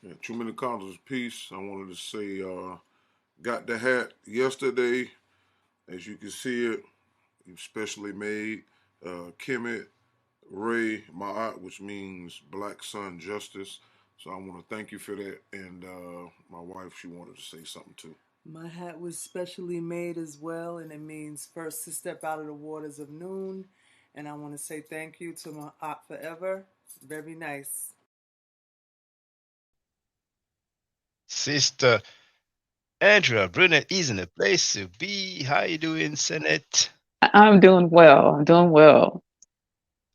Yeah, too many colors. Peace. I wanted to say, got the hat yesterday. As you can see it, specially made. Kemet Ray Ma'at, which means Black Sun Justice. So I want to thank you for that. And my wife, she wanted to say something too. My hat was specially made as well, and it means first to step out of the waters of noon. And I want to say thank you to my aunt forever. Very nice. Sister Andrea Brunette is in a place to be. How you doing, Senate? I'm doing well. I'm doing well.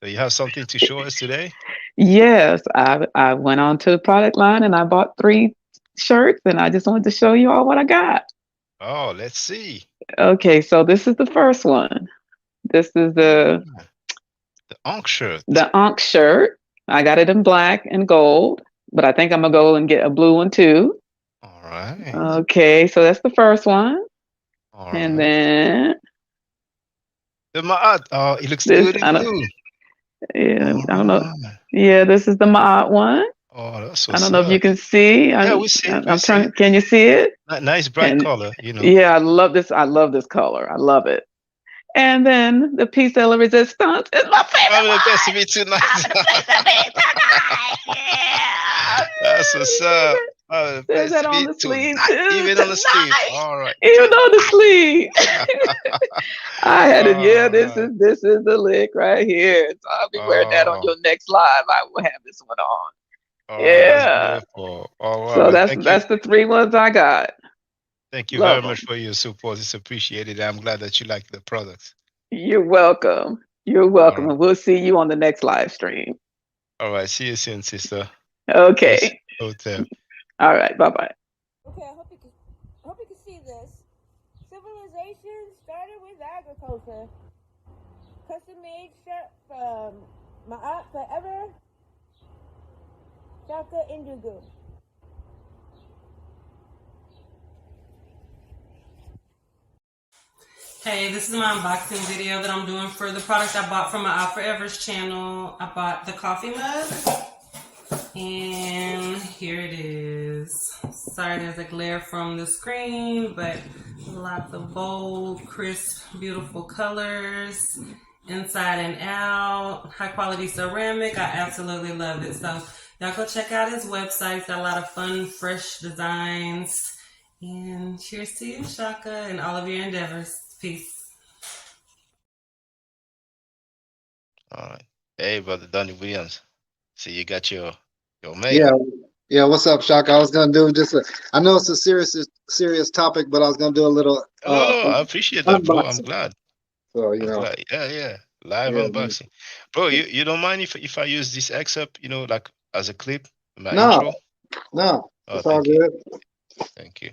So you have something to show us today? Yes, I went on to the product line and I bought 3 shirts and I just wanted to show you all what I got. Oh, let's see. Okay, so this is the first one. This is the Ah, the Ankh shirt. the Ankh shirt. I got it in black and gold, but I think I'm gonna go and get a blue one too. All right. Okay, so that's the first one. All And right. then The Ma'at. Oh, it looks this good in I don't blue. yeah, All I don't know. right. Yeah, this is the Ma'at one. Oh, that's I what's don't know if you up. can see. Yeah, we see it. We I'm see trying. it. Can you see it? Nice bright And color, yeah, I love this. I love this color. I love it. And then the piece de la resistance is my favorite Probably the best to one. me I'm tonight. gonna play the beat tonight. Yeah, That's what's up. Probably the there's best that to on me the sleeve tonight. too. Even on the sleeve. Tonight, All right. even on the Tonight. sleeve. I had it. Yeah, All this right. is the lick right here. So I'll be wearing that on Oh, your next live. I will have this one on. oh, that's Yeah. beautiful. Oh, wow. So Well, that's the 3 ones I got. thank you very Love much them. for your support. It's appreciated. I'm glad that you like the products. You're welcome. You're All welcome, right. and we'll see you on the next live stream. All right. See you soon, sister. Peace. Okay. Hotel. All right. Bye bye. Okay, I hope you can see this. Civilization started with agriculture. Custom made shirt from my aunt forever, Shaka Indigo. Hey, this is my unboxing video that I'm doing for the product I bought from my Out Forever's channel. I bought the coffee mug, and here it is. Sorry there's a glare from the screen, but lots of bold, crisp, beautiful colors, inside and out, high quality ceramic. I absolutely love it. So y'all go check out his website. It's got a lot of fun, fresh designs. And cheers to you, Shaka, and all of your endeavors. Peace. All right. Hey, brother Donnie Williams. See, you got your Yeah, makeup. yeah. What's up, Shaka? I was gonna do just I know it's a serious topic, but I was gonna do a little No, no, I appreciate that, bro. I'm unboxing. glad. So I'm glad. Yeah, yeah. Live yeah. unboxing. Bro, Yeah. you don't mind if I use this excerpt, like as a clip in my No, intro? no, Oh, it's all thank you. good. Thank you.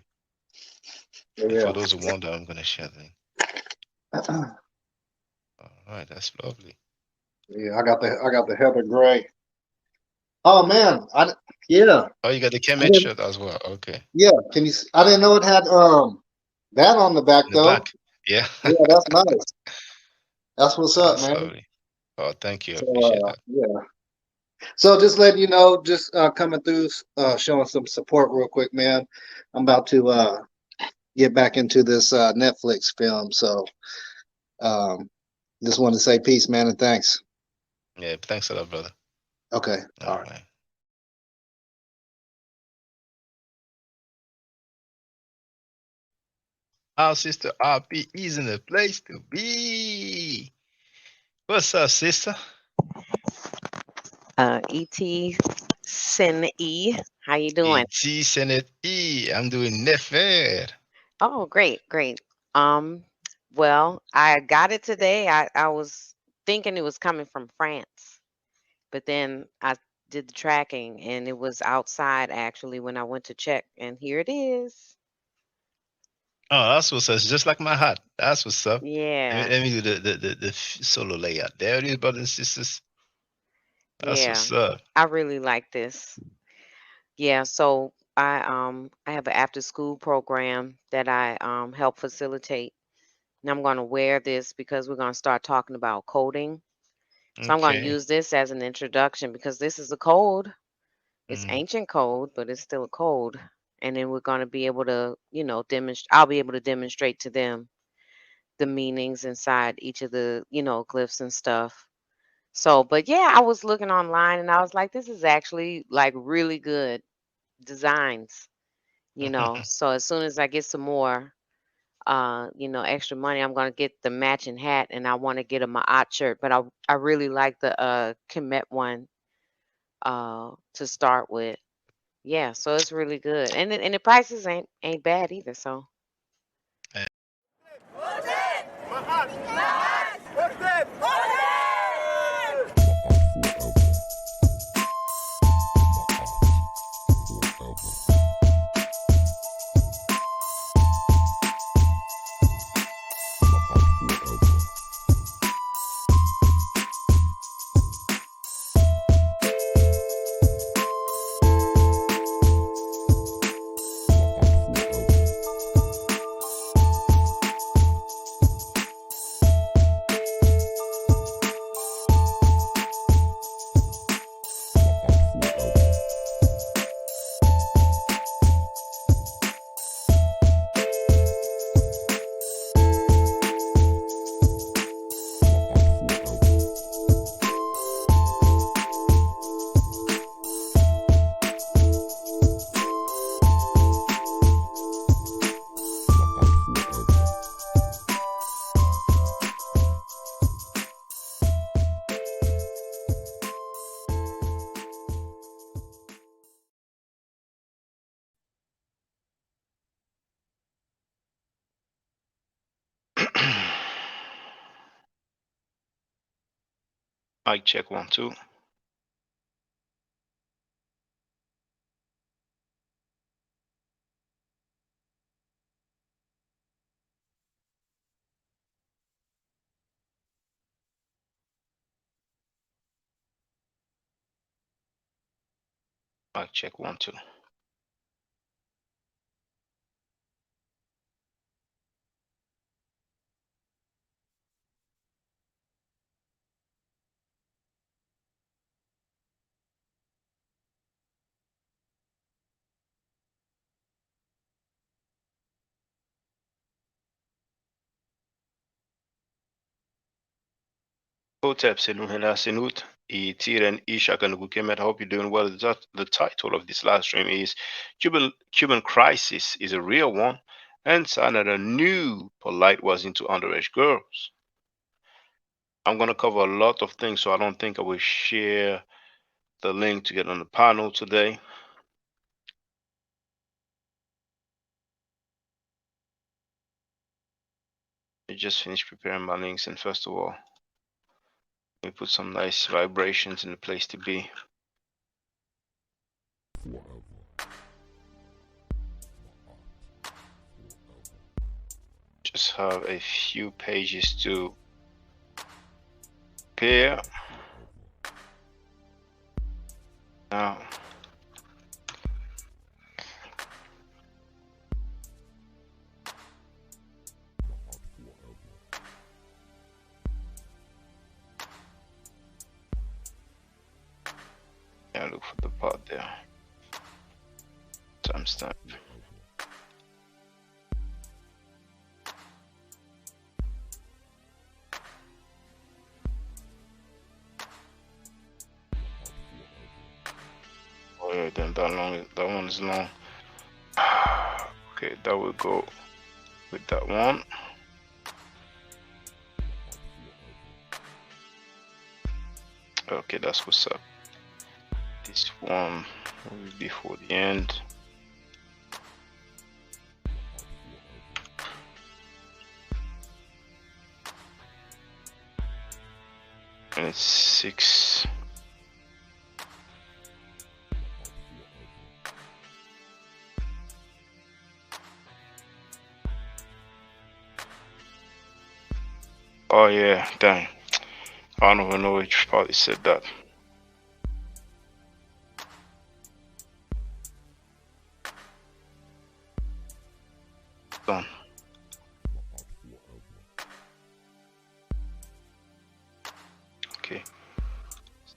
And Yeah. for those who wonder, I'm gonna share the link. All right, that's lovely. Yeah, I got the Heather Gray. Oh man, yeah, Oh, you got the I Kemet didn't, shirt as well. Okay. yeah. I didn't know it had that on the back In the though. back. Yeah. Yeah, that's nice. That's what's up, That's man. lovely. Oh, thank you. I So appreciate that. yeah. So just letting you know, just coming through, showing some support real quick, man. I'm about to get back into this Netflix film. So um, just wanted to say peace, man, and thanks. Yeah, thanks a lot, brother. Okay. All All right. right. Our sister RP is in the place to be. What's up, sister? Et Sin E. How you doing? Et Senate E. I'm doing nefer. Oh, great, great. Um, well, I got it today. I was thinking it was coming from France, but then I did the tracking and it was outside actually when I went to check, and here it is. Oh, that's what's up. It's just like my hat. That's what's up. Yeah, Let me do the solo layout. There it is, brothers and sisters. That's yeah. what's up. I really like this. Yeah, so I have an after school program that I help facilitate. And I'm going to wear this because we're going to start talking about coding. So I'm going to Okay. use this as an introduction because this is a code. It's Mm. ancient code, but it's still a code. And then we're going to be able to, demonstrate. I'll be able to demonstrate to them the meanings inside each of the, glyphs and stuff. So, but yeah, I was looking online and I was like, this is actually like really good designs, So as soon as I get some more, extra money, I'm gonna get the matching hat, and I want to get a Ma'at shirt. But I really like the Kemet one to start with. Yeah, so it's really good, and the prices ain't bad either. So Mic check 1 2. Mic check 1 2. Hotep Senu Hela Senut, Tiren Ishakan Gukemet. I hope you're doing well. The title of this live stream is Cuban Crisis is a real one, and Sa Neter KNEW Polight was into underage girls. I'm going to cover a lot of things, so I don't think I will share the link to get on the panel today. I just finished preparing my links, and first of all, let me put some nice vibrations in the place to be. Just have a few pages to prepare. Now, yeah, look for the part there. Timestamp. Oh yeah, then that one is long. Okay, that will go with that one. Okay, that's what's up. This one will be for the end. And it's 6. Oh yeah, dang. I don't even know which part he said that. Done. Okay.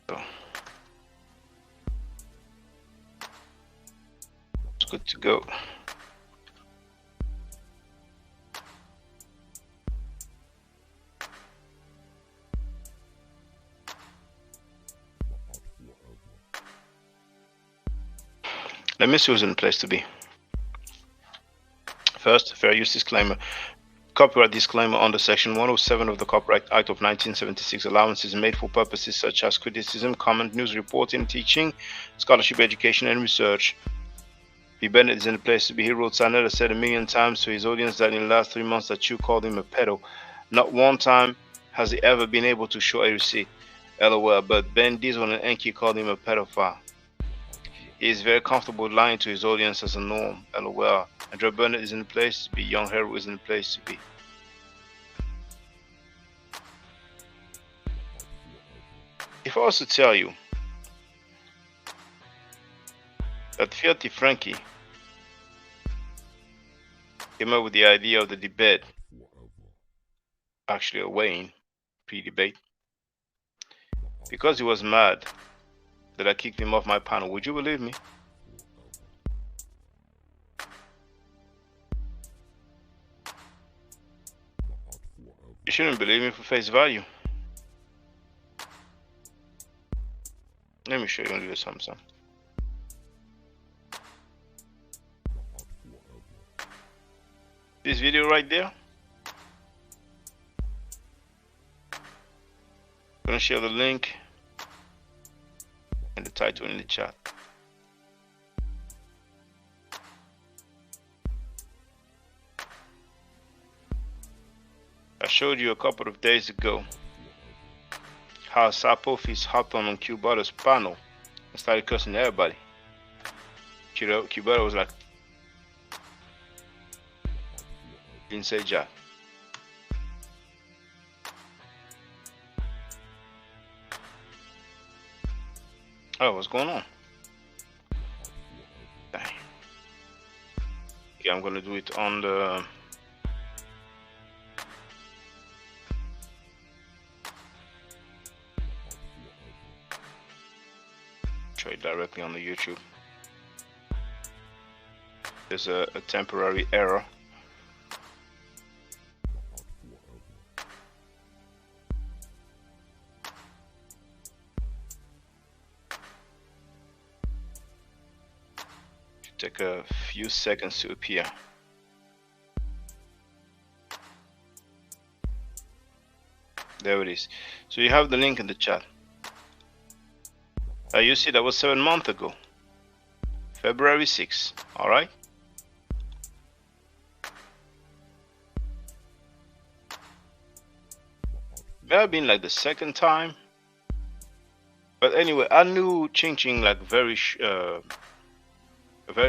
So good to go. Let me see who's in the place to be. First, fair use disclaimer. Copyright disclaimer under Section 107 of the Copyright Act of 1976. Allowance is made for purposes such as criticism, comment, news reporting, teaching, scholarship, education, and research. B. Bennett is in the place to be. He wrote, Sa Neter said 1,000,000 times to his audience that in the last 3 months that you called him a pedo. Not one time has he ever been able to show a receipt. LOL. But Ben Diesel and Enki called him a pedophile. He is very comfortable lying to his audience as a norm. LOL. Andrew Burnett is in the place to be. Young Hero is in the place to be. If I was to tell you that Filthy Frankie came up with the idea of the debate, actually a weighing pre-debate, because he was mad that I kicked him off my panel, would you believe me? You shouldn't believe me for face value. Let me show you a little something. This video right there, I'm gonna share the link and the title in the chat. I showed you a couple of days ago how Sapofis hopped on Cubato's panel and started cursing everybody. Cubato was like, didn't say jack. Oh, what's going on? Dang. Okay, I'm gonna do it on the try it directly on the YouTube. There's a temporary error. Take a few seconds to appear. There it is. So you have the link in the chat. You see that was 7 months ago, February 6th. All right. May have been like the second time, but anyway, I knew Ching Ching like a very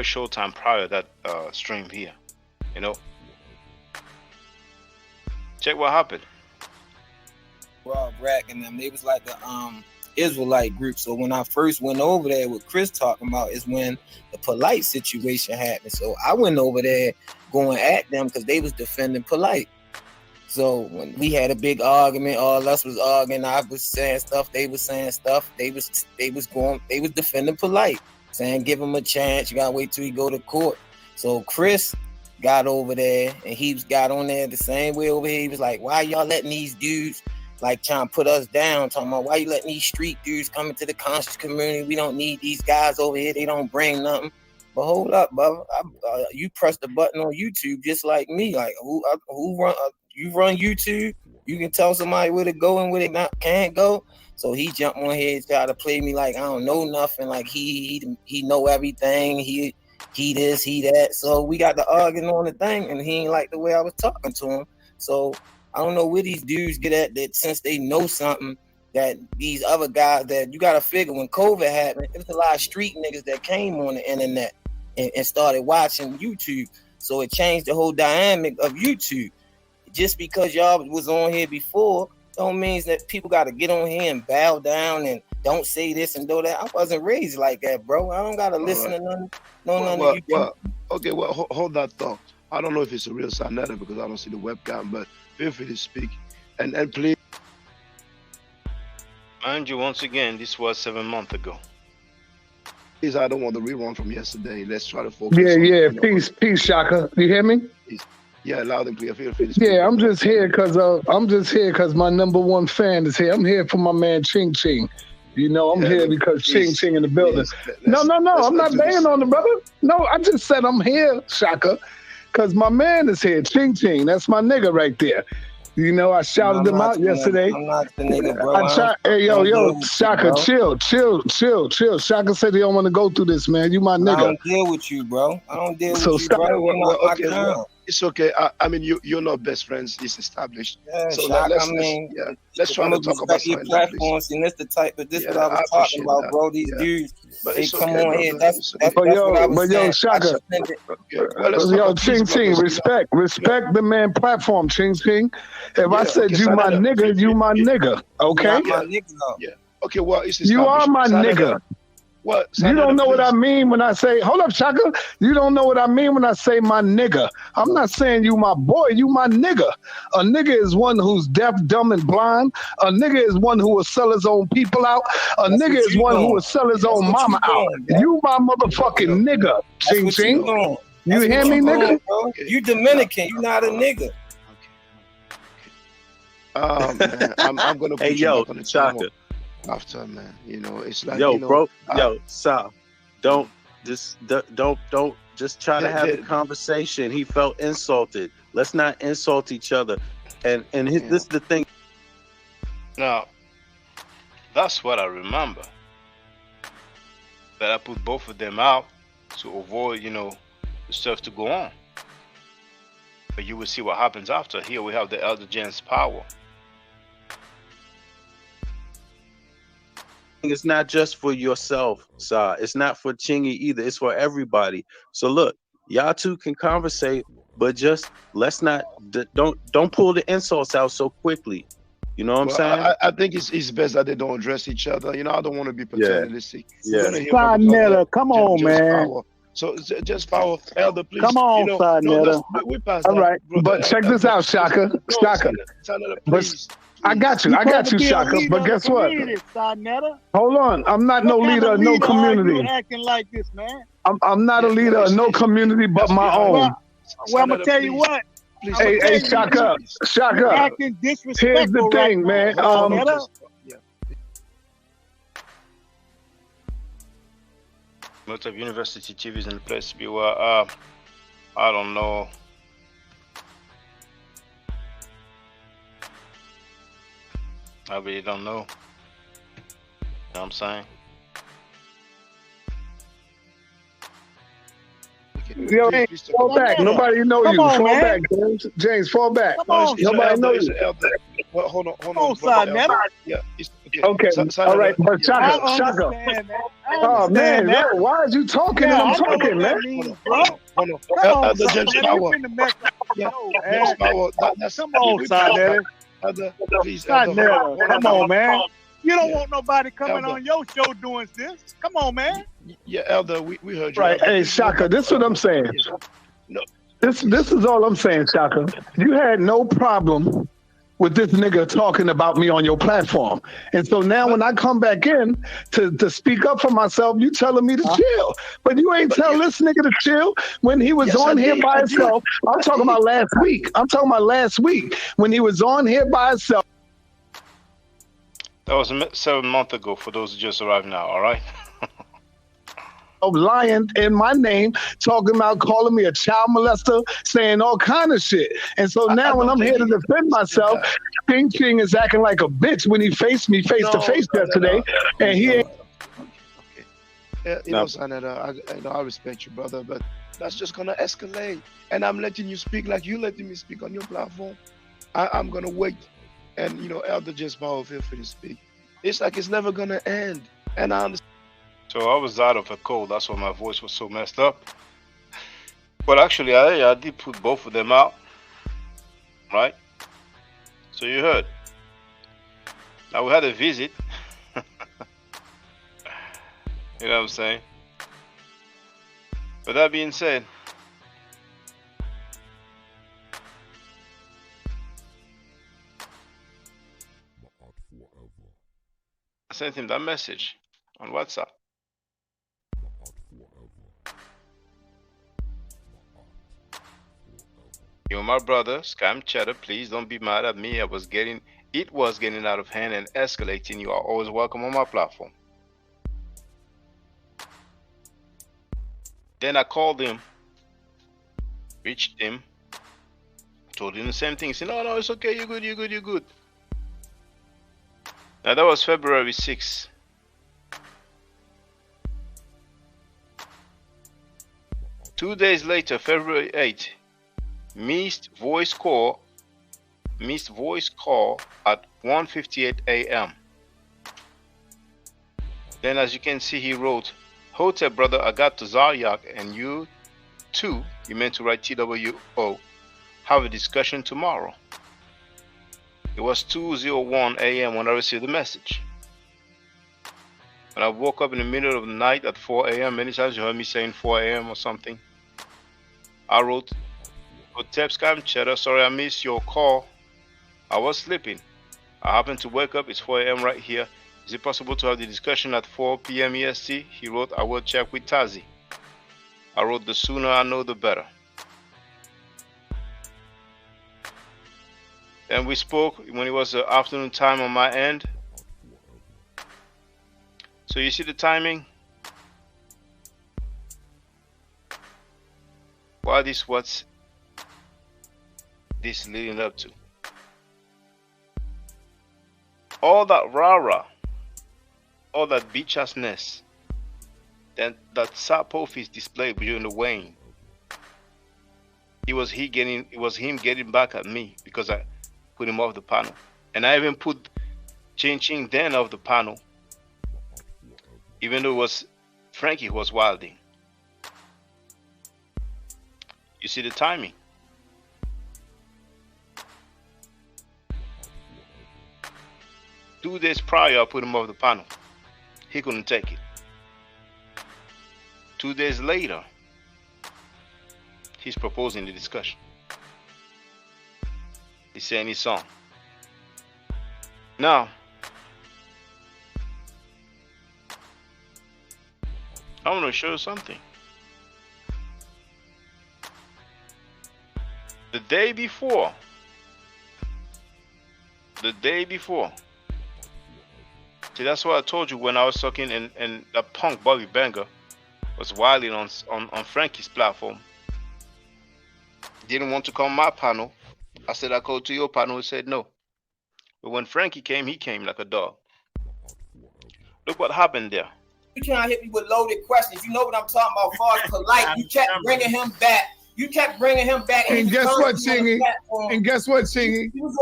short time prior that stream here, you know. Check what happened. Rob Rack and them, they was like the Israelite group. So when I first went over there, what Chris talking about is when the Polight situation happened. So I went over there going at them because they was defending Polight. So when we had a big argument, all us was arguing, I was saying stuff, they was saying stuff, they was defending Polight, saying give him a chance, you gotta wait till he go to court. So Chris got over there and he got on there the same way over here. He was like, why y'all letting these dudes like trying to put us down, talking about why you letting these street dudes come into the conscious community? We don't need these guys over here, they don't bring nothing. But hold up, brother, you press the button on YouTube just like me. Like who run? You run YouTube, you can tell somebody where to go and where they can't go. So he jumped on here, tried to play me like I don't know nothing, like he know everything, he this, he that. So we got to arguing on the thing, and he ain't like the way I was talking to him. So I don't know where these dudes get at that since they know something that these other guys that you got to figure when COVID happened, there was a lot of street niggas that came on the internet and started watching YouTube. So it changed the whole dynamic of YouTube. Just because y'all was on here before don't mean that people got to get on here and bow down and don't say this and do that. I wasn't raised like that, bro. I don't got to listen to none. Okay, hold that thought. I don't know if it's a real Sa Neter because I don't see the webcam, but feel free to speak. And please. Mind you, once again, this was 7 months ago. Please, I don't want the rerun from yesterday. Let's try to Yeah, focus on, yeah. you know, Peace, Shaka. You hear me? please. Yeah, loud and clear. Feel free to speak, Yeah, I'm brother. just here because my number one fan is here. I'm here for my man Ching Ching. You know, I'm Yeah, here look, because Ching please, Ching in the building. please, No, no, no. let's I'm not not do banging this. on the brother. No, I just said I'm here, Shaka, because my man is here, Ching Ching. That's my nigga right there. You know, I No, shouted him out yesterday. I'm not the nigga, bro. I try. Hey, I yo, don't yo, deal with you, Shaka, bro. chill. Shaka said he don't want to go through this, man. You my I nigga. don't deal with you, bro. I don't deal So with you, stop. bro. You're not my Okay, kind. it's okay. I mean, you're not best friends. It's established. Yeah, So Shock. let's let's try I'm to gonna talk about respect your something that, please. platform. See, this the type, but this what Yeah, I was I talking appreciate about, that. bro. These Yeah, dudes, but they it's come okay, on here. brother. That's It's that's, okay. that's what I was But yo, saying. I Shaka. shouldn't have- Okay. Well, let's talk Yo, about peace, Ching Ching, brothers. respect the man platform, Ching Ching. If I Yeah. said Okay, you my Sanada. nigga, you my nigga, You're not okay? my Yeah. nigga, though. Yeah. Okay. Well, it's You are established. my Sanada. nigga. Well, You don't Sanada, know what I please. mean when I say, hold up, Shaka. You don't know what I mean when I say my nigga. I'm not saying you my boy, you my nigga. A nigga is one who's deaf, dumb, and blind. A nigga is one who will sell his own people out. A That's nigga what is you one who doing. will sell his That's own what mama you out. doing, bro. You my motherfucking nigga, That's Ching what you Ching. doing. You That's hear what me, you nigga? doing, bro. Okay. You Dominican. You not a nigga. Man, I'm gonna Hey, put you yo, back on the table Chaka. after, man. You know, it's like, Yo, you know, bro. Yo, Sal. Don't don't just try to the, have the the, conversation. He felt insulted. Let's not insult each other. And yeah. this is the thing. Now, that's what I remember. That I put both of them out to avoid, the stuff to go on. But you will see what happens after. Here we have the elder gent's power. It's not just for yourself, Sa. It's not for Chingy either. It's for everybody. So look, y'all two can conversate, but just let's not don't pull the insults out so quickly. You know what I'm Well, saying? I think it's best that they don't address each other. You know, I don't want to be Yeah. paternalistic. We're Yeah. gonna hear Sa from the brother. Neter, come on, Just man. power. So just power, elder, please. Come on, Sa No, Neter. we pass All that, right, brother. but check this out, Shaka. No, Shaka. Sanada, But please. I got you. You I got supposed to you, be a Shaka. leader But of the guess what? community, Sa Neter. Hold on. I'm not no What kind leader of of no leader are you community. acting like this, man? I'm not a leader of no community but That's my behind Well, own. you. I'm gonna Sanada, tell you please. what. Please, I'm gonna Hey, tell you, Shaka. you Shaka. acting Here's the disrespectful right thing, now, man. Sa Neter. Most of university TV is in the place to be where I don't know. I really don't know. You know what I'm saying? Yo, hey, fall back. Nobody know Come you. on, Fall man. back, James. James, fall back. Come on, Nobody know you. Well, hold on, Sa brother. Neter. Yeah, it's okay. Okay, all right. But Shaka, I Shaka. understand that. I Oh man, understand that. yo, why is you talking Yeah, and I'm I know what talking, man? that means, bro. Hold on. Come on, Elder Sa James Neter. You Power. finna mess up the show, man. James Power. That's Come on, we Sa pass that. Neter. Elder, please, Sa Elder, Neter. hold Come on, on, man. You don't Yeah. want nobody coming Elder. on your show doing this. Come on, man. Yeah, Elder, we heard you. Right. Elder, Hey, please hold Shaka, on. this is what I'm saying. Yeah. No, This is all I'm saying, Shaka. You had no problem with this nigga talking about me on your platform. And so now when I come back in to speak up for myself, you telling me to chill. But you ain't tell this nigga to chill when he was Yes, I on here did. by I himself. did. I'm I talking did. about last week. I'm talking about last week when he was on here by himself. That was 7 months ago for those who just arrived now, all right? Lying in my name, talking about calling me a child molester, saying all kind of shit. And so now when I'm here to defend myself, Ching Ching is acting like a bitch when he faced me face to face yesterday, and he ain't. Yeah, you know, Sanada, I respect you, brother, but that's just gonna escalate. And I'm letting you speak like you letting me speak on your platform. I'm gonna wait, and Elder Just Power, feel free to speak. It's like it's never gonna end, and I understand. So I was out of a cold. That's why my voice was so messed up. But actually, I did put both of them out, right? So you heard. Now we had a visit. You know what I'm saying? But that being said, I sent him that message on WhatsApp. You're my brother, Scam Cheddar. Please don't be mad at me. It was getting out of hand and escalating. You are always welcome on my platform. Then I called him, reached him, told him the same thing. He said, no, it's okay. You're good, you're good, you're good. Now that was February 6th. Two days later, February 8th, missed voice call at 1:58 a.m. Then, as you can see, he wrote, "Hotel brother, I got to Zaryak, and you too, you meant to write TWO, have a discussion tomorrow." It was 2:01 a.m. when I received the message. When I woke up in the middle of the night at 4 a.m., many times you heard me saying 4 a.m. or something, I wrote, "Hotep Scam Cheddar, sorry I missed your call. I was sleeping. I happened to wake up. It's 4 a.m. right here. Is it possible to have the discussion at 4 p.m. EST?" He wrote, "I will check with Tazi." I wrote, "The sooner I know, the better." Then we spoke when it was the afternoon time on my end. So you see the timing? What's this leading up to? All that rah-rah, all that bitch-assness that Sapofis displayed during the weighing. It was him getting back at me because I put him off the panel. And I even put Ching then off the panel, even though it was Frankie who was wilding. You see the timing? Two days prior, I put him off the panel. He couldn't take it. 2 days later, he's proposing the discussion. He's saying his song. Now, I want to show you something. The day before, see, that's what I told you when I was talking, and that punk Bobby Banger was wilding on Frankie's platform. Didn't want to come on my panel. I said, "I called to your panel." He said no. But when Frankie came, he came like a dog. Look what happened there. You trying to hit me with loaded questions. You know what I'm talking about. Far as Polite, you kept bringing him back. And guess what, Chingy?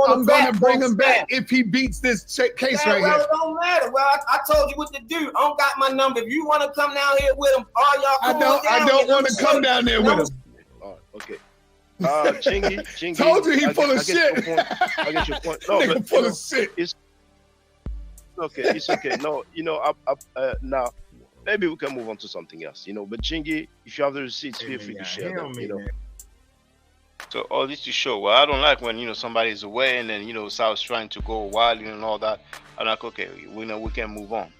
I'm going to bring him back if he beats this case right here. It don't matter. Well, I told you what to do. I don't got my number. If you want to come down here with him, all y'all come I don't want to come down there with him. Okay. Chingy. Told you he full of shit. I get your point. No, but full of shit. It's okay. No, now maybe we can move on to something else. But Chingy, if you have the receipts, feel free to share them. So all this to show. Well, I don't like when somebody's away and then South's trying to go wild and all that. I'm like, okay, we can move on.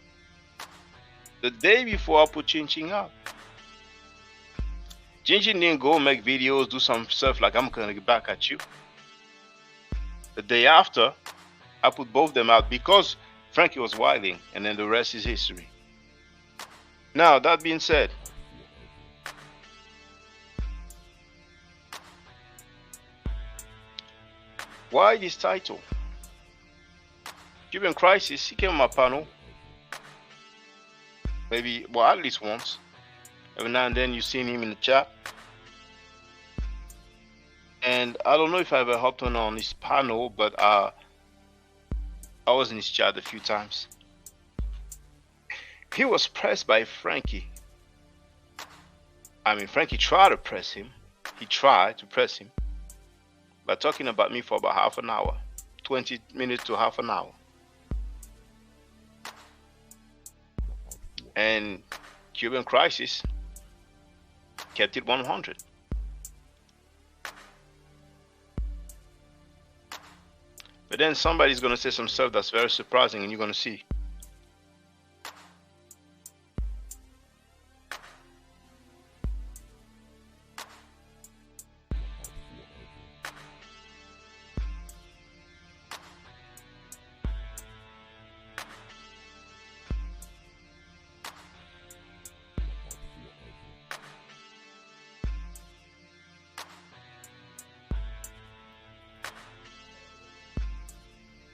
The day before I put Chin out, Chin didn't go make videos, do some stuff like I'm gonna get back at you. The day after, I put both of them out because Frankie was wilding, and then the rest is history. Now, that being said, why this title? Cuban Crisis, he came on my panel. Maybe, well, at least once. Every now and then you've seen him in the chat. And I don't know if I ever hopped on his panel, but I was in his chat a few times. He was pressed by Frankie. I mean, Frankie tried to press him. He tried to press him by talking about me for about half an hour, 20 minutes to half an hour. And Cuban Crisis kept it 100. But then somebody's going to say some stuff that's very surprising, and you're going to see.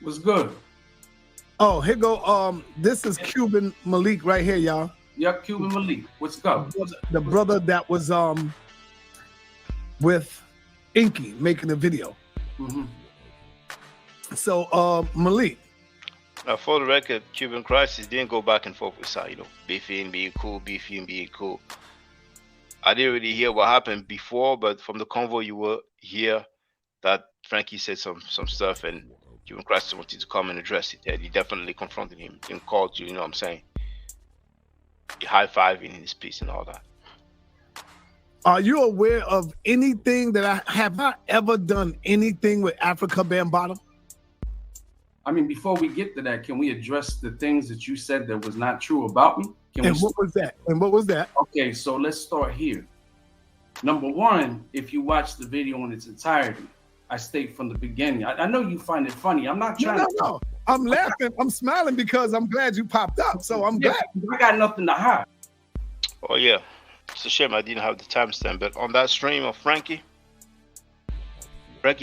What's good? Oh, here go. This is Cuban Malik right here, y'all. Yep, Cuban Malik. What's up? The brother that was with Inky making the video. Mm-hmm. So Malik. Now, for the record, Cuban Crisis didn't go back and forth with Sa, beefing, being cool. I didn't really hear what happened before, but from the convo you were here, that Frankie said some stuff, and Cuban Crisis wanted to come and address it. He definitely confronted him and called you. You know what I'm saying? He high-fiving in his piece and all that. Are you aware of anything that have I ever done anything with Africa Bambaataa? I mean, before we get to that, can we address the things that you said that was not true about me? What was that? Okay, so let's start here. Number one, if you watch the video in its entirety, I state from the beginning. I know you find it funny. I'm not trying No. I'm laughing. I'm smiling because I'm glad you popped up. So I'm glad. I got nothing to hide. Oh, yeah. It's a shame I didn't have the timestamp, but on that stream of Frankie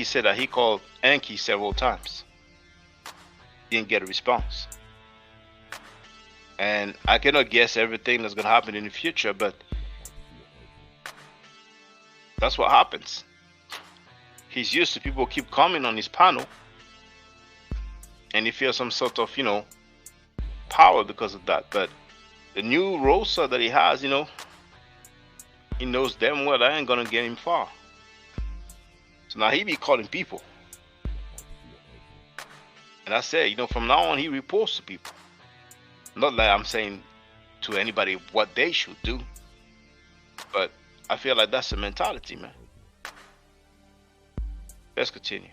said that he called Enki several times. Didn't get a response. And I cannot guess everything that's going to happen in the future, but that's what happens. He's used to people keep coming on his panel, and he feels some sort of, power because of that. But the new roster that he has, he knows damn well that ain't going to get him far. So now he be calling people. And I said, from now on, he reports to people. Not like I'm saying to anybody what they should do, but I feel like that's the mentality, man. Let's continue.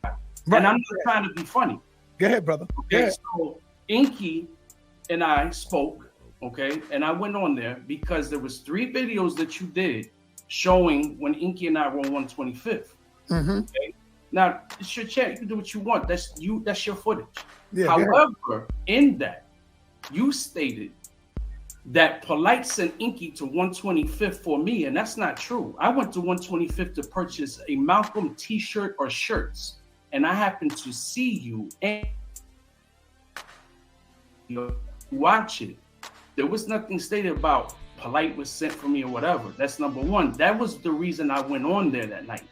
Right. And I'm not trying to be funny. Go ahead, brother. Okay, so Inky and I spoke, okay, and I went on there because there was 3 videos that you did showing when Inky and I were on 125th. Mm-hmm. Okay? Now, it's your chat. You can do what you want. That's your footage. Yeah, however, in that, you stated that Polight sent Inky to 125th for me, and that's not true. I went to 125th to purchase a Malcolm t-shirt or shirts, and I happened to see you and watch it. There was nothing stated about Polight was sent for me or whatever. That's number one. That was the reason I went on there that night,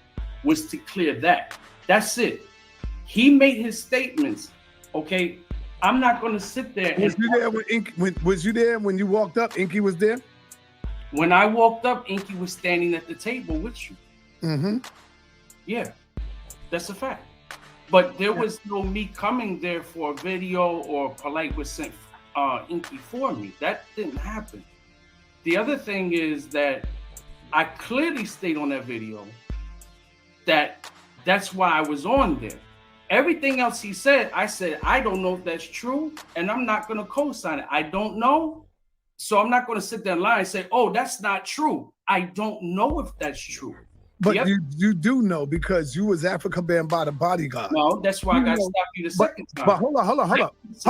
was to clear that. That's it. He made his statements. Okay, I'm not going to sit there. Was you there when Inky? Was you there when you walked up? Inky was there. When I walked up, Inky was standing at the table with you. Mm-hmm. Yeah, that's a fact. But there was no me coming there for a video or Polight was sent Inky for me. That didn't happen. The other thing is that I clearly state on that video that that's why I was on there. Everything else he said, I said, I don't know if that's true, and I'm not going to co-sign it. I don't know. So I'm not going to sit there and lie and say, oh, that's not true. I don't know if that's true. But you do know because you was Africa Bambaataa bodyguard. No, that's why I got to stop you the second time. But hold on.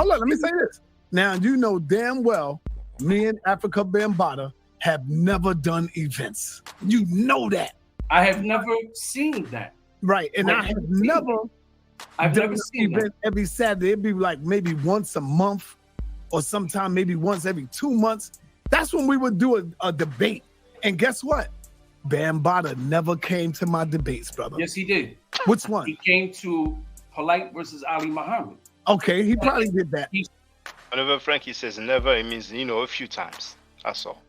Let me say this. Now, you know damn well me and Africa Bambaataa have never done events. You know that. I have never seen that. Right. And I have never seen event every Saturday. It'd be like maybe once a month or sometime maybe once every 2 months. That's when we would do a debate. And guess what? Bambaataa never came to my debates, brother. Yes, he did. Which one? He came to Polight versus Ali Muhammad. Okay, he probably did that. Whenever Frankie says never, it means, a few times. That's all.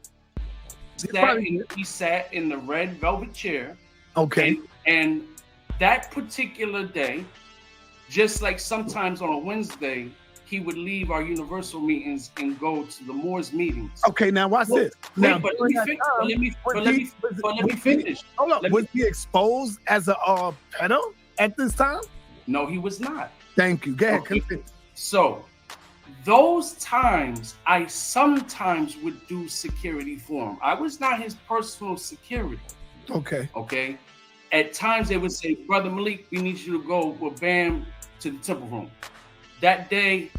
He sat in the red velvet chair. Okay. And that particular day, just like sometimes on a Wednesday, he would leave our universal meetings and go to the Moors meetings. Okay, now watch this. Now, but let me finish. Hold on. Was he exposed as a pedo at this time? No, he was not. Thank you. Go ahead, continue. So, those times, I sometimes would do security for him. I was not his personal security. Okay. Okay. At times, they would say, Brother Malik, we need you to go with Bam to the temple room. That day,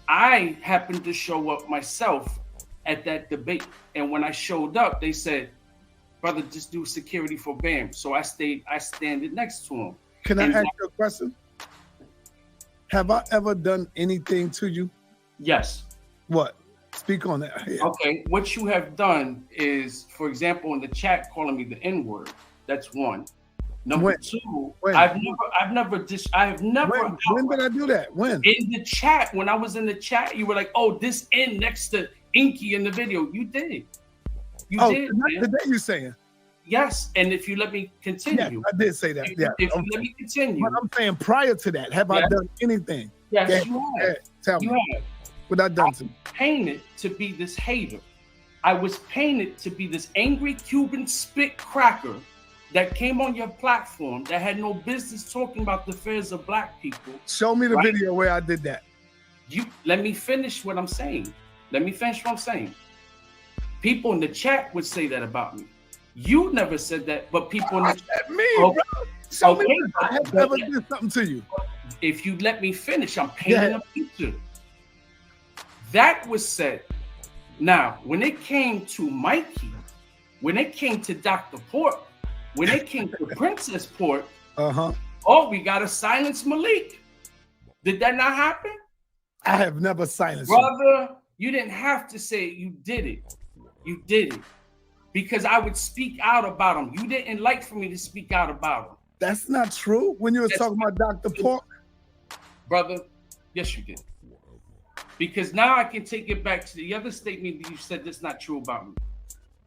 I happened to show up myself at that debate. And when I showed up, they said, brother, just do security for Bam. So I standed next to him. Can I ask you a question? Have I ever done anything to you? Yes. What? Speak on that. Yeah. Okay. What you have done is, for example, in the chat, calling me the N-word. That's one. Number two, I have never. When did I do that? When? In the chat, when I was in the chat, you were like, "Oh, this N next to Inky in the video." You did. You did. The day you saying? Yes, and if you let me continue, yes, I did say that. If you let me continue, but I'm saying prior to that, have I done anything? Yes, you have. Tell me. You have. What I done to you? Painted to be this hater. I was painted to be this angry Cuban spit cracker that came on your platform that had no business talking about the affairs of black people. Show me the video where I did that. Let me finish what I'm saying. People in the chat would say that about me. You never said that, but people in the chat. Me, bro. Show me I have ever did something to you. If you let me finish, I'm painting a picture. That was said. Now, when it came to Mikey, when it came to Dr. Pork, when it came to Princess Pork, we gotta silence Malik. Did that not happen? I have never silenced brother. You didn't have to say it. You did it. You did it. Because I would speak out about him. You didn't like for me to speak out about him. That's not true. When you were talking about Dr. Pork, brother, yes, you did. Because now I can take it back to the other statement that you said that's not true about me.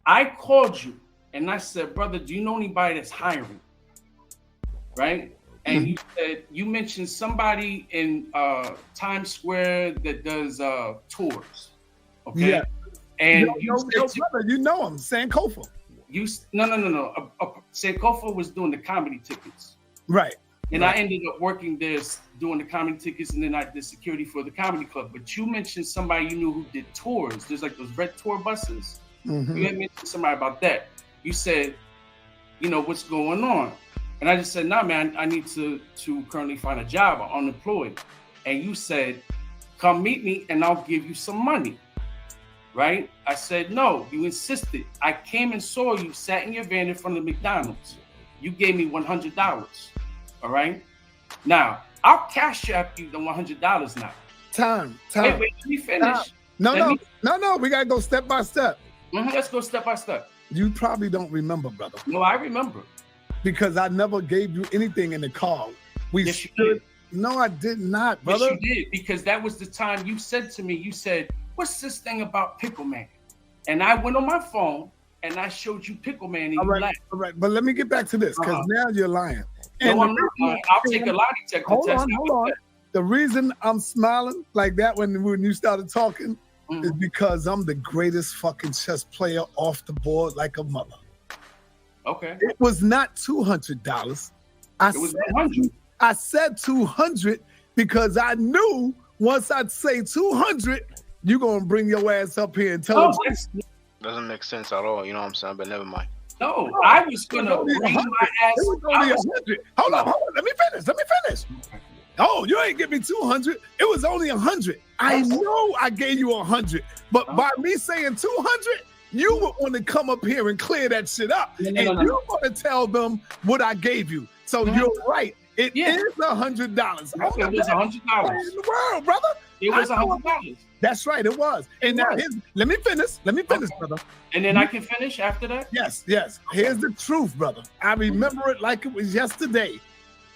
I called you and I said, brother, do you know anybody that's hiring? Right? And you said, you mentioned somebody in Times Square that does tours. Okay. Yeah. And brother, you know him, Sankofa. No. Sankofa was doing the comedy tickets. Right. And I ended up working there doing the comedy tickets, and then I did security for the comedy club. But you mentioned somebody you knew who did tours. There's like those red tour buses. You had mentioned somebody about that. You said, what's going on? And I just said, nah, man, I need to currently find a job. I'm unemployed. And you said, come meet me and I'll give you some money. Right? I said, no, you insisted. I came and saw you, sat in your van in front of McDonald's. You gave me $100. All right? Now, I'll cash app you the $100 now. Time. Wait, let me finish. No. We got to go step by step. Let's go step by step. You probably don't remember, brother. No, I remember. Because I never gave you anything in the call. Yes, you did. No, I did not, brother. Yes, you did. Because that was the time you said to me, you said, what's this thing about Pickle Man? And I went on my phone and I showed you Pickle Man and you laughed. All right, but let me get back to this because now you're lying. No, I'm not lying. I'll take a lie detector test. Hold on. The reason I'm smiling like that when you started talking is because I'm the greatest fucking chess player off the board like a mother. Okay. It was not $200. It was 100. I said 200 because I knew once I'd say 200, you're gonna bring your ass up here and tell us. Doesn't make sense at all. You know what I'm saying? But never mind. No, I was gonna bring my ass. It was only 100. Hold on. Let me finish. Oh, you ain't give me 200. It was only 100. I know I gave you 100, but by me saying 200, you would want to come up here and clear that shit up, and you're gonna tell them what I gave you. So you're right. It is $100. It was $100 in the world, brother. It was $100. That's right, it was. And now let me finish, brother. And then I can finish after that? Yes. Here's the truth, brother. I remember it like it was yesterday.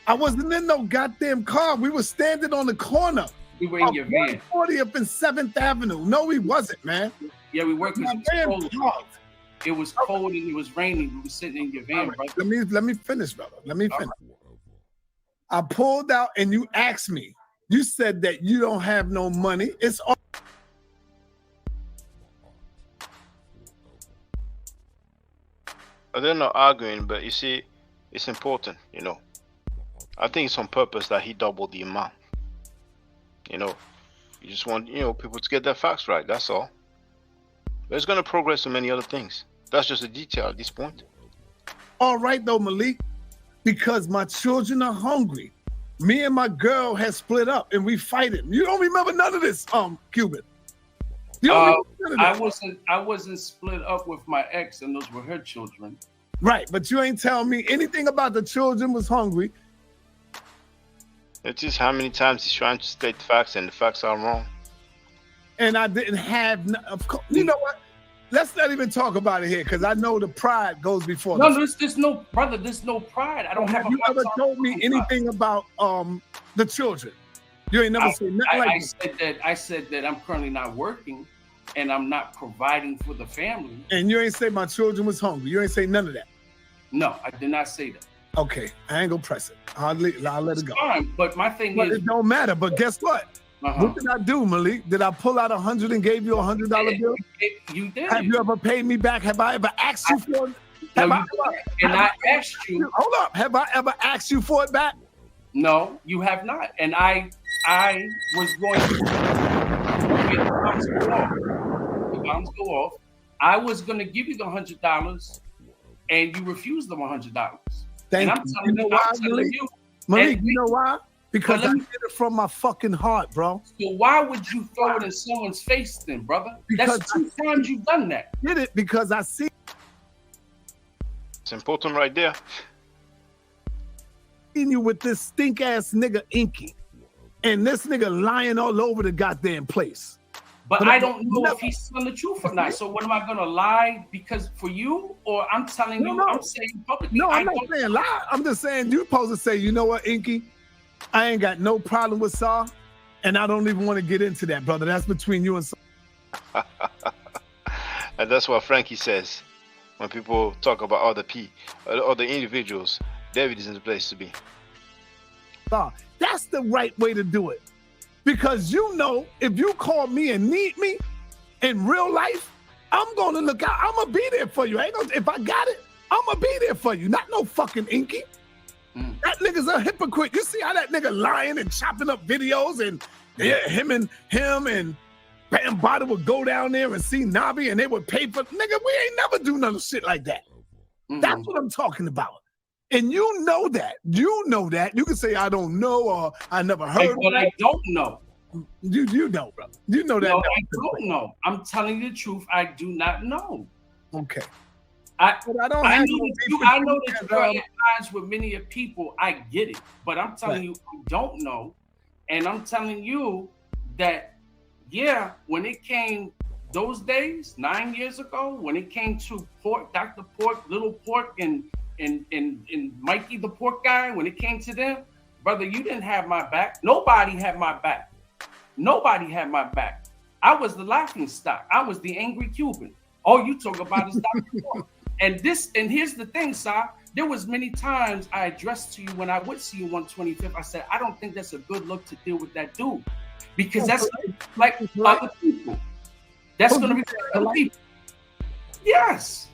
I wasn't in no goddamn car. We were standing on the corner. We were in your van. 40th and 7th Avenue. No, we wasn't, man. Yeah, we were because it was cold. It was cold and it was raining. We were sitting in your van, brother. Let me finish, brother. Let me finish. I pulled out and you asked me. You said that you don't have no money. It's all. They're not arguing, but you see, it's important, I think it's on purpose that he doubled the amount. You just want, people to get their facts right. That's all. But it's going to progress to many other things. That's just a detail at this point. All right, though, Malik, because my children are hungry. Me and my girl has split up and we fighting. You don't remember none of this, Cuban. You don't remember none of this. I wasn't split up with my ex, and those were her children. Right, but you ain't telling me anything about the children was hungry. Notice how many times he's trying to state facts and the facts are wrong. And I didn't have, of course, you know what? Let's not even talk about it here because I know the pride goes before. No, there's no brother. There's no pride. I don't have. You ever told me anything about the children? You ain't never said nothing like that. I said that I'm currently not working, and I'm not providing for the family. And you ain't say my children was hungry. You ain't say none of that. No, I did not say that. Okay, I ain't gonna press it. I'll let it go. Fine, but my thing is, it don't matter. But guess what? What did I do, Malik? Did I pull out 100 and gave you a $100 bill? You did. Have you ever paid me back? Have I ever asked you for it? I asked you. Hold up. Have I ever asked you for it back? No, you have not. And I was going to get the bombs go off. I was going to give you the $100, and you refused them $100. Thank and I'm you. telling You know why, Malik? Malik, you know why? Because I did it from my fucking heart, bro. So why would you throw it in someone's face then, brother? Because that's 2 times you've done that. Did it because I see. It's important right there. You with this stink ass nigga Inky, and this nigga lying all over the goddamn place. But I don't know if he's telling the truth or not. So what am I gonna lie because for you, or I'm telling you? I'm saying publicly. No, I'm not saying lie. I'm just saying you're supposed to say, you know what, Inky, I ain't got no problem with Sa, and I don't even want to get into that, brother. That's between you and Sa. And that's what Frankie says when people talk about other individuals. David isn't the place to be. That's the right way to do it. Because you know, if you call me and need me in real life, I'm gonna look out. I'm gonna be there for you. If I got it, I'm gonna be there for you. Not no fucking Inky. That nigga's a hypocrite. You see how that nigga lying and chopping up videos and him and Bam Bada would go down there and see Nabi and they would pay for. Nigga, we ain't never do none of shit like that. That's what I'm talking about. And you know that. You know that. You can say I don't know or I never heard. But I don't know. You know, brother. You know that. No, I don't know. I'm telling you the truth. I do not know. Okay. I know that you're at odds with many of people. I get it, but I'm telling you, I don't know, and I'm telling you that, yeah, when it came those days 9 years ago, when it came to Pork, Dr. Pork, Little Pork, and Mikey the Pork guy, when it came to them, brother, you didn't have my back. Nobody had my back. Nobody had my back. I was the laughing stock. I was the angry Cuban. All you talk about is Dr. Pork. And here's the thing, Sa. There was many times I addressed to you when I would see you on 25th. I said, I don't think that's a good look to deal with that dude. Because that's like other people. That's going to be other people. Yes.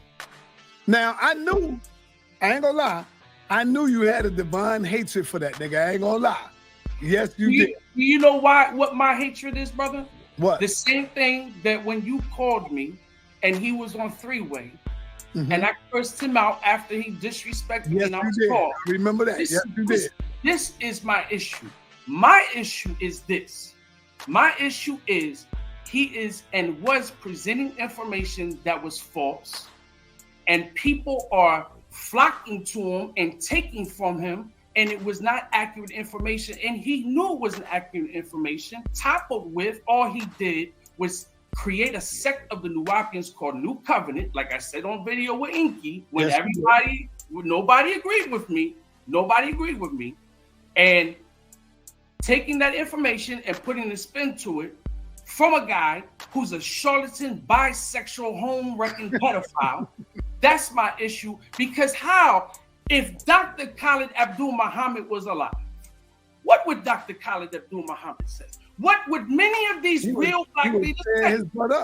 Now, I ain't gonna lie, I knew you had a divine hatred for that nigga. I ain't gonna lie. Yes, you did. You know what my hatred is, brother? What? The same thing that when you called me and he was on three-way, and I cursed him out after he disrespected me and I was called. I remember that. Yes, you did. This is my issue. My issue is this. My issue is he is and was presenting information that was false, and people are flocking to him and taking from him, and it was not accurate information, and he knew it wasn't accurate information. Toppled with, all he did was create a sect of the Nuwapians called New Covenant, like I said on video with Inky, when nobody agreed with me, and taking that information and putting a spin to it from a guy who's a charlatan, bisexual, home-wrecking pedophile. That's my issue, because if Dr. Khalid Abdul Muhammad was alive, what would Dr. Khalid Abdul Muhammad say? What would many of these real black leaders say?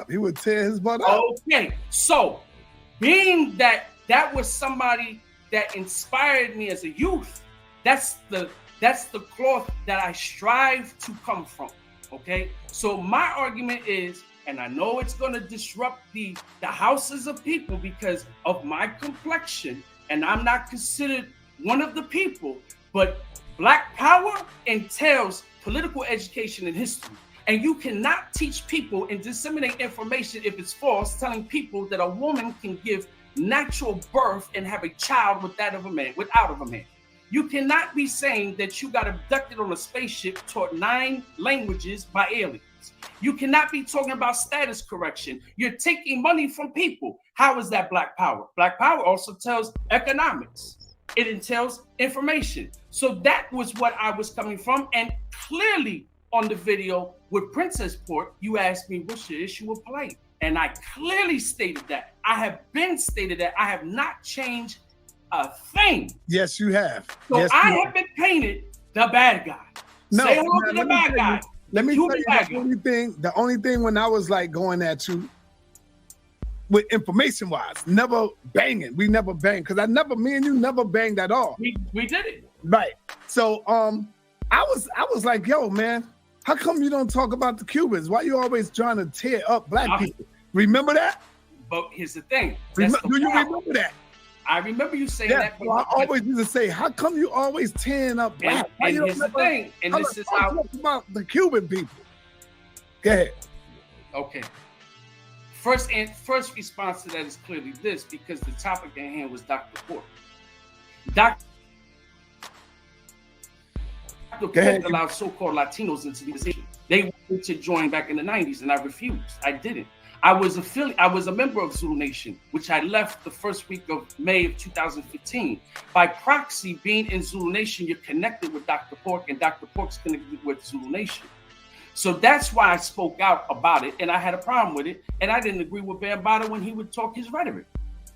He would tear his butt up. Okay, so being that was somebody that inspired me as a youth, that's the cloth that I strive to come from. Okay, so my argument is, and I know it's going to disrupt the houses of people because of my complexion, and I'm not considered one of the people, but Black power entails political education and history. And you cannot teach people and disseminate information if it's false, telling people that a woman can give natural birth and have a child without of a man. You cannot be saying that you got abducted on a spaceship taught 9 languages by aliens. You cannot be talking about status correction. You're taking money from people. How is that Black power? Black power also tells economics. It entails information. So that was what I was coming from. And clearly on the video with Princess Port, you asked me, what's your issue with Polight? And I clearly stated that. I have been stated that. I have not changed a thing. Yes, you have. So yes, I have been painted the bad guy. No, say hello to the bad guy. Let me tell you the only thing when I was like going at you with information wise, never banging. We never banged because me and you never banged at all. We did it. Right. So I was like, yo, man, how come you don't talk about the Cubans? Why you always trying to tear up Black people? Remember that? But here's the thing. Do you remember that? I remember you saying that. Well, I always used to say, how come you always tearing up Black? And here's the thing. And this is how talk about the Cuban people. Go ahead. Okay. First response to that is clearly this, because the topic at hand was Dr. Port. Dr. Port allowed so-called Latinos into the organization. They wanted to join back in the 90s, and I refused. I didn't. I was a member of Zulu Nation, which I left the first week of May of 2015. By proxy, being in Zulu Nation, you're connected with Dr. Pork, and Dr. Pork's connected with Zulu Nation. So that's why I spoke out about it, and I had a problem with it, and I didn't agree with Bambaataa when he would talk his rhetoric.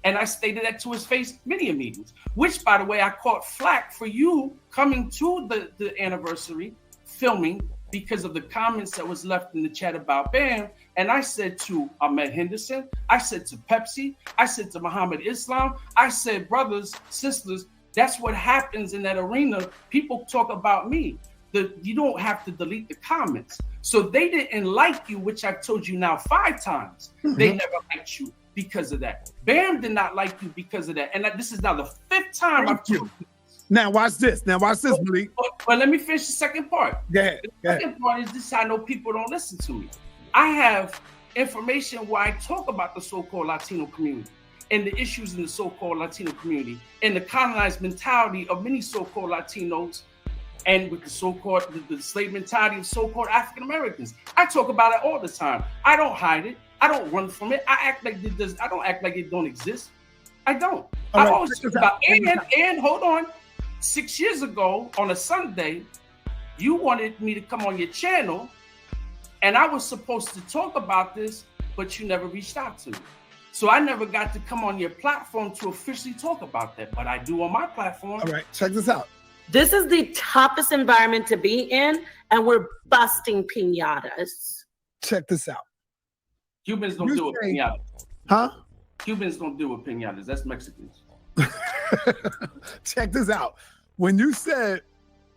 And I stated that to his face many meetings, which, by the way, I caught flack for you coming to the anniversary filming because of the comments that was left in the chat about Bam. And I said to Ahmed Henderson, I said to Pepsi, I said to Muhammad Islam, I said, brothers, sisters, that's what happens in that arena. People talk about me. You don't have to delete the comments. So they didn't like you, which I've told you now 5 times. Mm-hmm. They never liked you because of that. Bam did not like you because of that. And this is now the 5th time I've told you. Now watch this. Malik. But let me finish the second part. The second part is this: I know people don't listen to me. I have information where I talk about the so-called Latino community and the issues in the so-called Latino community and the colonized mentality of many so-called Latinos and with the so-called the slave mentality of so-called African Americans. I talk about it all the time. I don't hide it. I don't run from it. I don't act like it don't exist. I don't. I always talk about and hold on. 6 years ago on a Sunday, you wanted me to come on your channel, and I was supposed to talk about this, but you never reached out to me. So I never got to come on your platform to officially talk about that, but I do on my platform. All right, check this out. This is the toughest environment to be in, and we're busting piñatas. Check this out. Cubans don't do with piñatas. Huh? Cubans don't do with piñatas. That's Mexicans. Check this out. When you said,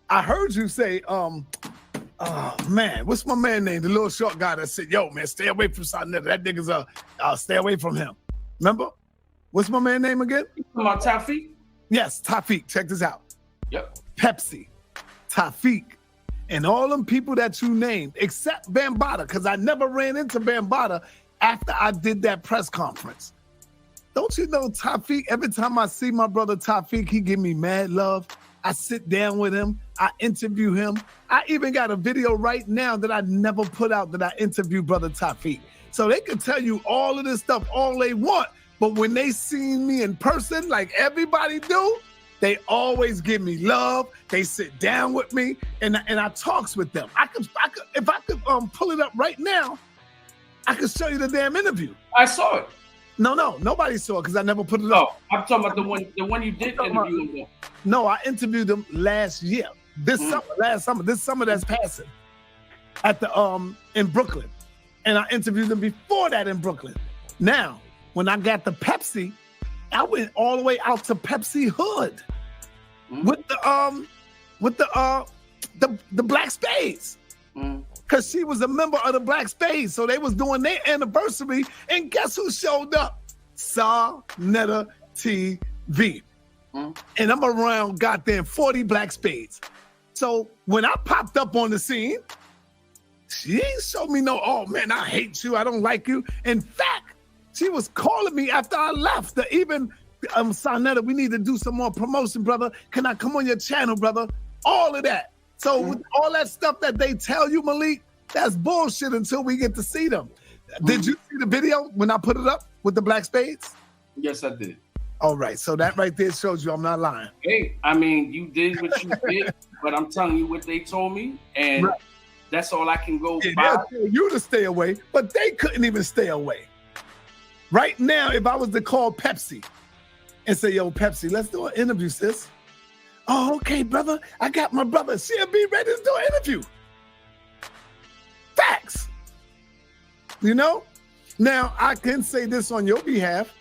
I heard you say, man, what's my man name? The little short guy that said, yo, man, stay away from Sa Neter. That nigga's stay away from him. Remember? What's my man name again? About Tafiq? Yes, Tafiq. Check this out. Yep. Pepsi, Tafiq, and all them people that you named, except Bambaataa, because I never ran into Bambaataa after I did that press conference. Don't you know Tafiq, every time I see my brother Tafiq, he give me mad love. I sit down with him. I interview him. I even got a video right now that I never put out that I interview brother Tafiq. So they can tell you all of this stuff all they want, but when they see me in person, like everybody do, they always give me love. They sit down with me and I talks with them. If I could pull it up right now, I could show you the damn interview. I saw it. No, nobody saw it because I never put it up. I'm talking about the one you did interview him. No, I interviewed them last year. Last summer. This summer that's passing at the in Brooklyn. And I interviewed them before that in Brooklyn. Now, when I got the Pepsi, I went all the way out to Pepsi Hood with the Black Spades. Because she was a member of the Black Spades. So they was doing their anniversary. And guess who showed up? Sa Neter TV. And I'm around goddamn 40 Black Spades. So when I popped up on the scene, she ain't showed me no, oh man, I hate you, I don't like you. In fact, she was calling me after I left to even Sa Neter, we need to do some more promotion, brother. Can I come on your channel, brother? All of that. So with all that stuff that they tell you, Malik, that's bullshit until we get to see them. Did you see the video when I put it up with the black spades? Yes, I did. All right, so that right there shows you I'm not lying. Hey, I mean, you did what you did, but I'm telling you what they told me, and that's all I can go by. They'll tell you to stay away, but they couldn't even stay away. Right now, if I was to call Pepsi and say, yo, Pepsi, let's do an interview, sis. Oh, okay, brother. I got my brother. She'll be ready to do an interview. Facts. You know? Now, I can say this on your behalf.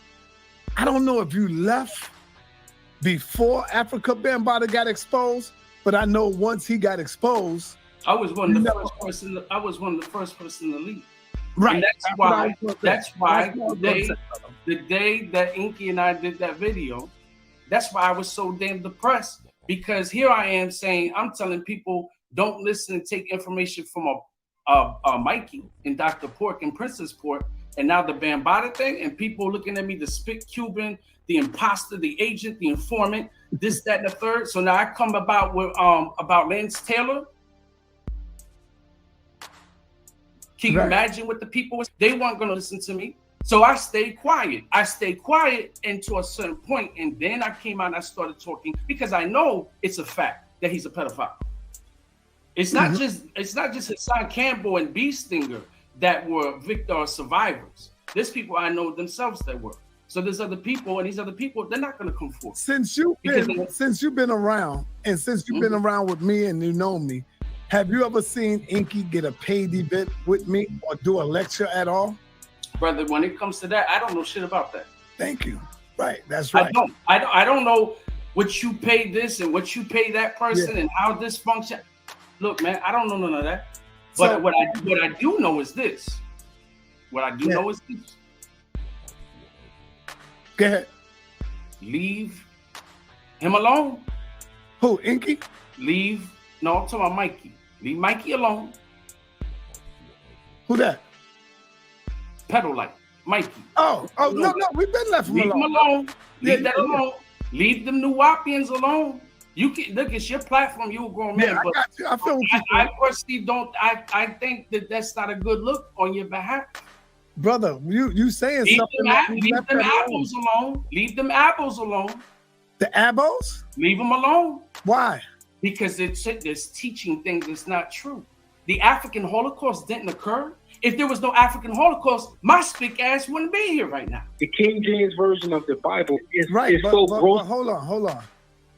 I don't know if you left before Africa Bambaataa got exposed, but I know once he got exposed, I was one of the first person. I was one of the first person to leave. Right. And that's why the day that Inky and I did that video, that's why I was so damn depressed, because here I am saying, I'm telling people, don't listen and take information from a Mikey and Dr. Pork and Princess Pork, and now the Bambaataa thing, and people looking at me, the spit Cuban, the imposter, the agent, the informant, this, that, and the third. So now I come about with about Lance Taylor. Can you imagine what the people was? They weren't going to listen to me. So I stayed quiet. I stayed quiet until a certain point, and then I came out and I started talking because I know it's a fact that he's a pedophile. It's not just Hassan Campbell and B Stinger that were victim or survivors. There's people I know themselves that were. So there's other people, and these other people, they're not going to come forward. Since you've been around, and since you've been around with me and you know me, have you ever seen Inky get a paid event with me or do a lecture at all? Brother, when it comes to that, I don't know shit about that. Thank you. Right, that's right. I don't know what you pay this and what you pay that person and how this function. Look, man, I don't know none of that. But So- what I do know is this. What I do know is this. Go ahead. Leave him alone. Who, Inky? No, I'm talking about Mikey. Leave Mikey alone. Who that? Pedalite. Mikey. No, we've been left him Leave alone. him alone. Leave that alone. Leave them Nuwapians alone. You can look, it's your platform, you a grown man. Yeah, I got you. I feel what you're I personally don't. I think that that's not a good look on your behalf. Brother, you saying Leave something them, that we leave left them that alone. apples alone. Leave them apples alone. The abos? Leave them alone. Why? Because it's teaching things that's not true. The African Holocaust didn't occur. If there was no African Holocaust, my spick ass wouldn't be here right now. The King James version of the Bible is Right, but so gross. hold on.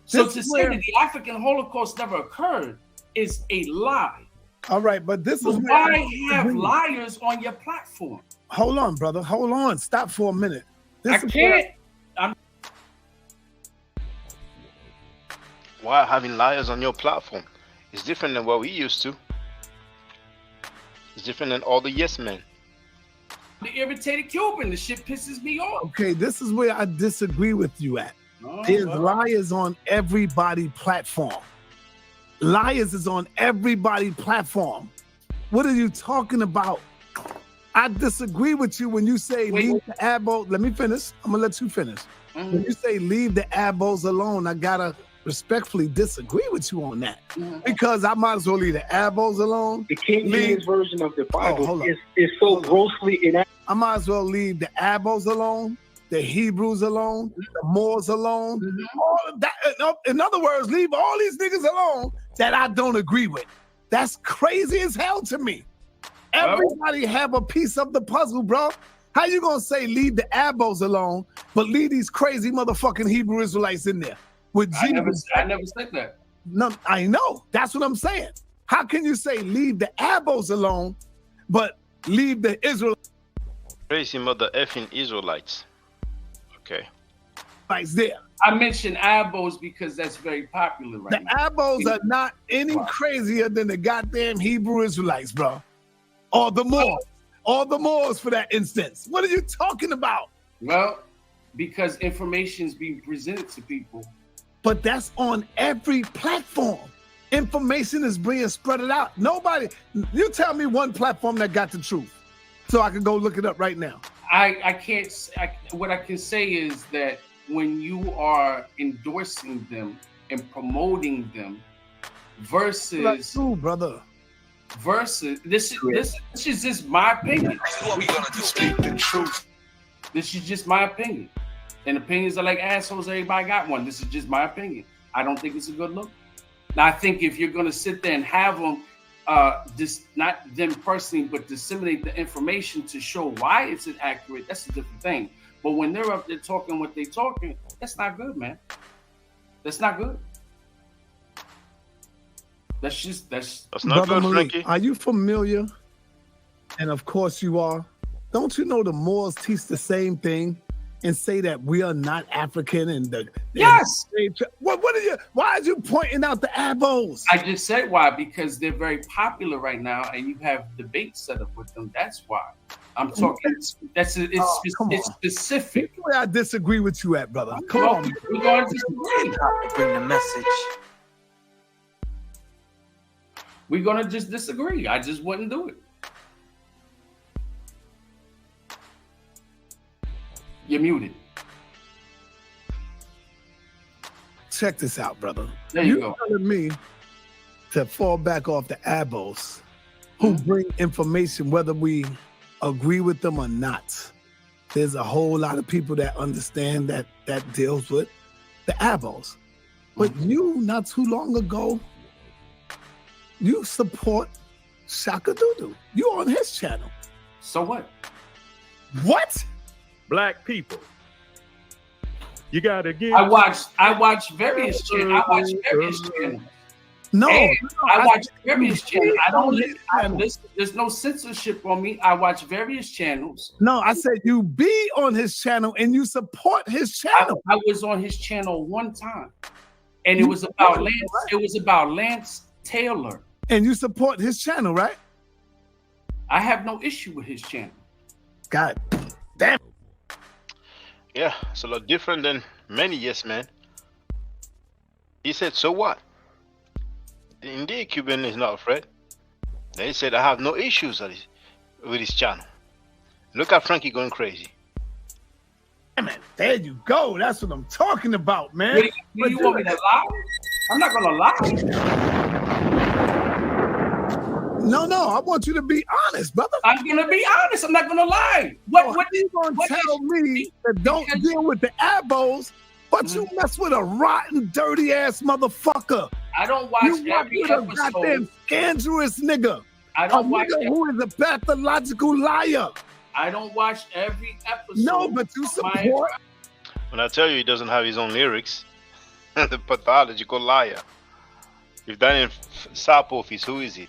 So This to is say where- that the African Holocaust never occurred is a lie. All right, but this So is where why I have disagree. liars on your platform? Hold on, brother. Hold on. Stop for a minute. I can't. Why having liars on your platform? It's different than what we used to. It's different than all the yes men. The irritated Cuban, the shit pisses me off. Okay, this is where I disagree with you at. There's liars on everybody platform. Liars is on everybody platform. What are you talking about? I disagree with you when you say leave the abos. Let me finish. I'm gonna let you finish. When you say leave the abos alone, I gotta respectfully disagree with you on that. Because I might as well leave the abos alone. The King James version of the Bible hold on. is so grossly inaccurate. I might as well leave the abos alone, the Hebrews alone, the Moors alone. All of that, in other words, leave all these niggas alone that I don't agree with. That's crazy as hell to me. Everybody have a piece of the puzzle, bro. How you gonna say leave the abos alone, but leave these crazy motherfucking Hebrew Israelites in there? With Jesus? I never said that. No, I know. That's what I'm saying. How can you say leave the abos alone, but leave the Israelites Crazy mother effing Israelites. Okay. there? I mentioned abos because that's very popular right The now. abos are not any crazier than the goddamn Hebrew Israelites, bro. Or the Moors. Or the Moors for that instance. What are you talking about? Well, because information's being presented to people. But that's on every platform. Information is being spread out. Nobody, you tell me one platform that got the truth. So I can go look it up right now. I can't. What I can say is that when you are endorsing them and promoting them versus brother. Versus this is just my opinion. We're gonna just speak the truth. This is just my opinion. And opinions are like assholes, everybody got one. This is just my opinion. I don't think it's a good look. Now I think if you're gonna sit there and have them not them personally, but disseminate the information to show why it's inaccurate, that's a different thing. But when they're up there talking what they're talking, that's not good, man. That's not good. That's Brother not good, Malik, Frankie. are you familiar? And of course you are. Don't you know the Moors teach the same thing and say that we are not African and the yes. What are you? Why are you pointing out the Abos? I just said why, because they're very popular right now, and you have debates set up with them. That's why I'm talking. It's specific. Where I disagree with you at, brother. Come on, we're going to disagree. Bring the message. We're gonna just disagree. I just wouldn't do it. You're muted. Check this out, brother. There you go. Telling me to fall back off the abos who bring information, whether we agree with them or not. There's a whole lot of people that understand that deals with the abos. But you, not too long ago, you support Shaka Dudu. You on his channel. So what? What? Black people. You gotta give. I watch various channels. No, I watch various channels. I don't listen. There's no censorship on me. I watch various channels. No, I said you be on his channel and you support his channel. I was on his channel one time, and it was about Lance. It was about Lance Taylor. And you support his channel, right? I have no issue with his channel. God damn. Yeah, it's a lot different than many yes men. He said, so what? Indeed, Cuban is not afraid. They said, I have no issues with his channel. Look at Frankie going crazy. Damn it, there you go. That's what I'm talking about, man. Do you want me to lie? I'm not gonna lie. No, I want you to be honest, brother. I'm gonna be honest. I'm not gonna lie. What are you gonna tell me that don't deal with the abos, but you mess with a rotten, dirty ass motherfucker? I don't watch every episode. Goddamn scandalous nigga. I don't watch who is a pathological liar. I don't watch every episode. No, but you support. When I tell you he doesn't have his own lyrics, the pathological liar. If that ain't Sapofis, who is it?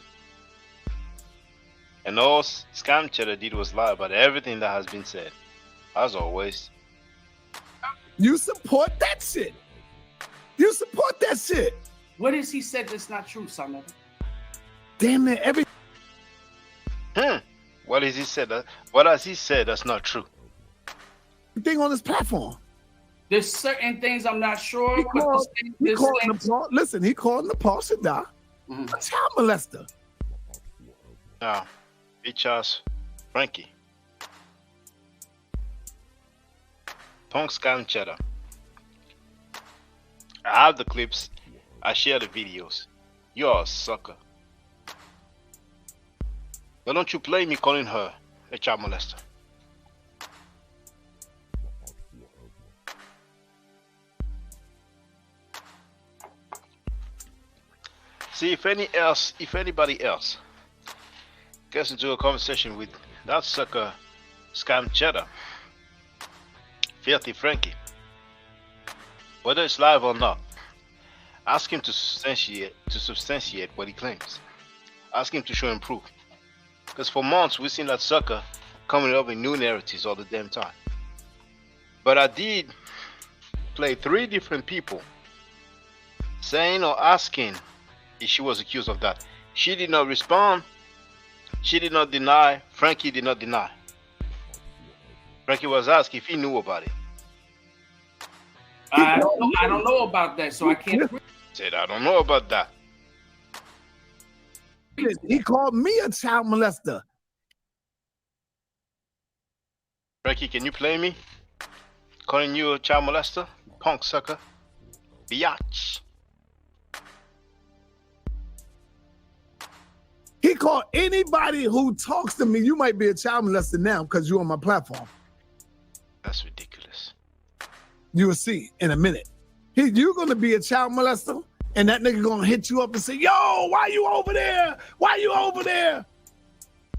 And all Scam Cheddar did was lie about everything that has been said. As always. You support that shit. You support that shit. What has he said that's not true, Sa Neter? Damn it, What has he said? What has he said that's not true? Thing on this platform. There's certain things I'm not sure. He called Nepal Shada a child molester. Now, Charles Frankie. Punk Scam Cheddar. I have the clips. I share the videos. You're a sucker. Why don't you play me calling her a child molester? See if anybody else gets into a conversation with that sucker Scam Cheddar, Filthy Frankie, whether it's live or not, ask him to substantiate what he claims. Ask him to show him proof. Because for months we've seen that sucker coming up with new narratives all the damn time. But I did play 3 different people saying or asking if she was accused of that. She did not respond. She did not deny. Frankie did not deny. Frankie was asked if he knew about it. I don't know about that, so I can't. Said, I don't know about that. He called me a child molester. Frankie, can you play me? Calling you a child molester, punk sucker, biatch. He called anybody who talks to me, you might be a child molester now because you're on my platform. That's ridiculous. You will see in a minute. You're going to be a child molester, and that nigga going to hit you up and say, yo, why you over there? Why you over there?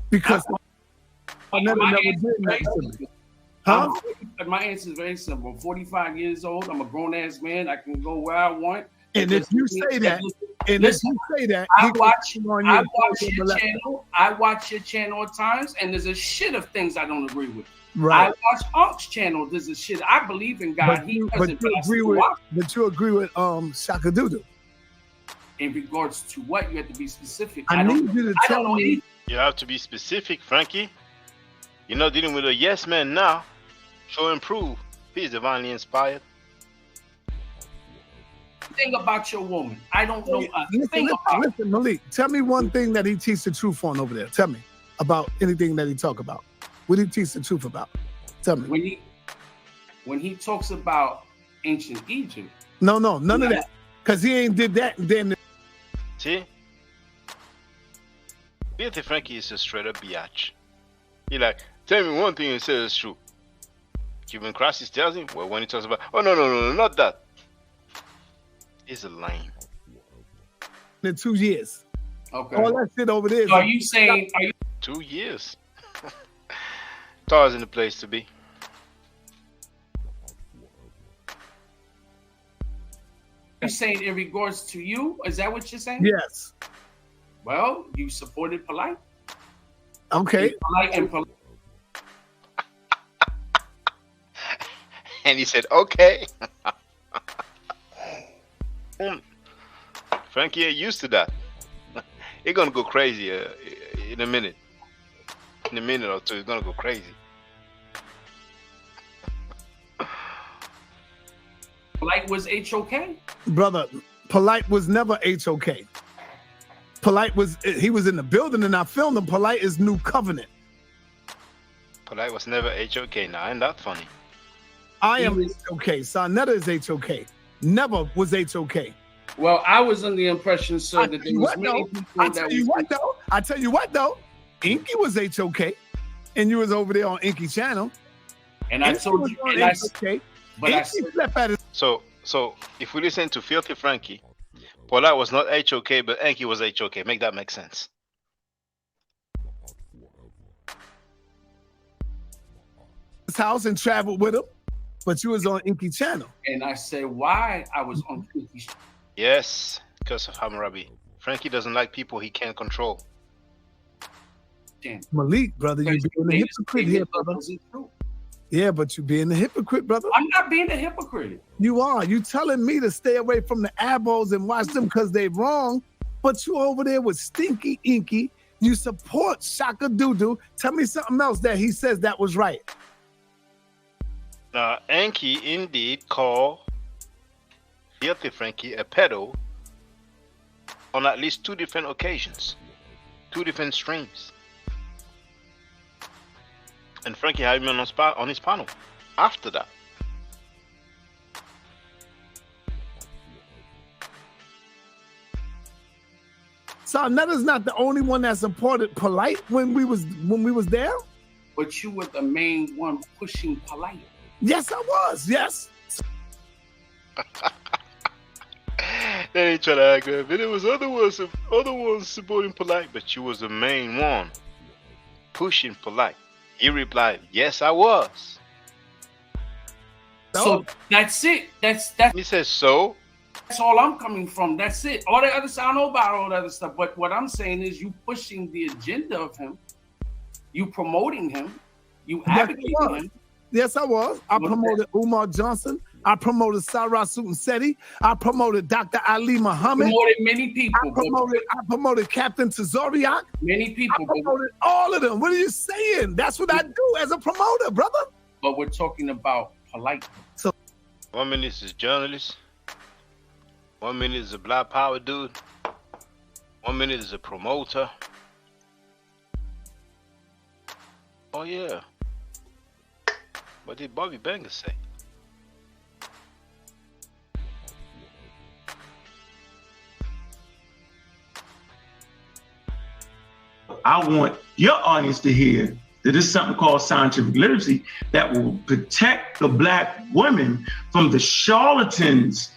Because I never did that to me. Huh? My answer is very simple. I'm 45 years old. I'm a grown-ass man. I can go where I want. And if you say that, I watch your channel at times, and there's a shit of things I don't agree with. Right. I watch Hunk's channel. There's a shit. I believe in God. But you agree with Shaka Doodoo. In regards to what, you have to be specific. I need you to tell me. You have to be specific, Frankie. You're not dealing with a yes man now. Show and prove. He's divinely inspired. Thing about your woman. I don't know a thing about. Listen, Malik, tell me one thing that he teaches the truth on over there. Tell me about anything that he talk about. What did he teach the truth about? Tell me. When he talks about ancient Egypt. No, none of that. Because he ain't did that and then. See? Filthy Frankie is a straight up biatch. He like, tell me one thing he says is true. Cuban Crisis tells him, well, when he talks about, oh, no, not that. He's a lame. In 2 years. Okay. All that shit over there. So are you saying, 2 years? Tar's in the place to be. you saying in regards to you? Is that what you're saying? Yes. Well, you supported Polight. Okay. And he said, okay. Frankie ain't used to that. He's gonna go crazy in a minute. In a minute or two, he's gonna go crazy. Polight was HOK? Brother, Polight was never HOK. Polight was in the building and I filmed him. Polight is New Covenant. Polight was never HOK now, ain't that funny? I am HOK. Sa Neter is HOK. Never was HOK. Well, I was under the impression, sir, that there was many people I tell you what though. Inky was HOK. And you was over there on Inky channel. And I told you, and I said, but I said, so if we listen to Filthy Frankie, Polight was not HOK, but Inky was HOK. Make that make sense. His house and traveled with him, but you was on Inky channel. And I said why I was on Inky. Yes, because of Hammurabi. Frankie doesn't like people he can't control. Malik, brother, you being a hypocrite here, brother. Yeah, but you being a hypocrite, brother. I'm not being a hypocrite. You are. You telling me to stay away from the abos and watch them because they wrong, but you over there with Stinky Inky. You support Shaka Doodoo. Tell me something else that he says that was right. Now, Inky indeed called Filthy Frankie a pedo on at least 2 different occasions, 2 different streams. And Frankie had him on his panel after that. Sa Neter's not the only one that supported Polight when we was there. But you were the main one pushing Polight. Yes, I was. Yes. They ain't trying to act that, but it was other ones supporting Polight, but you was the main one pushing Polight. He replied, "Yes, I was." So that's it. That's He says so. That's all I'm coming from. That's it. All the other stuff, I don't know about all the other stuff, but what I'm saying is you pushing the agenda of him, you promoting him, you advocating him. Yes, I was. I promoted Umar Johnson. I promoted Sarah Sutton-Seti. I promoted Dr. Ali Muhammad. Promoted many people. I promoted Captain Tazoriak. Many people. I promoted all of them. What are you saying? That's what I do as a promoter, brother. But we're talking about Polight. So 1 minute is journalist. 1 minute is a black power dude. 1 minute is a promoter. Oh yeah. What did Bobby Banger say? But I want your audience to hear that there's something called scientific literacy that will protect the Black women from the charlatans,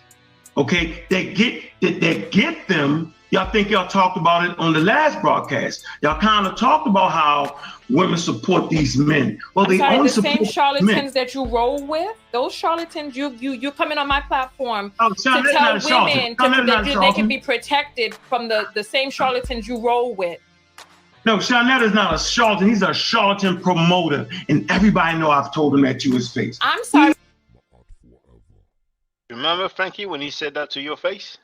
okay, that get them. Y'all think y'all talked about it on the last broadcast. Y'all kind of talked about how women support these men. Well, they only the support same charlatans men. that you roll with, those charlatans, you're coming on my platform Oh, to tell women that they charlatan. can be protected from the same charlatans you roll with. No, Sa Neter is not a charlatan. He's a charlatan promoter. And everybody know I've told him that to his face. I'm sorry. Remember, Frankie, when he said that to your face?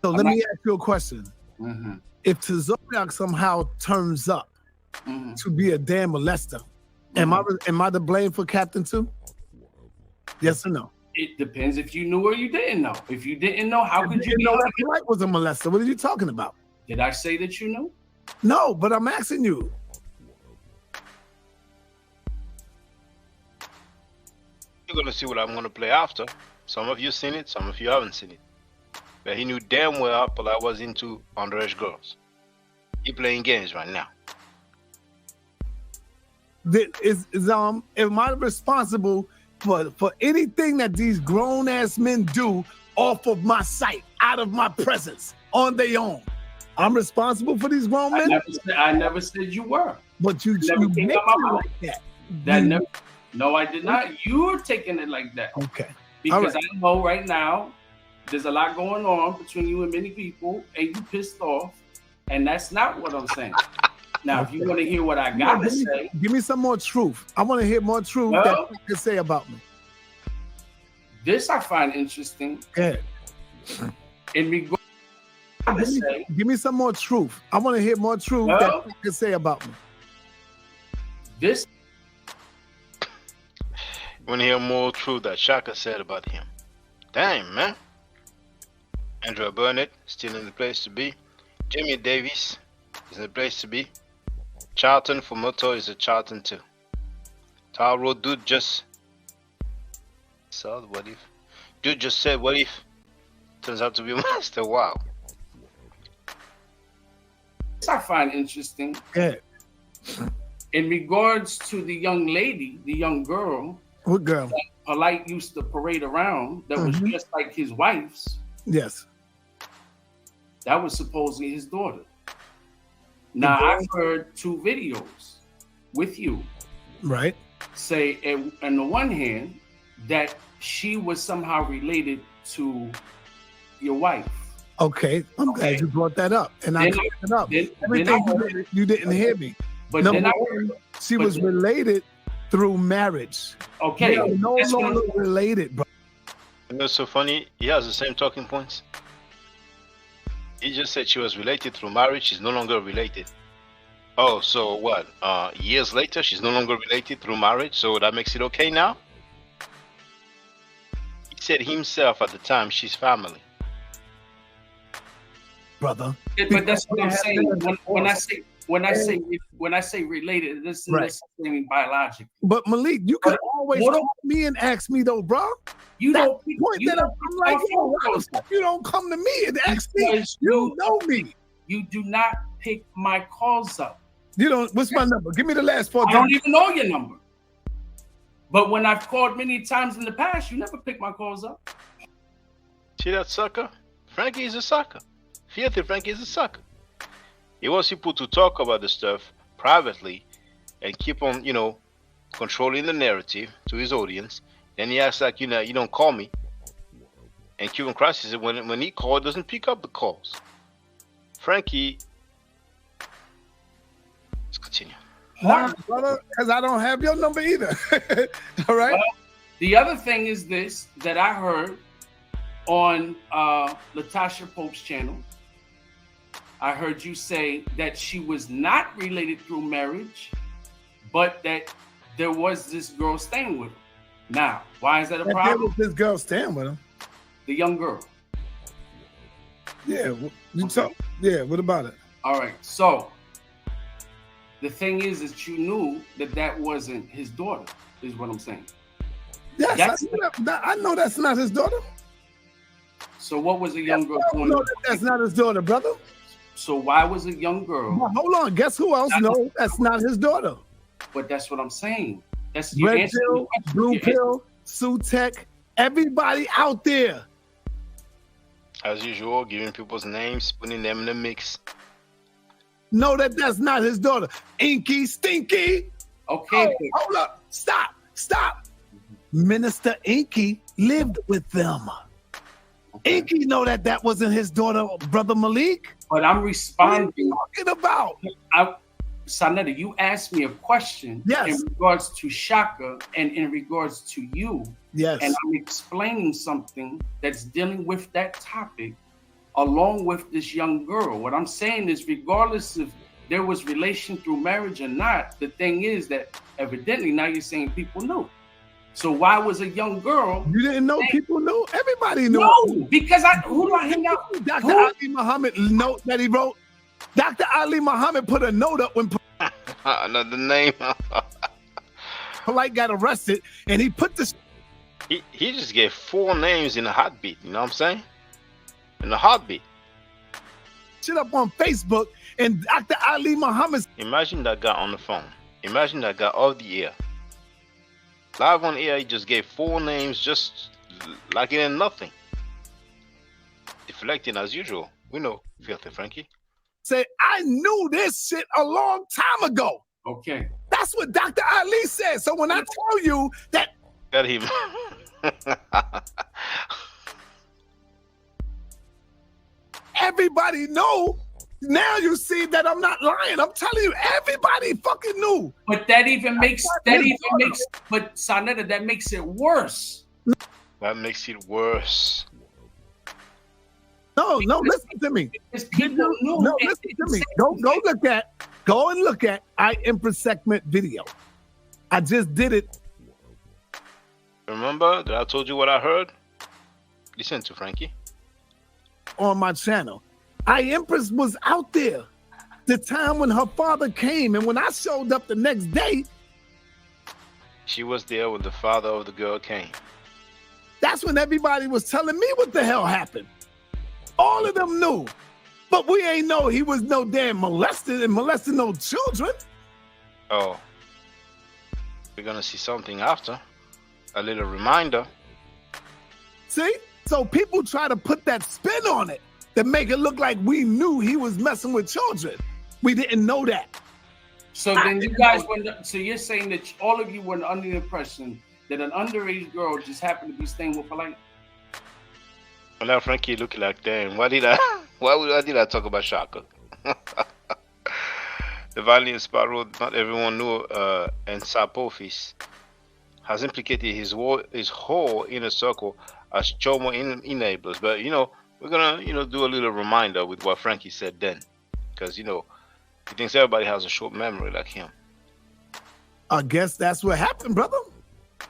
So let me ask you a question. If Tazoriak somehow turns up to be a damn molester, am I to blame for Captain 2? Yes or no? It depends if you knew or you didn't know. If you didn't know, how could you know that Polite was a molester? What are you talking about? Did I say that you knew? No, but I'm asking you. You're gonna see what I'm gonna play after. Some of you seen it, some of you haven't seen it. But he knew damn well Polite was into underage girls. He playing games right now. Am I responsible for anything that these grown ass men do off of my sight, out of my presence, on their own? I'm responsible for these grown men. I never said you were. But you never came make out my it mouth. like that. No, I did not. You're taking it like that. Okay. Because I know right now there's a lot going on between you and many people, and you pissed off, and that's not what I'm saying. Now, if you want to hear what I gotta say, give me some more truth. I want to hear more truth that you can say about me. This I find interesting. Yeah. In regard, give me some more truth. I want to hear more truth that you can say about me. This. You want to hear more truth that Shaka said about him? Damn, man. Andrew Burnett still in the place to be. Jimmy Davis is in the place to be. Charlton for Moto is a Charlton too. Taro dude just said what if? Dude just said what if? Turns out to be a master. Wow. This I find interesting. Yeah. In regards to the young lady, the young girl. What girl? That Polite used to parade around that was just like his wife's. Yes. That was supposedly his daughter. Now, I've heard 2 videos with you. Right. Say, on the one hand, that she was somehow related to your wife. Okay. I'm glad you brought that up. And I cleared it up. Everything you didn't hear me. But Number then one, she was related through marriage. Okay. They are no longer related, bro. You know, so funny. He has the same talking points. He just said she was related through marriage. She's no longer related. Oh, so what? Years later, she's no longer related through marriage. So that makes it okay now? He said himself at the time, she's family. Brother. But that's what I'm saying. When I say related, this is necessarily biological. But Malik, you can always call me and ask me though, bro. You don't. I'm like, you don't come to me and ask me. You know me. You do not pick my calls up. You don't. What's my number? Give me the last 4 I don't even know your number. But when I've called many times in the past, you never pick my calls up. See that sucker? Frankie is a sucker. Filthy Frankie is a sucker. He wants people to talk about the stuff privately and keep on, controlling the narrative to his audience. Then he acts like, you don't call me. And Cuban Crisis, when he called, doesn't pick up the calls. Frankie, let's continue. Brother, because I don't have your number either. All right. Well, the other thing is this that I heard on Latasha Pope's channel. I heard you say that she was not related through marriage, but that there was this girl staying with him. Now, why is that a problem? There was this girl staying with him. The young girl. Yeah. Yeah. What about it? All right. So the thing is that you knew that wasn't his daughter. Is what I'm saying. Yes, I know that's not his daughter. So what was the young girl doing? No, that's not his daughter, brother. So why was a young girl? Well, hold on. Guess who else knows that's not his daughter? But that's what I'm saying. That's your Red answer. pill, blue pill, Sutek, everybody out there. As usual, giving people's names, putting them in the mix. Know that that's not his daughter. Inky, Stinky. Okay. Oh, hold up. Stop. Minister Inky lived with them. Inky know that that wasn't his daughter, Brother Malik. But I'm responding. What are you talking about? Sa Neter, you asked me a question in regards to Shaka and in regards to you. Yes. And I'm explaining something that's dealing with that topic along with this young girl. What I'm saying is, regardless if there was relation through marriage or not, the thing is that evidently now you're saying people knew. So why was a young girl? You didn't know people knew? Everybody knew. No, because who do I hang out with? Dr. Ali Muhammad note that he wrote. Dr. Ali Muhammad put a note up when another name. Polight got arrested, and he put this. He just gave 4 names in a heartbeat. You know what I'm saying? In a heartbeat. Shit up on Facebook, and Dr. Ali Muhammad. Imagine that guy on the phone. Imagine that guy off the air. Live on air, he just gave 4 names, just like it ain't nothing. Deflecting as usual. We know, Filthy Frankie. Say, I knew this shit a long time ago. Okay. That's what Dr. Ali said. So when I tell you that. Got him. Everybody know. Now you see that I'm not lying. I'm telling you, everybody fucking knew. But but Sa Neter, that makes it worse. That makes it worse. No, listen to me. Listen to me. Go and look at I Empress segment video. I just did it. Remember that I told you what I heard? Listen to Frankie. On my channel. I Empress was out there the time when her father came, and when I showed up the next day, she was there when the father of the girl came. That's when everybody was telling me what the hell happened. All of them knew, but we ain't know he was no damn molested and molesting no children. Oh, we're gonna see something after. A little reminder. See? So people try to put that spin on it that make it look like we knew he was messing with children. We didn't know that. So then you guys so you're saying that all of you were under the impression that an underage girl just happened to be staying with Polight? Well, now Frankie looking like, damn, why did I talk about Shaka? The Valiant Sparrow, not everyone knew, and Sapophis has implicated his whole inner circle as Chomo enablers. But, we're going to, do a little reminder with what Frankie said then. Because, he thinks everybody has a short memory like him. I guess that's what happened, brother.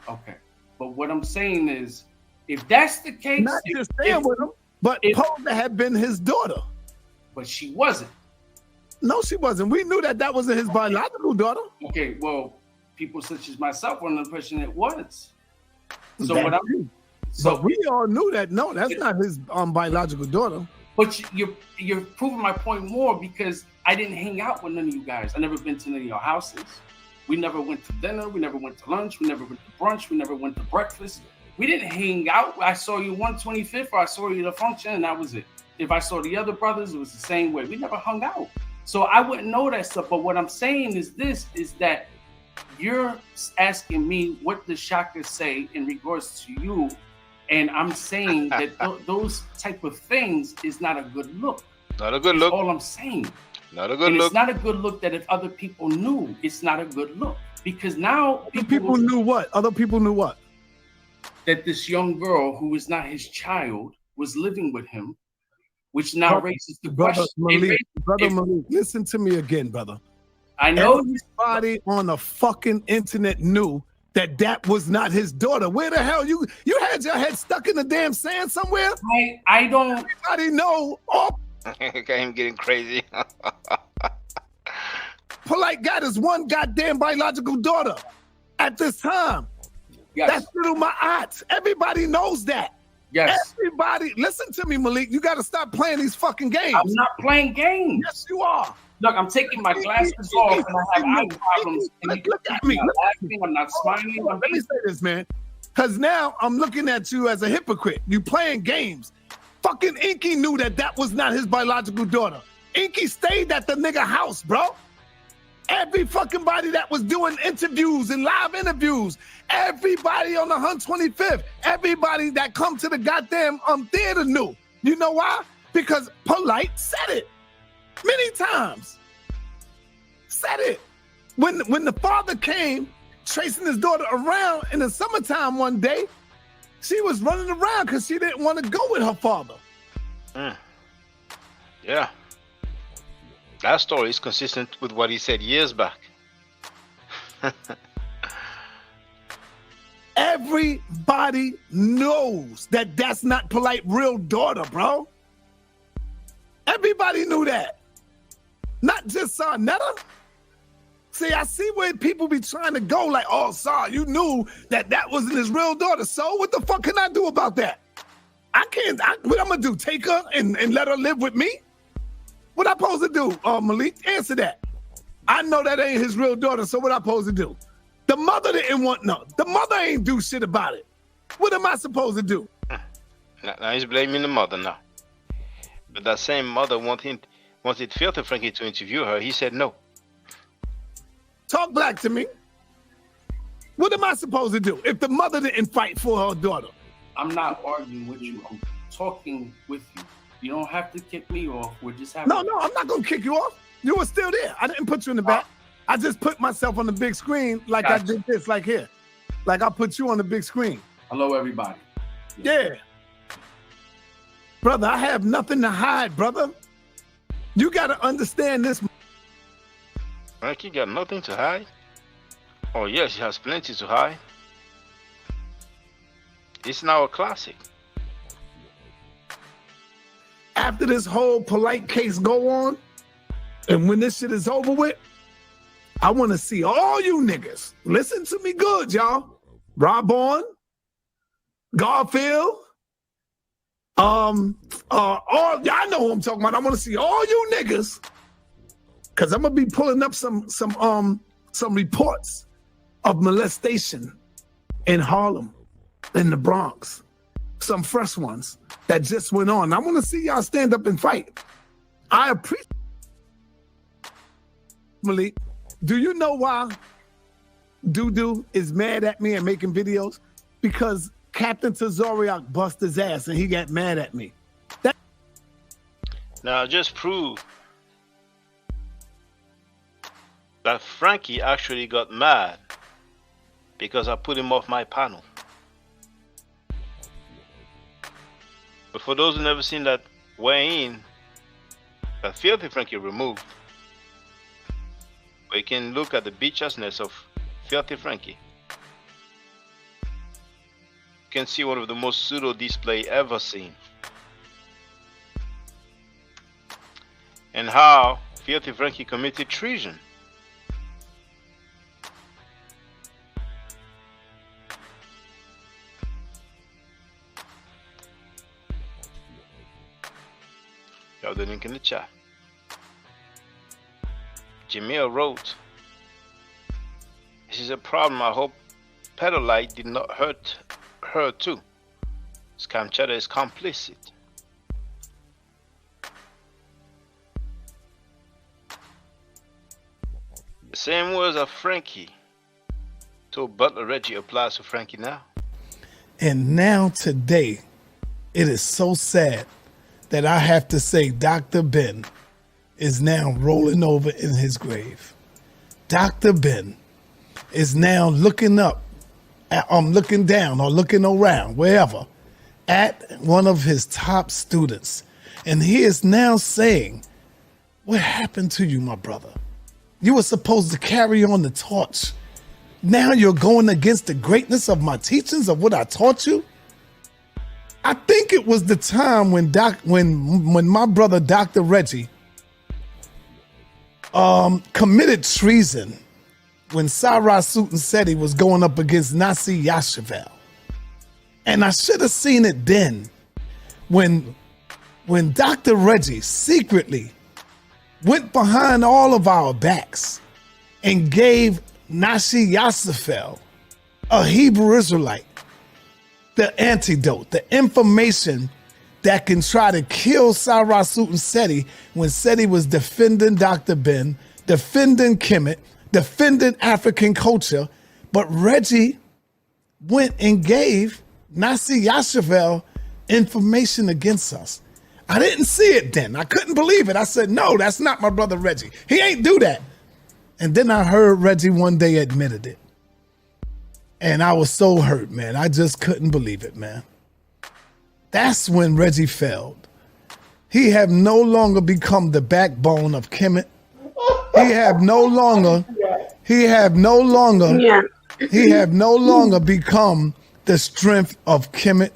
Okay. But what I'm saying is, if that's the case, not just staying with him, but Posa had been his daughter. But she wasn't. No, she wasn't. We knew that wasn't his biological daughter. Okay, well, people such as myself were under the impression it was. But we all knew that. No, that's not his biological daughter. But you're proving my point more because I didn't hang out with none of you guys. I never been to none of your houses. We never went to dinner. We never went to lunch. We never went to brunch. We never went to breakfast. We didn't hang out. I saw you 125th or I saw you at a function and that was it. If I saw the other brothers, it was the same way. We never hung out. So I wouldn't know that stuff. But what I'm saying is that you're asking me what does Shaka say in regards to you. And I'm saying that those type of things is not a good look. Not a good look. That's all I'm saying. Not a good look. It's not a good look that if other people knew, it's not a good look. Because now people knew what? Other people knew what? That this young girl who is not his child was living with him, which now raises the question. Malik, Malik, listen to me again, brother. I know everybody on the fucking internet knew that was not his daughter. Where the hell you had your head stuck in the damn sand somewhere? I don't. Everybody know. Got him getting crazy. Polight got his one goddamn biological daughter at this time. Yes. That's little Ma'at. Everybody knows that. Yes. Everybody, listen to me, Malik. You got to stop playing these fucking games. I'm not playing games. Yes, you are. Look, I'm taking my glasses off and I have eye problems. Look at me. I'm not laughing. I'm not smiling. Let me say this, man. Because now I'm looking at you as a hypocrite. You playing games. Fucking Inky knew that was not his biological daughter. Inky stayed at the nigga house, bro. Every fucking body that was doing interviews and live interviews, everybody on the 125th, everybody that come to the goddamn theater knew. You know why? Because Polight said it many times. Said it. When the father came tracing his daughter around in the summertime one day, she was running around because she didn't want to go with her father. Yeah. That story is consistent with what he said years back. Everybody knows that that's not Polight real daughter, bro. Everybody knew that. Not just Sa Neter. See, I see where people be trying to go like, oh, Sa, you knew that wasn't his real daughter. So what the fuck can I do about that? What I'm gonna do, take her and let her live with me? What I supposed to do, Malik? Answer that. I know that ain't his real daughter, so what I supposed to do? The mother didn't want none. The mother ain't do shit about it. What am I supposed to do? Now he's blaming the mother now. But that same mother wanted Filthy Frankie to interview her. He said no. Talk black to me. What am I supposed to do if the mother didn't fight for her daughter? I'm not arguing with you. I'm talking with you. You don't have to kick me off. We're just having. No, I'm not gonna kick you off. You were still there. I didn't put you in the back. I just put myself on the big screen like I did this, like here. Like I put you on the big screen. Hello, everybody. Yeah. Brother, I have nothing to hide, brother. You gotta understand this. Frankie got nothing to hide? Oh yes, he has plenty to hide. It's now a classic. After this whole Polight case go on, and when this shit is over with, I want to see all you niggas. Listen to me good, y'all. Rob on, Garfield, all y'all know who I'm talking about. I want to see all you niggas, cause I'm gonna be pulling up some reports of molestation in Harlem, in the Bronx, some fresh ones that just went on. I want to see y'all stand up and fight. I appreciate. Malik, do you know why Dudu is mad at me and making videos? Because Captain Tazoriak bust his ass and he got mad at me. Now just prove that Frankie actually got mad because I put him off my panel. But for those who never seen that weigh-in that Filthy Frankie removed, we can look at the bitchiousness of Filthy Frankie. You can see one of the most pseudo display ever seen. And how Filthy Frankie committed treason. You have the link in the chat. Jamil wrote, "This is a problem. I hope Polight did not hurt her too. Scam Cheddar is complicit." The same words of Frankie told Butler Reggie applies to Frankie now. And now today, it is so sad that I have to say Dr. Ben is now rolling over in his grave. Dr. Ben is now looking up, looking down or looking around, wherever, at one of his top students. And he is now saying, what happened to you, my brother? You were supposed to carry on the torch. Now you're going against the greatness of my teachings, of what I taught you? I think it was the time when my brother Dr. Reggie committed treason when Sarah Sutin said he was going up against Nasi Yashavel. And I should have seen it then when Dr. Reggie secretly went behind all of our backs and gave Nashi Yasafel, a Hebrew Israelite, the antidote, the information that can try to kill Sarasut and Seti when Seti was defending Dr. Ben, defending Kemet, defending African culture. But Reggie went and gave Nasi Yashavel information against us. I didn't see it then. I couldn't believe it. I said, no, that's not my brother Reggie. He ain't do that. And then I heard Reggie one day admitted it. And I was so hurt, man. I just couldn't believe it, man. That's when Reggie failed. He have no longer become the backbone of Kemet. He have no longer become the strength of Kemet.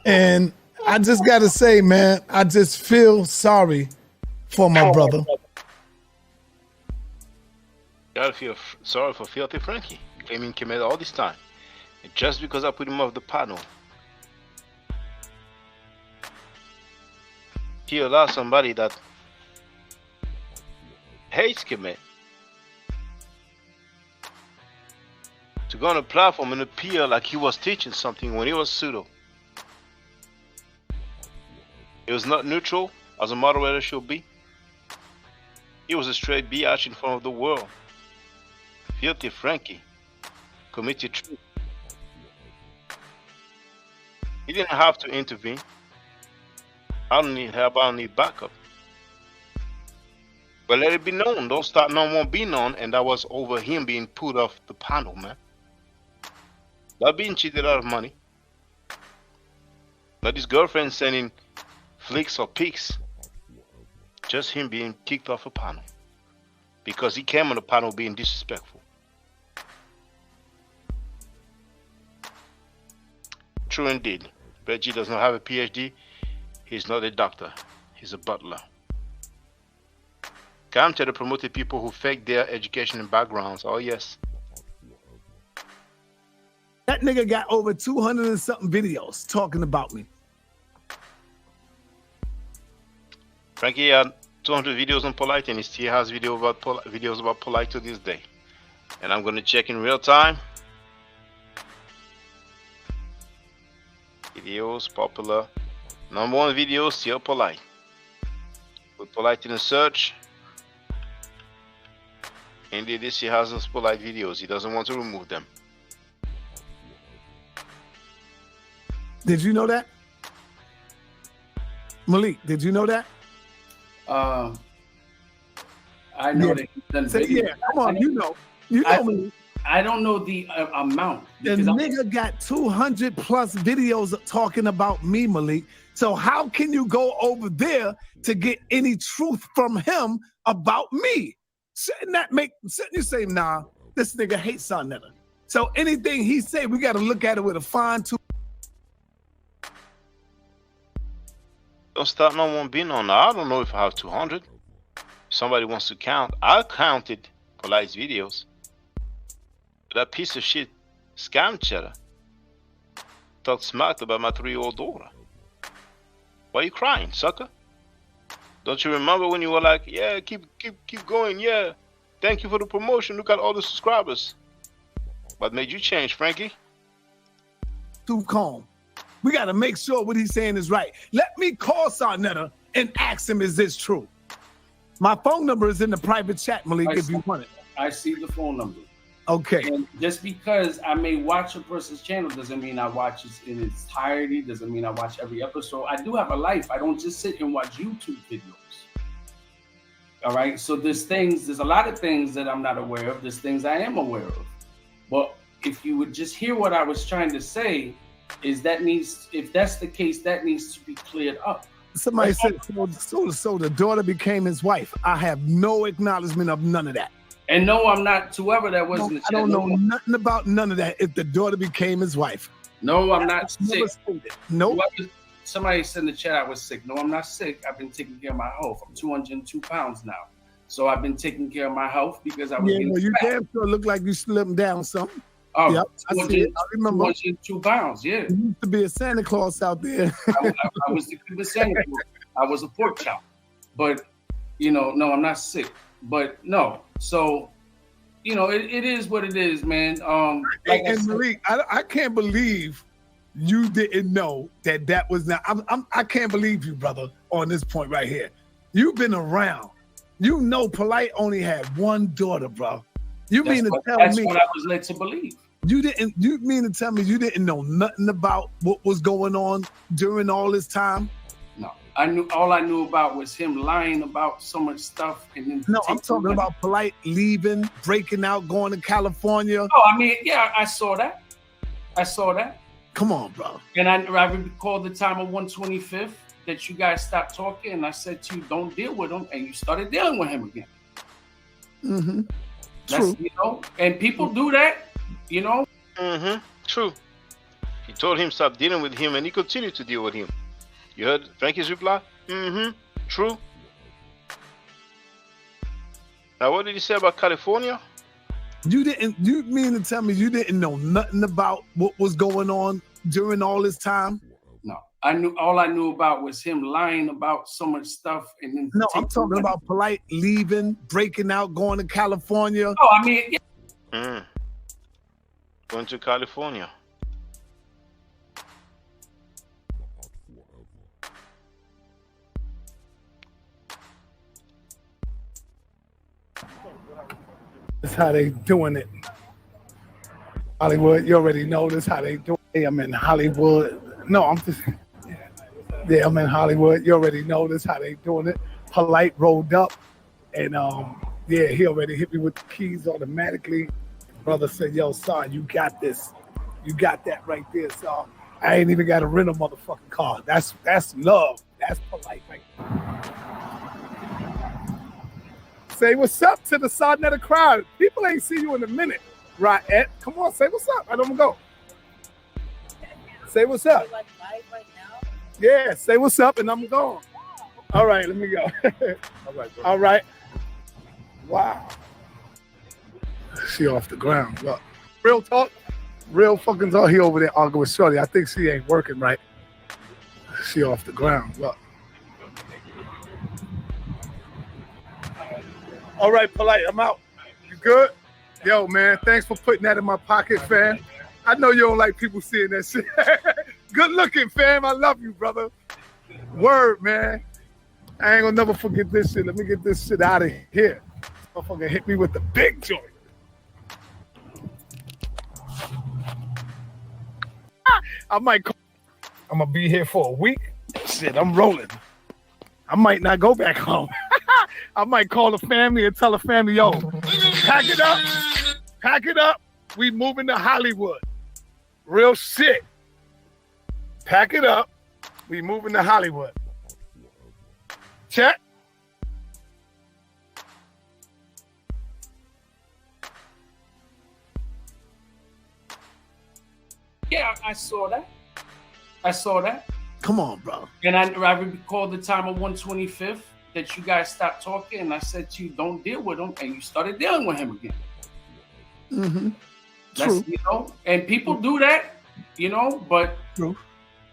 And I just gotta say, man, I just feel sorry for my brother. Gotta feel sorry for Filthy Frankie, claiming Kemet all this time. And just because I put him off the panel. He allows somebody that hates Kemet to go on a platform and appear like he was teaching something when he was pseudo. He was not neutral as a moderator should be. He was a straight biatch in front of the world. Filthy Frankie committed truth. He didn't have to intervene. I don't need help, I don't need backup. But let it be known, don't start no more being known, and that was over him being put off the panel, man. Not being cheated out of money. Not his girlfriend sending flicks or pics. Just him being kicked off a panel. Because he came on the panel being disrespectful. True indeed. Reggie does not have a PhD. He's not a doctor. He's a butler. Camtasia promoted people who fake their education and backgrounds. Oh yes. That nigga got over 200 and something videos talking about me. Frankie had 200 videos on Polight, and he still has videos about Polight to this day. And I'm going to check in real time. Videos, popular. #1 video, still Polight. Put Polight in a search. Indeed, this he has those Polight videos. He doesn't want to remove them. Did you know that? Malik, did you know that? I know that he's done videos. Yeah, come on, you know Malik. I don't know the amount. The nigga got 200 plus videos talking about me, Malik. So how can you go over there to get any truth from him about me? Shouldn't you say, nah, this nigga hates Sa Neter. So anything he say, we got to look at it with a fine tooth. Don't start no one being on. I don't know if I have 200. If somebody wants to count, I counted Polight's videos. That piece of shit scam cheddar talked smack about my 3-year-old daughter. Why are you crying, sucker? Don't you remember when you were like, yeah, keep going, yeah. Thank you for the promotion. Look at all the subscribers. What made you change, Frankie? Too calm. We got to make sure what he's saying is right. Let me call Sa Neter and ask him, is this true? My phone number is in the private chat, Malik, if you want it. I see the phone number. Okay. And just because I may watch a person's channel doesn't mean I watch it in its entirety, doesn't mean I watch every episode. I do have a life. I don't just sit and watch YouTube videos. All right. So there's a lot of things that I'm not aware of. There's things I am aware of. But if you would just hear what I was trying to say, if that's the case, that needs to be cleared up. Somebody said, so the daughter became his wife. I have no acknowledgement of none of that. And no, I'm not, whoever that was in the chat. I don't know nothing about none of that if the daughter became his wife. No, I'm not sick. Nope. Somebody said in the chat I was sick. No, I'm not sick. I've been taking care of my health. I'm 202 pounds now. So I've been taking care of my health because I was getting fat. You damn sure look like you slimmed down something. Oh, Yep, I see it. I remember. 202 pounds, yeah. You used to be a Santa Claus out there. I was the Cuban Santa Claus. I was a pork chop. But, no, I'm not sick. But no. So, it is what it is, man. And Malik, I can't believe you didn't know that was not. I can't believe you, brother, on this point right here. You've been around. You know, Polight only had one daughter, bro. That's what I was led to believe. You mean to tell me you didn't know nothing about what was going on during all this time? No, all I knew about was him lying about so much stuff. And then no, I'm talking about Polight leaving, breaking out, going to California. Oh, I mean, yeah, I saw that. Come on, bro. And I recall the time of 125th that you guys stopped talking, and I said to you, don't deal with him, and you started dealing with him again. Mm-hmm. That's, and people do that, Mm-hmm. True. He told him stop dealing with him, and he continued to deal with him. You heard Frankie's reply? Mm-hmm. True. Now, what did he say about California? You mean to tell me you didn't know nothing about what was going on during all this time? No, all I knew about was him lying about so much stuff. And then no, I'm talking about Polight leaving, breaking out, going to California. Oh, I mean, yeah. Going to California. That's how they doing it. Hollywood, you already know this how they do it. Hey, I'm in Hollywood. No, I'm just, yeah, I'm in Hollywood. You already know this how they doing it. Polight rolled up, and yeah, he already hit me with the keys automatically. Brother said, yo, son, you got this. You got that right there, son. I ain't even got to rent a motherfucking car. That's love. That's Polight right there. Say what's up to the Sa Neter crowd. People ain't see you in a minute. Right, Ed? Come on, say what's up. I don't go. Say what's up. Yeah, say what's up, and I'm gone. All right, let me go. All right. Wow. She off the ground. Look. Real talk. Real fucking talk. He over there arguing with Shorty. I think she ain't working right. She off the ground. Look. All right, Polight, I'm out. You good? Yo, man, thanks for putting that in my pocket, fam. I know you don't like people seeing that shit. Good looking, fam. I love you, brother. Word, man. I ain't gonna never forget this shit. Let me get this shit out of here. Motherfucker hit me with the big joint. I'm gonna be here for a week. Shit, I'm rolling. I might not go back home. I might call the family and tell the family, yo, pack it up. We moving to Hollywood. Real shit. Pack it up. We moving to Hollywood. Check. Yeah, I saw that. Come on, bro. And I recall the time of 125th that you guys stopped talking, and I said to you, don't deal with him, and you started dealing with him again. Mm-hmm. That's, True. And people do that, but, True.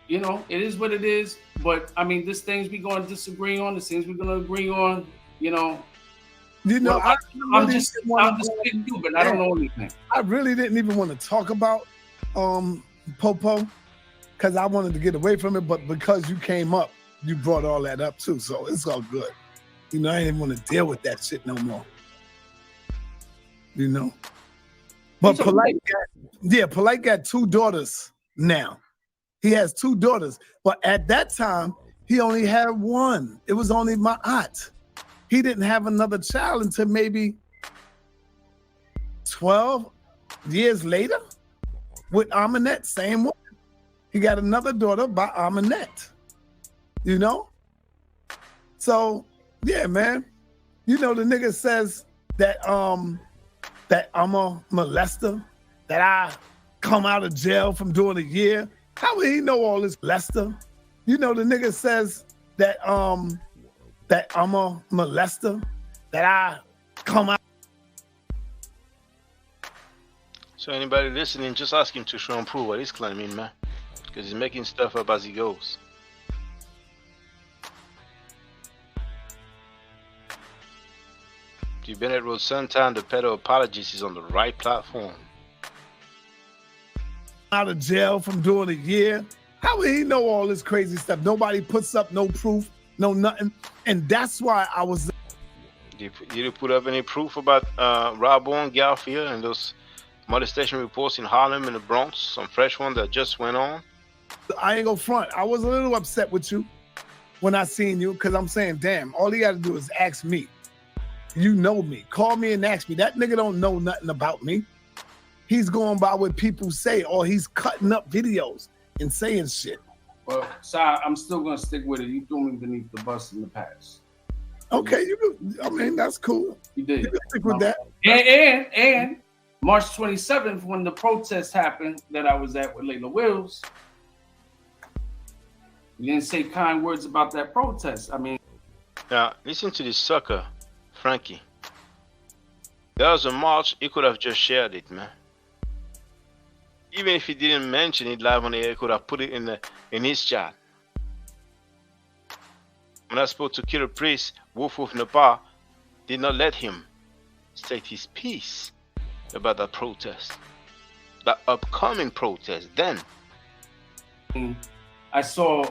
It is what it is. But, I mean, there's things we're going to disagree on, there's things we're going to agree on, well, I'm just speaking to you, but I don't know anything. I really didn't even want to talk about Popo because I wanted to get away from it, but because you came up, you brought all that up too, so it's all good. I didn't want to deal with that shit no more. But Polight got 2 daughters now. He has 2 daughters, but at that time, he only had 1. It was only my aunt. He didn't have another child until maybe 12 years later with Aminette, same one. He got another daughter by Aminette. So yeah, man. The nigga says that that I'm a molester, that I come out of jail from doing a year. How would he know all this, Lester? The nigga says that that I'm a molester, that I come out. So anybody listening, just ask him to show and prove what he's claiming, man. Because he's making stuff up as he goes. T. Bennett wrote, sometime the pedo apologist is on the right platform. Out of jail from doing a year. How would he know all this crazy stuff? Nobody puts up no proof, no nothing. And that's why I was... Did you put up any proof about Rob Bourne, Garfield, and those molestation reports in Harlem and the Bronx? Some fresh one that just went on? I ain't gonna front. I was a little upset with you when I seen you, because I'm saying, damn, all he got to do is ask me. You know me. Call me and ask me. That nigga don't know nothing about me. He's going by what people say, or he's cutting up videos and saying shit. Well, Sa, I'm still gonna stick with it. You threw me beneath the bus in the past. Okay, I mean, that's cool. You did. You can stick with that. And March 27th, when the protest happened that I was at with Layla Wills, you didn't say kind words about that protest. I mean, now listen to this sucker, Frankie. There was a march. He could have just shared it, man. Even if he didn't mention it live on the air, he could have put it in his chat. When I spoke to Killer Priest, Wolf of Nepal did not let him state his piece about that protest, that upcoming protest. Then I saw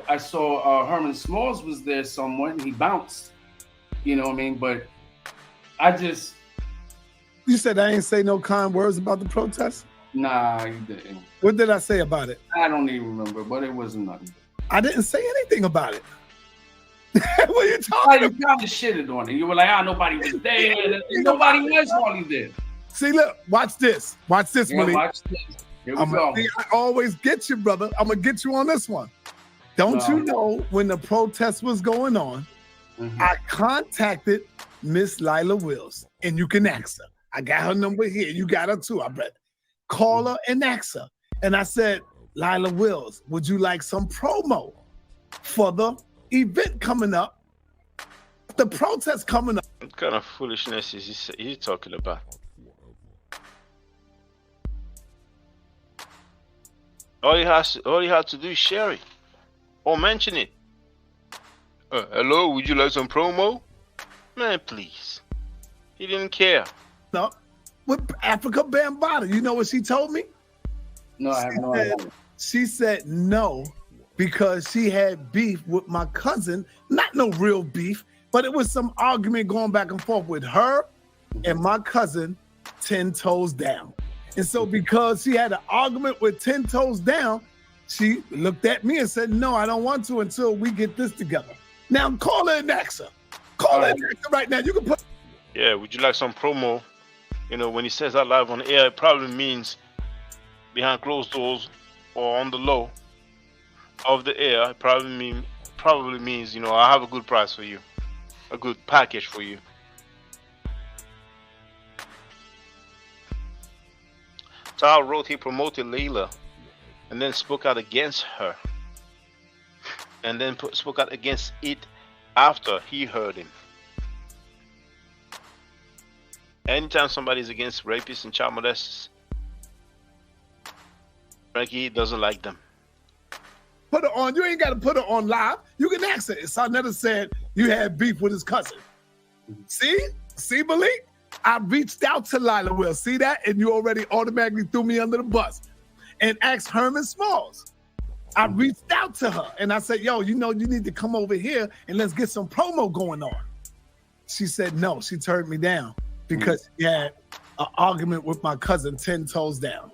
Herman Smalls was there somewhere, and he bounced. You know what I mean? But I just... You said I ain't say no kind words about the protest? Nah, you didn't. What did I say about it? I don't even remember, but it wasn't nothing. I didn't say anything about it. What are you talking about? You kind of shitted on it. You were like, nobody was there. Nobody was while he did. See, look, watch this. Watch this, Malik. Watch this. Here we go. I always get you, brother. I'm going to get you on this one. Don't you know when the protest was going on, I contacted Miss Lila Wills, and you can ask her. I got her number here. You got her too, I bet. Call her and ask her. And I said, Lila Wills, would you like some promo for the event coming up? The protest coming up. What kind of foolishness is he talking about? All you have to do is share it or mention it. Hello, would you like some promo? Man, please. He didn't care. No, with Africa Bambaataa, you know what she told me? No, I have no idea. She said no because she had beef with my cousin. Not no real beef, but it was some argument going back and forth with her and my cousin 10 Toes Down. And so because she had an argument with 10 Toes Down, she looked at me and said, no, I don't want to until we get this together. Now call her and ask her. Call her and ask her right now. You can put... Yeah, would you like some promo? You know, when he says that live on the air, it probably means behind closed doors or on the low of the air. It probably means, you know, I have a good price for you, a good package for you. Tal wrote he promoted Layla and then spoke out against her and then spoke out against it after he heard him. Anytime somebody's against rapists and child molesters, Frankie doesn't like them. Put her on. You ain't got to put her on live. You can ask her. Sa Neter said you had beef with his cousin. See, Malik? I reached out to Lila Will. See that? And you already automatically threw me under the bus. And asked Herman Smalls. I reached out to her and I said, yo, you know, you need to come over here and let's get some promo going on. She said no. She turned me down because she had an argument with my cousin 10 Toes Down.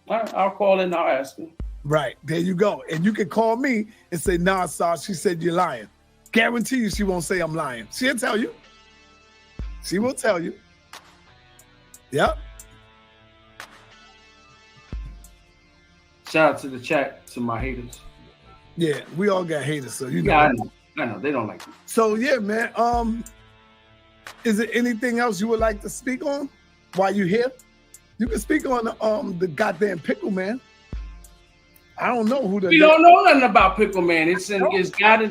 All right, I'll call in and I'll ask her. Right, there you go. And you can call me and say, nah, Sa, she said you're lying. Guarantee you she won't say I'm lying. She'll tell you. She will tell you. Yep. Shout out to the chat, to my haters. Yeah, we all got haters, so you know. Yeah, I know. They don't like me. So yeah, man. Is there anything else you would like to speak on while you're here? You can speak on the goddamn pickle, man. I don't know who the. We don't know nothing about Pickle Man. It's got.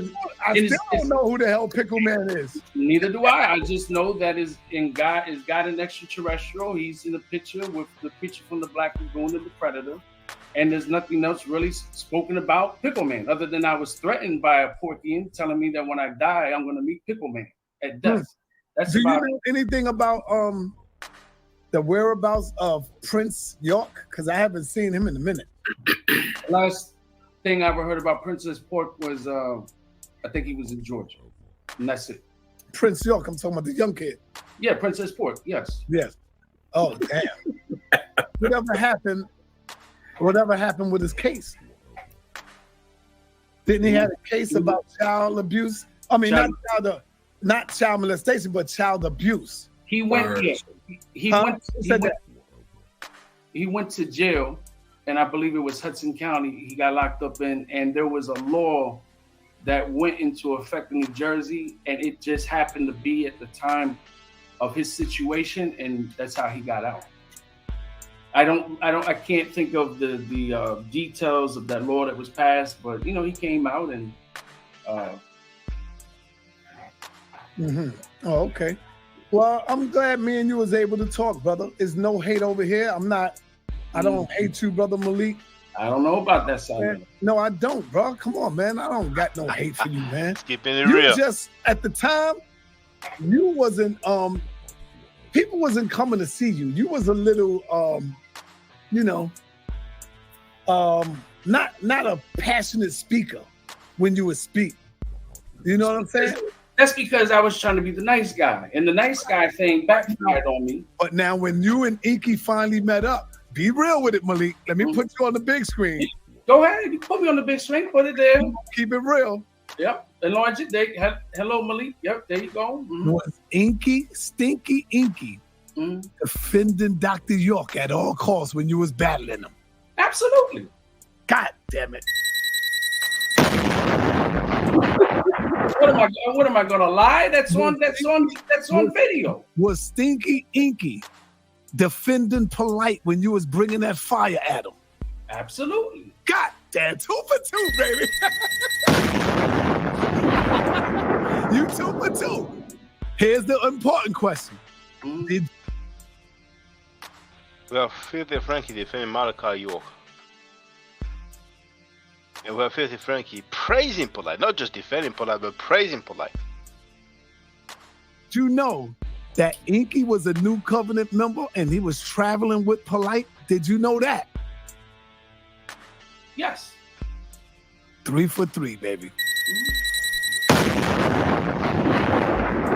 I still don't know who the hell Pickle Man is. Neither do I. I just know that is God an extraterrestrial. He's in the picture with the creature from the Black Lagoon and the Predator. And there's nothing else really spoken about Pickle Man, other than I was threatened by a Porkian telling me that when I die, I'm going to meet Pickle Man at death. That's Do you about know anything about the whereabouts of Prince York? Because I haven't seen him in a minute. Last thing I ever heard about Princess Pork was I think he was in Georgia. And that's it. Prince York, I'm talking about the young kid. Yeah, Princess Pork, yes. Yes. Oh, damn. Whatever happened with his case? Didn't he have a case about child abuse? I mean, not child molestation, but child abuse. He went he went to jail, and I believe it was Hudson County he got locked up in, and there was a law that went into effect in New Jersey, and it just happened to be at the time of his situation, and that's how he got out. I can't think of the details of that law that was passed, but you know, he came out and Oh, okay. Well, I'm glad me and you was able to talk, brother. There's no hate over here. I don't hate you, brother Malik. I don't know about that side. No, I don't, bro. Come on, man. I don't got no hate for you, man. Keeping it real. Just at the time, you wasn't people wasn't coming to see you. You was a little not a passionate speaker when you would speak. You know what I'm saying? That's because I was trying to be the nice guy, and the nice guy thing backfired on me. But now when you and Inky finally met up, be real with it, Malik. Let me put you on the big screen. Go ahead. You put me on the big screen. Put it there. Keep it real. Yep. Enlarge it. Hello, Malik. Yep. There you go. Was Inky, Stinky Inky, defending Dr. York at all costs when you was battling him? Absolutely. God damn it. What am I gonna lie? That's on video. Was Stinky Inky defending Polight when you was bringing that fire at him? Absolutely. God damn, 2 for 2, baby. You 2 for 2. Here's the important question. Well, Filthy Frankie defending Malachi York. And we have Filthy Frankie praising Polight, not just defending Polight, but praising Polight. Do you know that Inky was a New Covenant member and he was traveling with Polight? Did you know that? Yes. 3 for 3, baby.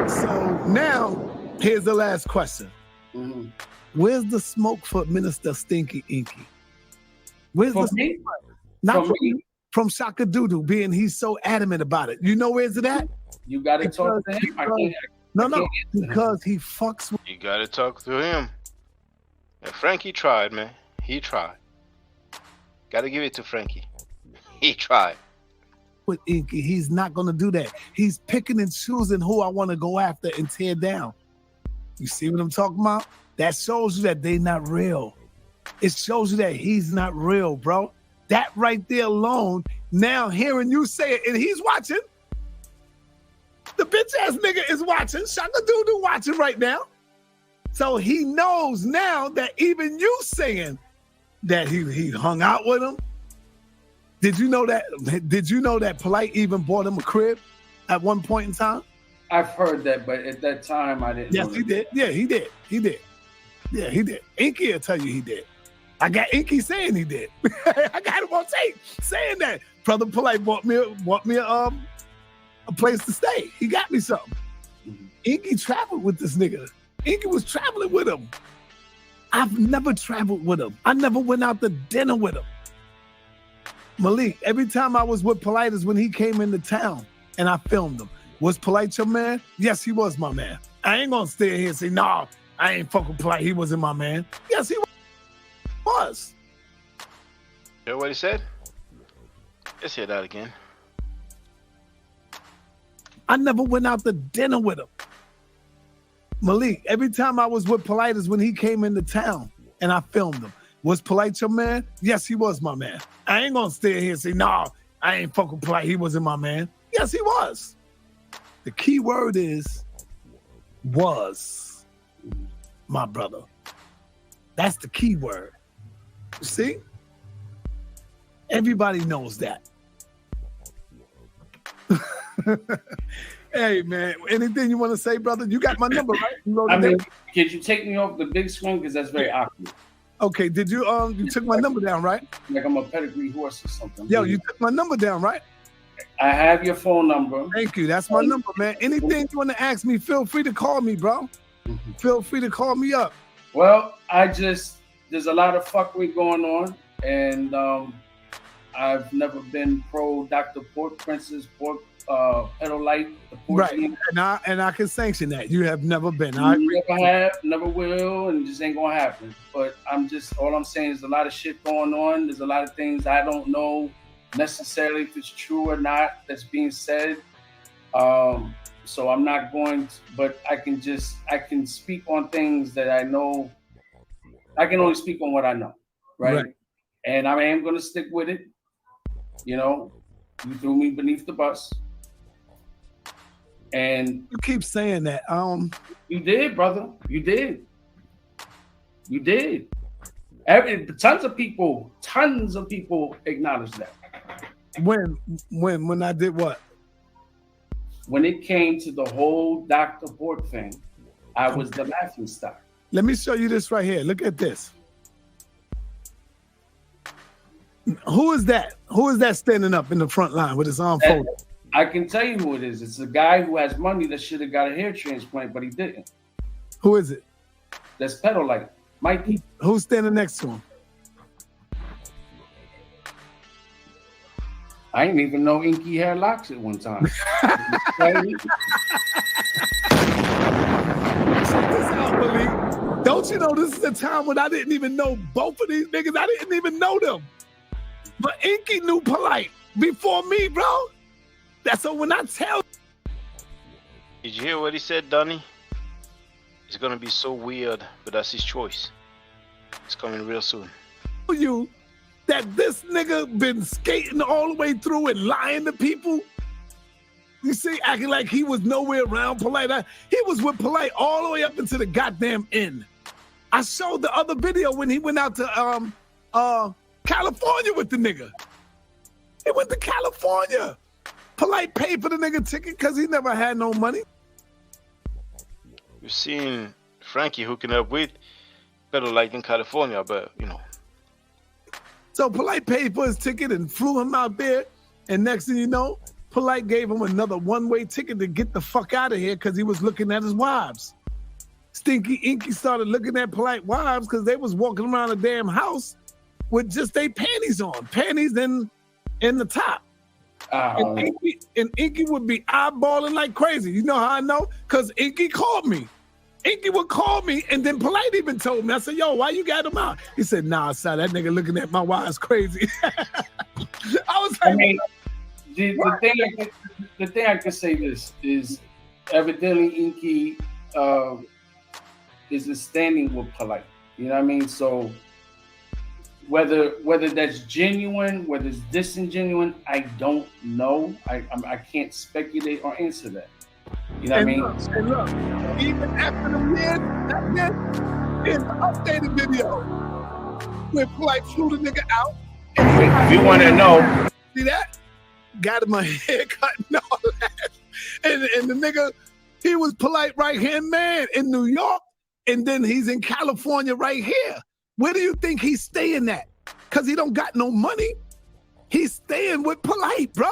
So now, here's the last question. Where's the smoke for Minister Stinky Inky? Where's the smoke? Not from Shaka Doodoo, being he's so adamant about it. You know where's it at? You got to talk to him. Because he fucks with. You got to talk to him. And Frankie tried, man. He tried. Got to give it to Frankie. He tried. With Inky, he's not going to do that. He's picking and choosing who I want to go after and tear down. You see what I'm talking about? That shows you that they not real. It shows you that he's not real, bro. That right there alone, now hearing you say it, and he's watching. The bitch ass nigga is watching. Shaka Doodoo watching right now. So he knows now that even you saying that he hung out with him. Did you know that? Did you know that Polight even bought him a crib at one point in time? I've heard that, but at that time I didn't. Yes, he did. Yeah, he did. He did. Yeah, he did. Inky will tell you he did. I got Inky saying he did. I got him on tape saying that. Brother Polight bought me a place to stay. He got me something. Inky traveled with this nigga. Inky was traveling with him. I've never traveled with him. I never went out to dinner with him. Malik, every time I was with Polight is when he came into town and I filmed him. Was Polight your man? Yes, he was my man. I ain't gonna stay here and say, nah, I ain't fuck with Polight. He wasn't my man. Yes, he was. You know what he said? Let's hear that again. I never went out to dinner with him. Malik, every time I was with Polight is when he came into town and I filmed him. Was Polight your man? Yes, he was my man. I ain't gonna stay here and say, no, I ain't fucking Polight. He wasn't my man. Yes, he was. The key word is was my brother. That's the key word. You see? Everybody knows that. Hey, man, anything you want to say, brother? You got my number, right? I mean, could you take me off the big screen? Because that's very awkward. Okay, did you you took my number down, right? Like I'm a pedigree horse or something. Yo, you took my number down, right? I have your phone number. Thank you. That's my number, man. Anything you want to ask me, feel free to call me, bro. Feel free to call me up. Well, there's a lot of fuckery going on, and I've never been pro Dr. Pork Princess, Pork Pedalite, the Right, and I can sanction that. You have never been. Never have, never will, and just ain't gonna happen. But all I'm saying is a lot of shit going on. There's a lot of things I don't know necessarily if it's true or not that's being said. So I'm not going to, but I can speak on things that I know. I can only speak on what I know, right? And I am going to stick with it. You know, you threw me beneath the bus. And you keep saying that. You did, brother. You did. You did. Tons of people acknowledge that. When I did what? When it came to the whole Dr. Pork thing, I was the laughing stock. Let me show you this right here. Look at this. Who is that? Who is that standing up in the front line with his arm folded? I can tell you who it is. It's a guy who has money that should have got a hair transplant, but he didn't. Who is it? That's Pedalite. Mikey. Who's standing next to him? I didn't even know Inky had locks at one time. Don't you know this is a time when I didn't even know both of these niggas? I didn't even know them. But Inky knew Polight before me, bro. That's so when I tell. Did you hear what he said, Donnie? It's gonna be so weird, but that's his choice. It's coming real soon. You that this nigga been skating all the way through and lying to people. You see, acting like he was nowhere around Polight. He was with Polight all the way up into the goddamn end. I showed the other video when he went out to California with the nigga. He went to California. Polight paid for the nigga ticket because he never had no money. You've seen Frankie hooking up with Pedalite in California, but you know. So Polight paid for his ticket and flew him out there. And next thing you know, Polight gave him another one-way ticket to get the fuck out of here because he was looking at his wives. Stinky Inky started looking at Polight wives because they was walking around the damn house with just their panties on. Panties in the top. And Inky would be eyeballing like crazy. You know how I know? Because Inky called me. Inky would call me, and then Polight even told me. I said, yo, why you got him out? He said, nah, son, that nigga looking at my wives crazy. I was like, I mean, the thing I can say this is evidently Inky is standing with Polight. You know what I mean? So whether that's genuine, whether it's disingenuine, I don't know. I can't speculate or answer that. You know what I mean? And look, even after the years, here's the updated video where Polight flew the nigga out. If you want to know, see that? Got him a haircut and all that. And the nigga, he was Polight right-hand man in New York, and then he's in California right here. Where do you think he's staying at? Because he don't got no money. He's staying with Polight, bro.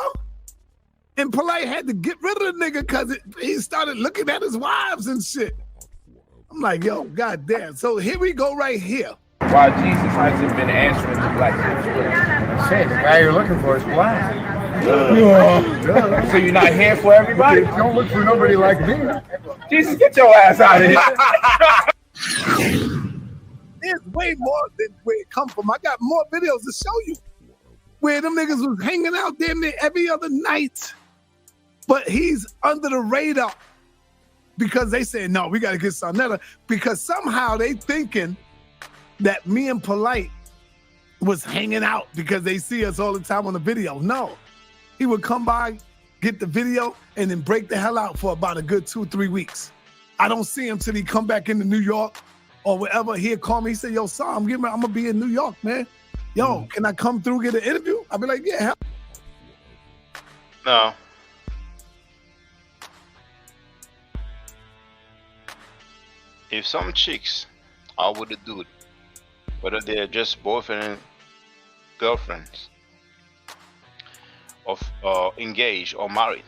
And Polight had to get rid of the nigga because he started looking at his wives and shit. I'm like, yo, goddamn. So here we go right here. Why Jesus hasn't been answering the black people. Say the guy you're looking for is blind. So you're not here for everybody? Don't look for nobody like me. Jesus, get your ass out of here. There's way more than where it come from. I got more videos to show you where them niggas was hanging out damn near every other night. But he's under the radar because they saying, no, we got to get Sa Neter, because somehow they thinking that me and Polight was hanging out because they see us all the time on the video. No, he would come by, get the video, and then break the hell out for about a good 2-3 weeks. I don't see him till he come back into New York or wherever. He'll call me. He said, yo, Sa, I'm gonna be in New York, man. Yo, can I come through, get an interview? I'll be like, yeah, hell. No. If some chicks are with a dude, whether they're just boyfriend and girlfriends, of engaged or married,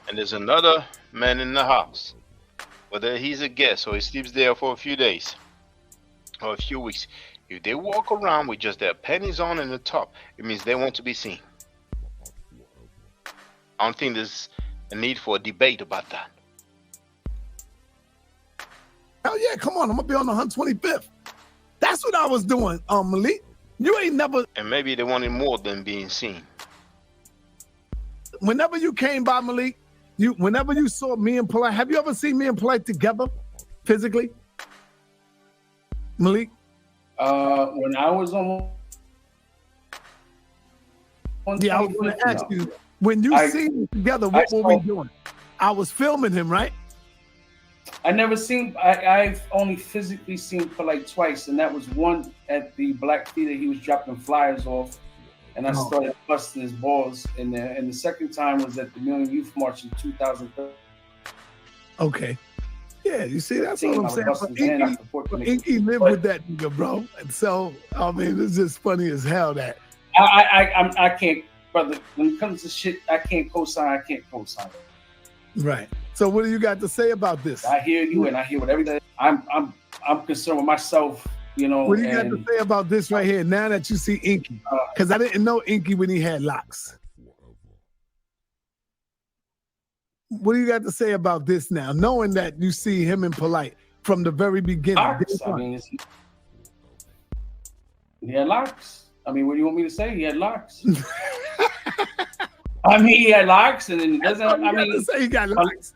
and there's another man in the house, whether he's a guest or he sleeps there for a few days or a few weeks, if they walk around with just their panties on in the top, it means they want to be seen. I don't think there's a need for a debate about that. Hell yeah, come on, I'm gonna be on the 125th. That's what I was doing, Malik. You ain't never. And maybe they wanted more than being seen. Whenever you came by, Malik, whenever you saw me and Polight, have you ever seen me and Polight together, physically? Malik? When I was on. Yeah, I was gonna ask you, when you see me together, what were we doing? I was filming him, right? I've only physically seen Polight twice, and that was one at the Black Theater. He was dropping flyers off, and I started busting his balls in there. And the second time was at the Million Youth March in 2003. Okay. Yeah, you see, that's what I'm saying. But Inky lived with that nigga, bro. And so, I mean, it's just funny as hell that. I can't, brother, when it comes to shit, I can't co-sign. Right. So what do you got to say about this? I hear you, and I hear what everything. I'm concerned with myself, you know. What do you got to say about this right here? Now that you see Inky, because I didn't know Inky when he had locks. What do you got to say about this now, knowing that you see him and Polight from the very beginning? Locks. I mean, he had locks. I mean, what do you want me to say? He had locks. I mean, he had locks, and then doesn't. I mean, say he got locks.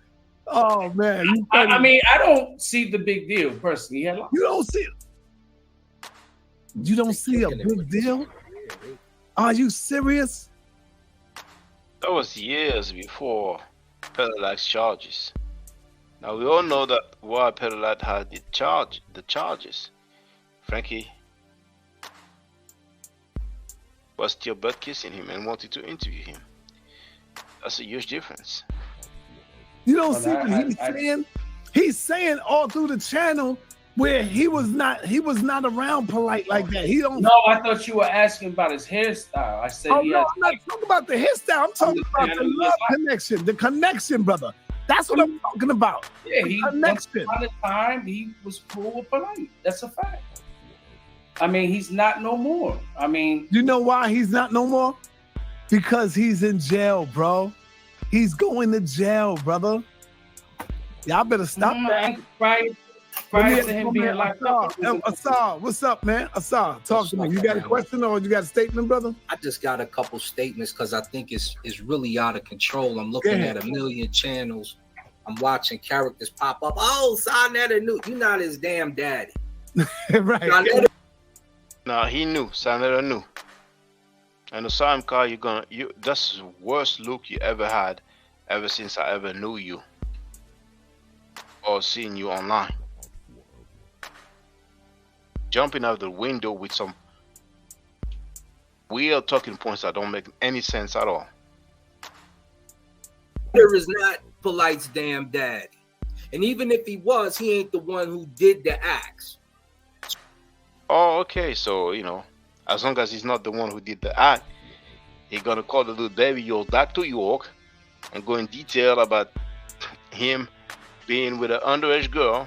Oh man, I mean, I don't see the big deal personally. He had locks. You don't see it. You don't see a big deal? Are you serious? That was years before Polight charges. Now we all know that why Polight had the charges. Frankie was still butt kissing him and wanted to interview him. That's a huge difference. You don't see what he's saying? He's saying all through the channel where he was not around Polight like that. He don't. No, I thought you were asking about his hairstyle. I said, I'm not talking about the hairstyle. I'm talking about the love connection, the connection, brother. That's what I'm talking about. Yeah, the connection. By the time he was cool with Polight. That's a fact. I mean, he's not no more. I mean, you know why he's not no more? Because he's in jail, bro. He's going to jail, brother. Y'all better stop that. Prior to him being locked up. Assad, what's up, man? Assad, talk to me. You got a question or you got a statement, brother? I just got a couple statements because I think it's really out of control. I'm looking at a million channels. I'm watching characters pop up. Oh, Sa Neter knew. You're not his damn daddy. Right. No, he knew. Sa Neter knew. And the same car that's the worst look you ever had ever since I ever knew you or seen you online. Jumping out the window with some weird talking points that don't make any sense at all. There is not Polight's damn daddy. And even if he was, he ain't the one who did the acts. Oh, okay. So, you know, as long as he's not the one who did the act, he's gonna call the little baby back to York and go in detail about him being with an underage girl,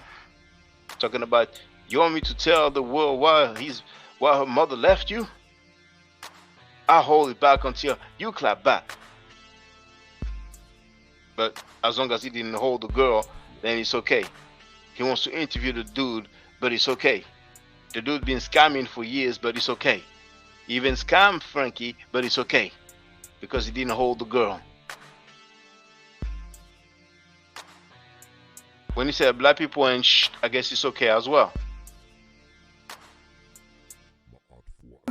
talking about, you want me to tell the world why her mother left you? I hold it back until you clap back. But as long as he didn't hold the girl, then it's okay. He wants to interview the dude, but it's okay. The dude been scamming for years, but it's okay. He even scammed Frankie, but it's okay. Because he didn't hold the girl. When he said black people and I guess it's okay as well.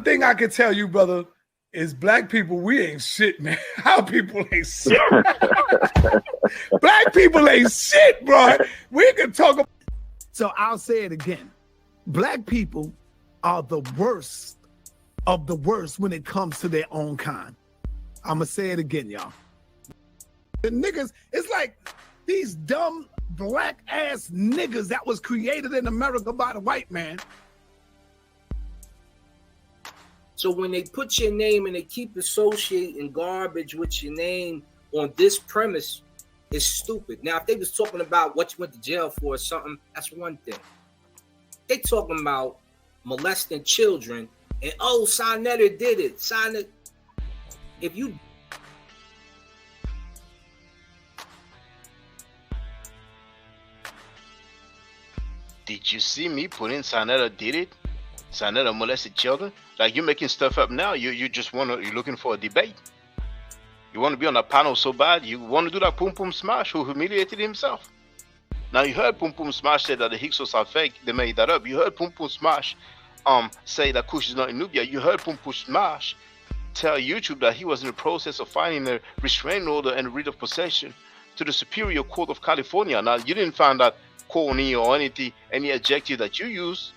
thing I can tell you, brother, is black people, we ain't shit, man. Our people ain't shit. Black people ain't shit, bro. We can talk about. So I'll say it again. Black people are the worst of the worst when it comes to their own kind. I'm going to say it again, y'all. The niggas, it's like these dumb black ass niggas that was created in America by the white man. So when they put your name and they keep associating garbage with your name on this premise, it's stupid. Now, if they was talking about what you went to jail for or something, that's one thing. They talking about molesting children and, oh, Sa Neter did it. Sa Neter. If you... Did you see me putting Sa Neter did it? Sa Neter molested children? Like, you're making stuff up now. You just you're looking for a debate. You want to be on a panel so bad. You want to do that Pum Pum Smash who humiliated himself. Now, you heard Pum Pum Smash say that the Hyksos are fake. They made that up. You heard Pum Pum Smash say that Kush is not in Nubia. You heard Pum Pum Smash tell YouTube that he was in the process of finding a restraining order and writ of possession to the Superior Court of California. Now, you didn't find that corny or any adjective that you use.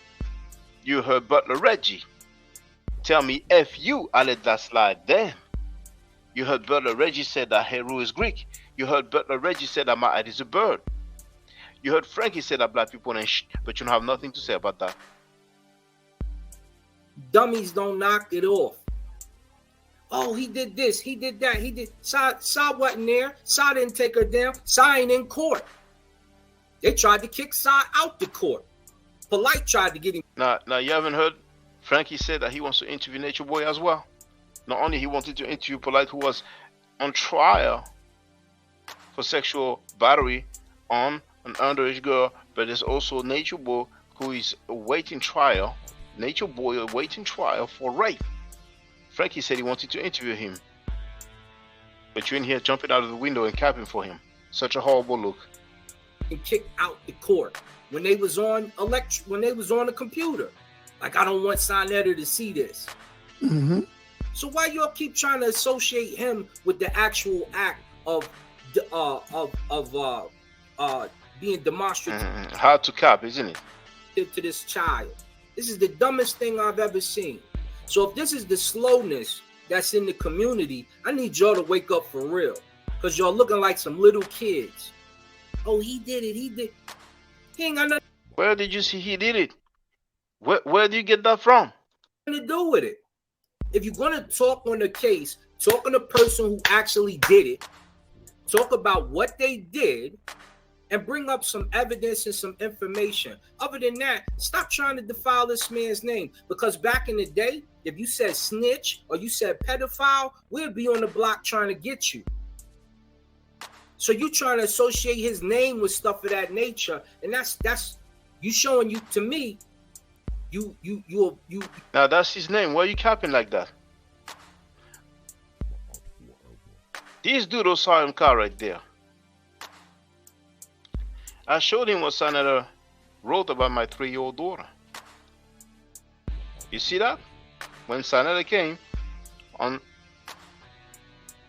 You heard Butler Reggie tell me F you, I let that slide. Damn. You heard Butler Reggie said that Heru is Greek. You heard Butler Reggie said that my ad is a bird. You heard Frankie say that black people ain't shit, but you don't have nothing to say about that. Dummies don't knock it off. Oh, he did this, he did that, he did. Sa wasn't there. Sa didn't take her down. Sa ain't in court. They tried to kick Sa out the court. Polight tried to get him. Now you haven't heard Frankie said that he wants to interview Nature Boy as well. Not only he wanted to interview Polight, who was on trial for sexual battery on an underage girl, but there's also Nature Boy who is awaiting trial. Nature Boy awaiting trial for rape. Frankie said he wanted to interview him, but you're in here jumping out of the window and capping for him. Such a horrible look. And kicked out the court when they was on the computer. Like, I don't want Sa Neter to see this. Mm-hmm. So why y'all keep trying to associate him with the actual act of being demonstrative? Hard to cap, isn't it? To this child. This is the dumbest thing I've ever seen. So if this is the slowness that's in the community, I need y'all to wake up for real. Because y'all looking like some little kids. Oh, he did it. He did. He ain't got nothing. Where did you see he did it? Where do you get that from? To do with it. If you're going to talk on the case, talk on the person who actually did it, talk about what they did, and bring up some evidence and some information. Other than that, stop trying to defile this man's name. Because back in the day, if you said snitch or you said pedophile, we'd be on the block trying to get you. So you trying to associate his name with stuff of that nature, and that's you showing you to me. You. Now that's his name. Why are you capping like that? This dude saw him car right there. I showed him what Sa Neter wrote about my 3-year-old daughter. You see that? When Sa Neter came on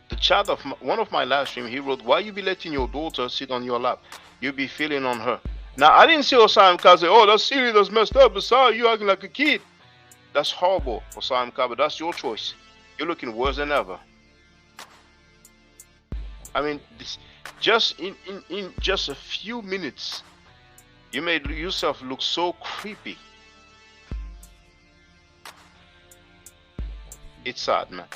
the chat of one of my live stream, he wrote, "Why you be letting your daughter sit on your lap? You be feeling on her." Now I didn't see Osam Ka say, "Oh, that's silly, that's messed up. Besides, you acting like a kid." That's horrible, Osam Ka, but that's your choice. You're looking worse than ever. I mean, this, just in just a few minutes, you made yourself look so creepy. It's sad, man.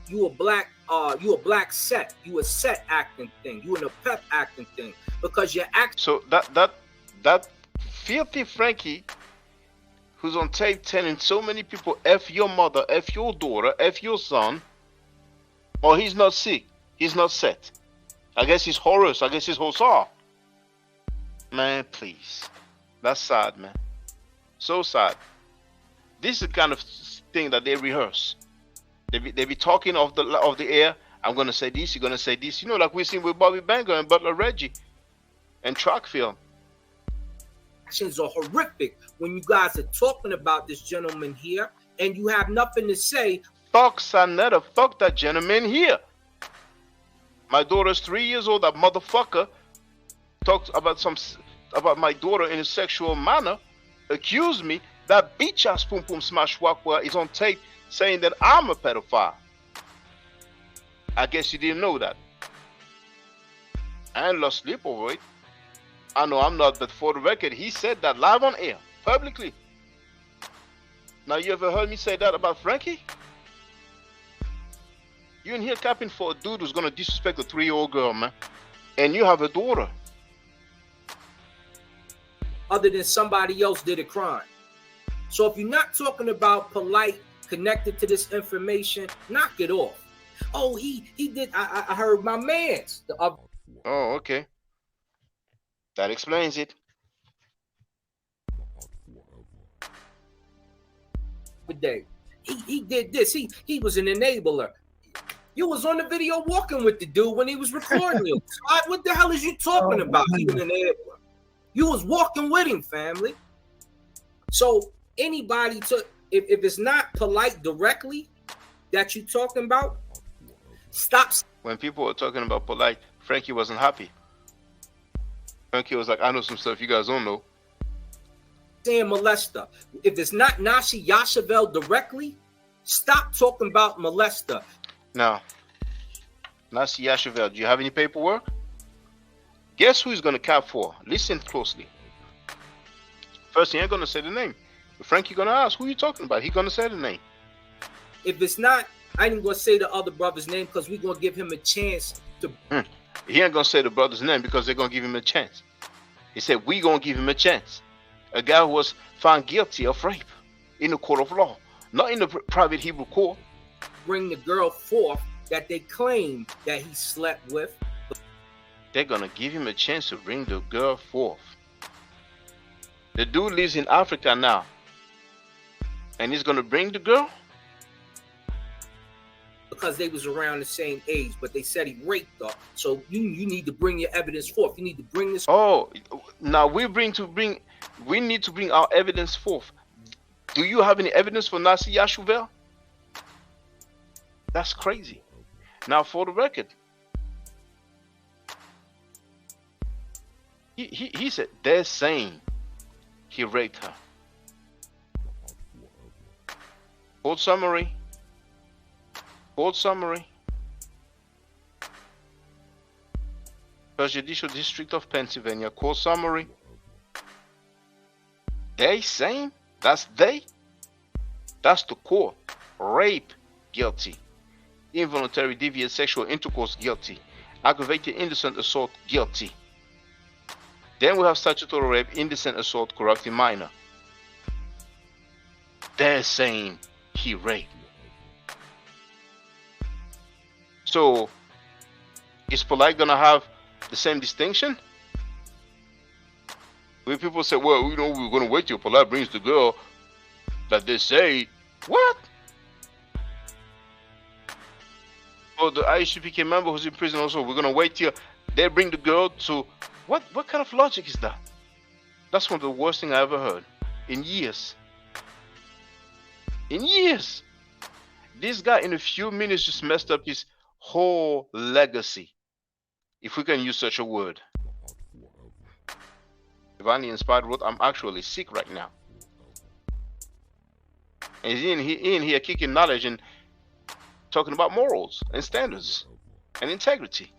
You a black set. You a set acting thing. You in a pep acting thing. Because you're acting. So that filthy Frankie who's on tape telling so many people F your mother, F your daughter, F your son. Oh, he's not sick. He's not set. I guess he's Horus. I guess he's Hosar. Man, please. That's sad, man. So sad. This is the kind of thing that they rehearse. They be talking off the air. I'm gonna say this. You're gonna say this. You know, like we've seen with Bobby Banger and Butler Reggie and track film. actions are horrific when you guys are talking about this gentleman here and you have nothing to say. Fuck Sa Neter, fuck that gentleman here. My daughter's 3 years old. That motherfucker talked about my daughter in a sexual manner, accused me. That bitch ass Pum Pum Smash Wakwa is on tape saying that I'm a pedophile. I guess you didn't know that. I ain't lost sleep over it. I know I'm not, but for the record, he said that live on air, publicly. Now, you ever heard me say that about Frankie? You in here capping for a dude who's gonna disrespect a 3-year-old girl, man. And you have a daughter. Other than somebody else did a crime. So if you're not talking about Polight connected to this information, knock it off. Oh, he did. I heard my man's. Oh, okay. That explains it. Day. He did this. He was an enabler. You was on the video walking with the dude when he was recording you. What the hell is you talking about? He was an enabler. You was walking with him, family. So anybody if it's not Polight directly that you talking about, stop. When people were talking about Polight, Frankie wasn't happy. Frankie was like, I know some stuff you guys don't know. Saying molester. If it's not Nashi Yashavel directly, stop talking about molester. Now, Nashi Yashavel, do you have any paperwork? Guess who he's going to cap for? Listen closely. First, he ain't going to say the name. If Frankie going to ask, who you talking about? He going to say the name. If it's not, I ain't going to say the other brother's name because we're going to give him a chance to... He ain't going to say the brother's name because they're going to give him a chance. He said, we going to give him a chance. A guy who was found guilty of rape in the court of law, not in the private Hebrew court. Bring the girl forth that they claim that he slept with. They're going to give him a chance to bring the girl forth. The dude lives in Africa now. And he's going to bring the girl? Because they was around the same age, but they said he raped her. So you need to bring your evidence forth. You need to bring this. Oh, now we need to bring our evidence forth. Do you have any evidence for Nashi Yashavel? That's crazy. Now, for the record, he said they're saying he raped her. Court summary. Court summary. First Judicial District of Pennsylvania. Court summary. They saying that's the court. Rape, guilty. Involuntary deviant sexual intercourse, guilty. Aggravated indecent assault, guilty. Then we have statutory rape, indecent assault, corrupting minor. They're saying he raped. So, is Polight gonna have the same distinction? When people say, well, we're gonna wait till Polight brings the girl that they say, what? Oh, the IUCPK member who's in prison also, we're gonna wait till they bring the girl to, what kind of logic is that? That's one of the worst things I ever heard in years. In years. This guy in a few minutes just messed up his whole legacy, if we can use such a word. Divinely Inspired wrote, I'm actually sick right now. And he's in here kicking knowledge and talking about morals and standards and integrity.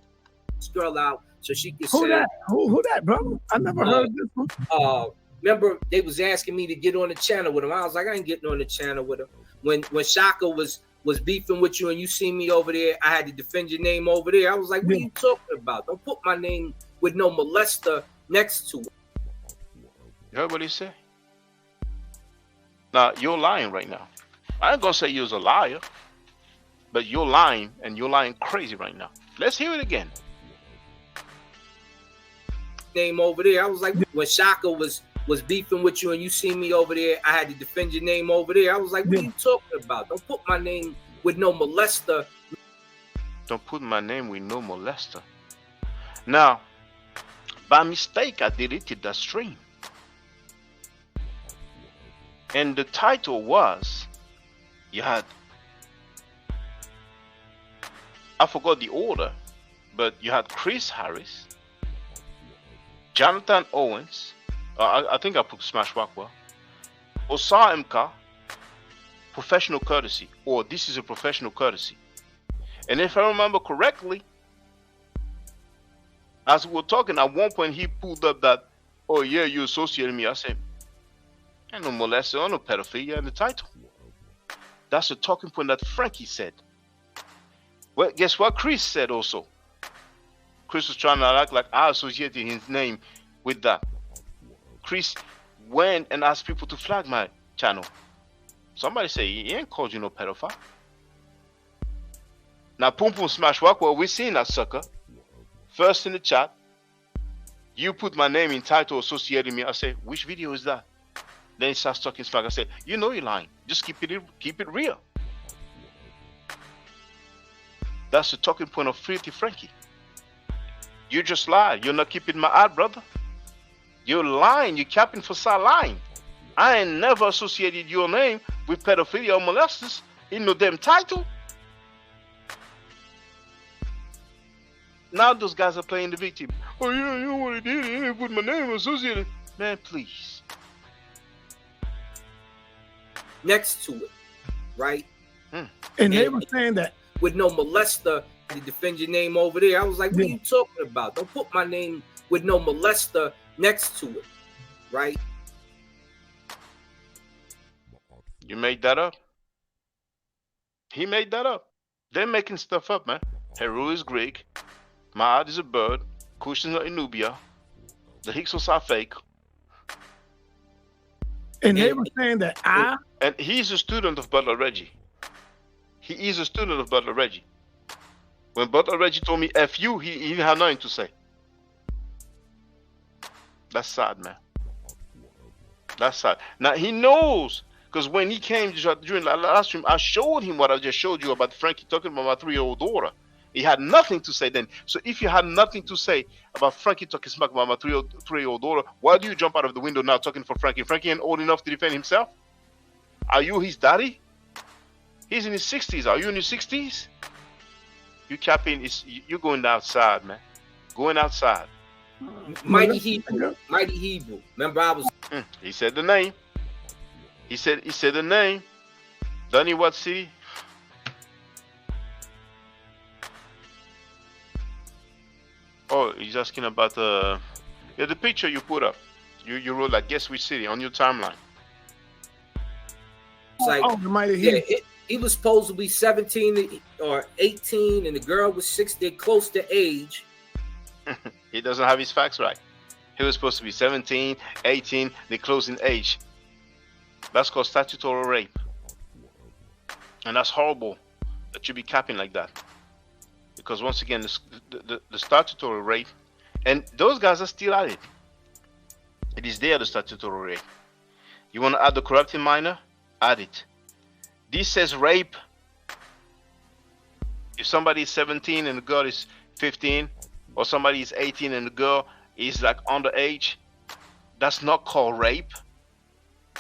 This girl out so she can Who say that? Who that, bro? I never heard this one. Remember they was asking me to get on the channel with him. I was like, I ain't getting on the channel with him. When Shaka was beefing with you and you see me over there, I had to defend your name over there. I was like, what are you talking about? Don't put my name with no molester next to it. You heard what he said? Now, you're lying right now. I ain't gonna say you're a liar, but you're lying, and you're lying crazy right now. Let's hear it again. Name over there. I was like, when Shaka was beefing with you and you see me over there, I had to defend your name over there. I was like, what are you talking about? Don't put my name with no molester. Don't put my name with no molester. Now, by mistake, I deleted that stream. And the title was, you had, I forgot the order, but you had Chris Harris, Jonathan Owens, I think I put Smash Rockwell, Sa MK, Professional Courtesy, or This is a Professional Courtesy. And if I remember correctly, as we were talking, at one point he pulled up that, oh yeah, you associated me. I said, I no molester or no pedophilia in the title. That's the talking point that Frankie said. Well, guess what Chris said also? Chris was trying to act like I associated his name with that. Chris went and asked people to flag my channel. Somebody say, he ain't called you no pedophile. Now, Pum Pum Smash Walk, well, we seen that sucker. First in the chat, you put my name in title associating me. I say, which video is that? Then he starts talking smack. I said, you know you're lying. Just keep it real. That's the talking point of Filthy Frankie. You just lied. You're not keeping my ad, brother. You're lying. You're capping for Sa lying. I ain't never associated your name with pedophilia or molesters in no damn title. Now those guys are playing the victim. Oh yeah, you know what he did? He didn't put my name associated. Man, please. Next to it, right? And they were saying that with no molester to defend your name over there. I was like, what are you talking about? Don't put my name with no molester next to it, right? You made that up. He made that up. They're making stuff up, man. Heru is Greek. Maad is a bird. Kush is not in Nubia. The Hyksos are fake. And they were saying that And he's a student of Butler Reggie. He is a student of Butler Reggie. When Butler Reggie told me F you, he didn't have nothing to say. That's sad, man. That's sad. Now he knows, because when he came during the last stream, I showed him what I just showed you about Frankie talking about my 3-year-old daughter. He had nothing to say then. So if you had nothing to say about Frankie talking smack about my 3-year-old daughter, why do you jump out of the window now talking for Frankie? Frankie ain't old enough to defend himself? Are you his daddy? He's in his 60s. Are you in your 60s? You capping, you're going outside, man. Going outside. Mighty Hebrew. Mighty Hebrew. Remember I was... He said the name. He said the name. Donnie what city? Oh, he's asking about the picture you put up. You wrote like guess which city on your timeline. It's like, he was supposed to be 17 or 18, and the girl was 6. They're close to age. He doesn't have his facts right. He was supposed to be 17, 18, they're close in age. That's called statutory rape. And that's horrible that you be capping like that. Because once again, the statutory rape, and those guys are still at it. It is there, the statutory rape. You want to add the corrupting minor? Add it. This says rape. If somebody is 17 and the girl is 15, or somebody is 18 and the girl is like underage, that's not called rape.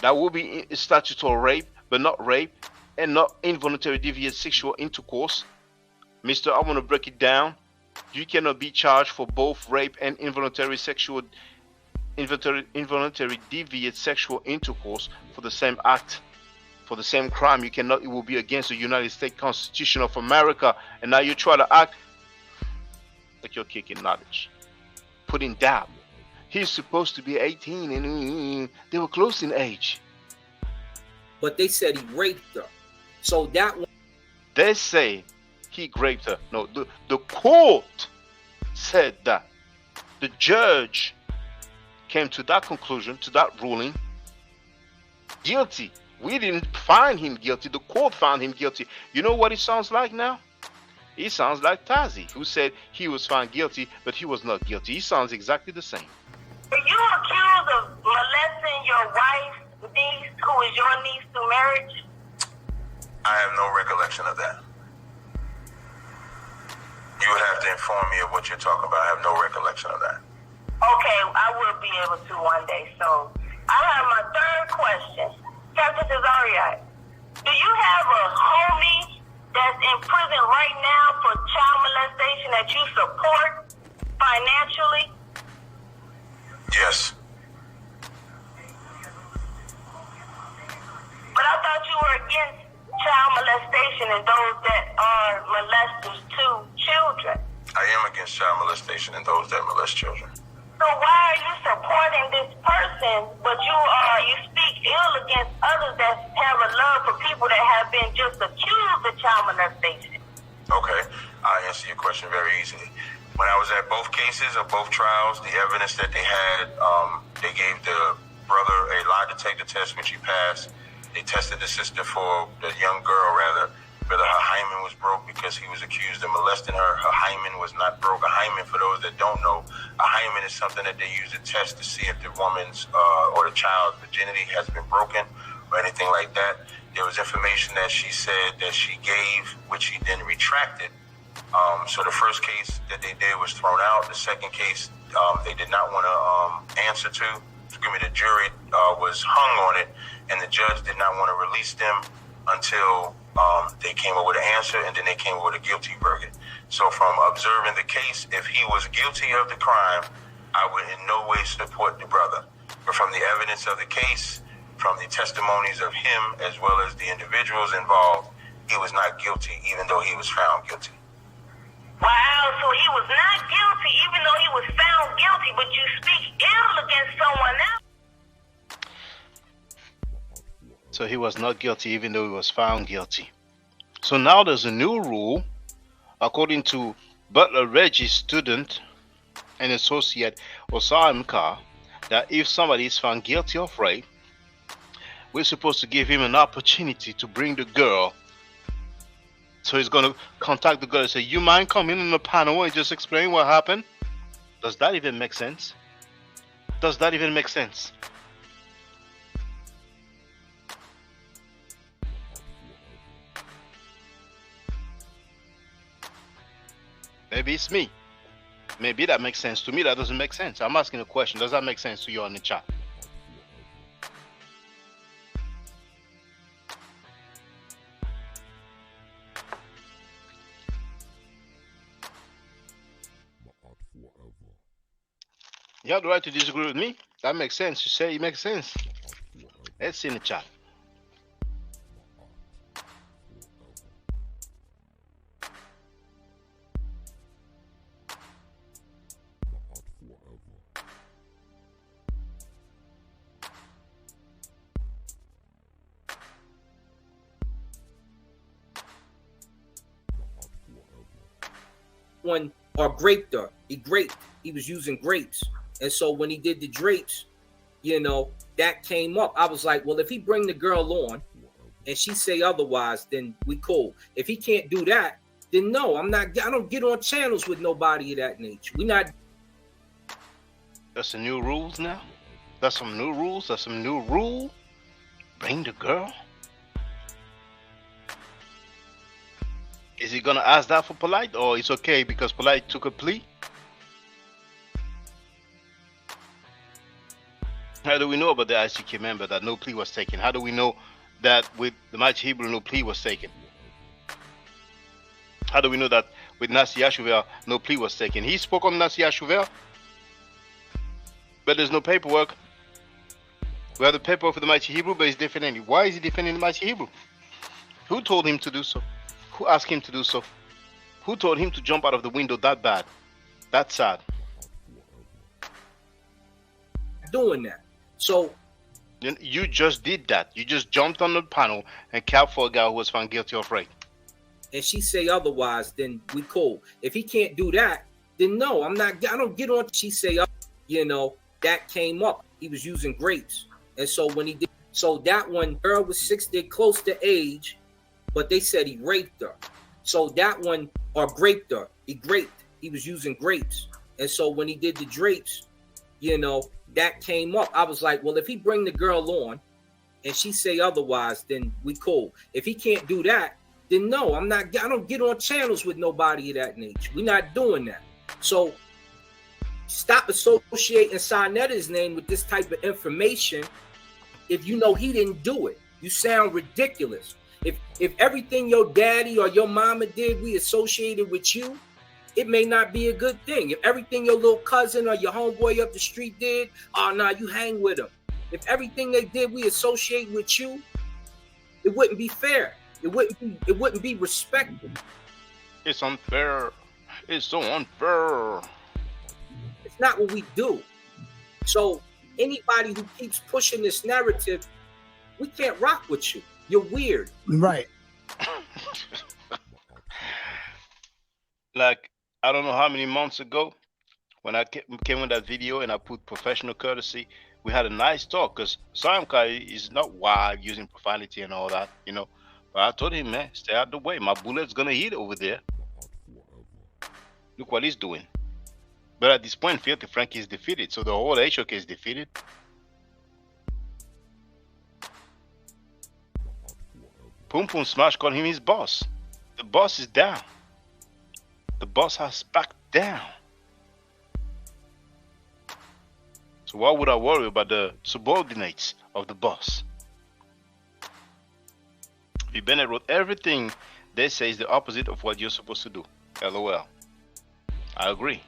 That will be statutory rape, but not rape, and not involuntary deviant sexual intercourse. Mister, I want to break it down. You cannot be charged for both rape and involuntary deviant sexual intercourse for the same act, for the same crime. You cannot. It will be against the United States Constitution of America. And now you try to act like you're kicking knowledge, putting doubt. He's supposed to be 18, and they were close in age. But they said he raped her. So that one. They say he raped her. No, the court said that. The judge came to that conclusion, to that ruling. Guilty. We didn't find him guilty. The court found him guilty. You know what he sounds like now? He sounds like Tazi, who said he was found guilty, but he was not guilty. He sounds exactly the same. Are you accused of molesting your wife's niece, who is your niece through marriage? I have no recollection of that. You would have to inform me of what you're talking about. I have no recollection of that. Okay, I will be able to one day. So I have my third question. Has in prison right now for child molestation that you support financially? Yes. But I thought you were against child molestation and those that are molesters to children. I am against child molestation and those that molest children. So why are you supporting this person, but you speak ill against others that have a love for people that have been just accused of child molestation? Okay, I'll answer your question very easily. When I was at both cases of both trials, the evidence that they had, they gave the brother a lie detector test, which he passed. They tested the sister for, the young girl rather, whether her hymen was broke because he was accused of molesting her. Her hymen was not broke. A hymen, for those that don't know, a hymen is something that they use to test to see if the woman's or the child's virginity has been broken or anything like that. There was information that she said that she gave, which he then retracted. So the first case that they did was thrown out. The second case, they did not want to answer to. The jury was hung on it, and the judge did not want to release them until they came up with an answer, and then they came up with a guilty verdict. So from observing the case, if he was guilty of the crime, I would in no way support the brother. But from the evidence of the case, from the testimonies of him as well as the individuals involved, he was not guilty, even though he was found guilty. Wow, so he was not guilty even though he was found guilty, but you speak ill against someone else? So he was not guilty even though he was found guilty. So now there's a new rule, according to Butler Reggie's student and associate Osam Carr, that if somebody is found guilty of rape, we're supposed to give him an opportunity to bring the girl. So he's going to contact the girl and say, you mind coming in the panel and just explain what happened? Does that even make sense? Does that even make sense? Maybe it's me. Maybe that makes sense to me. That doesn't make sense. I'm asking a question. Does that make sense to you on the chat? You have the right to disagree with me. That makes sense. You say it makes sense. Let's see in the chat. One or graped her. He graped. He was using grapes. And so when he did the drapes, you know, that came up. I was like, well, if he bring the girl on and she say otherwise, then we cool. If he can't do that, then no, I'm not. I don't get on channels with nobody of that nature. We not. That's some new rules now. That's some new rules. That's some new rule. Bring the girl. Is he gonna ask that for Polight, or it's okay because Polight took a plea? How do we know about the ICK member that no plea was taken? How do we know that with the Mighty Hebrew no plea was taken? How do we know that with Nasi Yashuvel no plea was taken? He spoke on Nasi Yashuvel, but there's no paperwork. We have the paperwork for the Mighty Hebrew, but he's defending it. Why is he defending the Mighty Hebrew? Who told him to do so? Who asked him to do so? Who told him to jump out of the window that bad? That's sad. Doing that. So you just did that. You just jumped on the panel and capped for a guy who was found guilty of rape. And she say otherwise, then we cool. If he can't do that, then no, I'm not. I don't get on. She say, you know, that came up. He was using grapes, and so when he did, so that one girl was 60, close to age, but they said he raped her. So that one or graped her. He graped. He was using grapes, and so when he did the drapes, you know, that came up. I was like, well, if he bring the girl on, and she say otherwise, then we cool. If he can't do that, then no, I'm not. I don't get on channels with nobody of that nature. We're not doing that. So stop associating Sa Neter's name with this type of information if you know he didn't do it. You sound ridiculous. If everything your daddy or your mama did we associated with you, it may not be a good thing. If everything your little cousin or your homeboy up the street did, oh nah, you hang with them. If everything they did we associate with you, it wouldn't be fair. It wouldn't be respected. It's unfair. It's so unfair. It's not what we do. So anybody who keeps pushing this narrative, we can't rock with you. You're weird. Right. Like, I don't know how many months ago, when I came with that video and I put professional courtesy, we had a nice talk because Samkai is not wild using profanity and all that, you know. But I told him, man, stay out the way. My bullet's gonna hit over there. Look what he's doing. But at this point, Filthy Frankie is defeated, so the whole HOK is defeated. Pum Pum Smash called him his boss. The boss is down. The boss has backed down. So why would I worry about the subordinates of the boss? V. Bennett wrote, everything they say is the opposite of what you're supposed to do. LOL. I agree.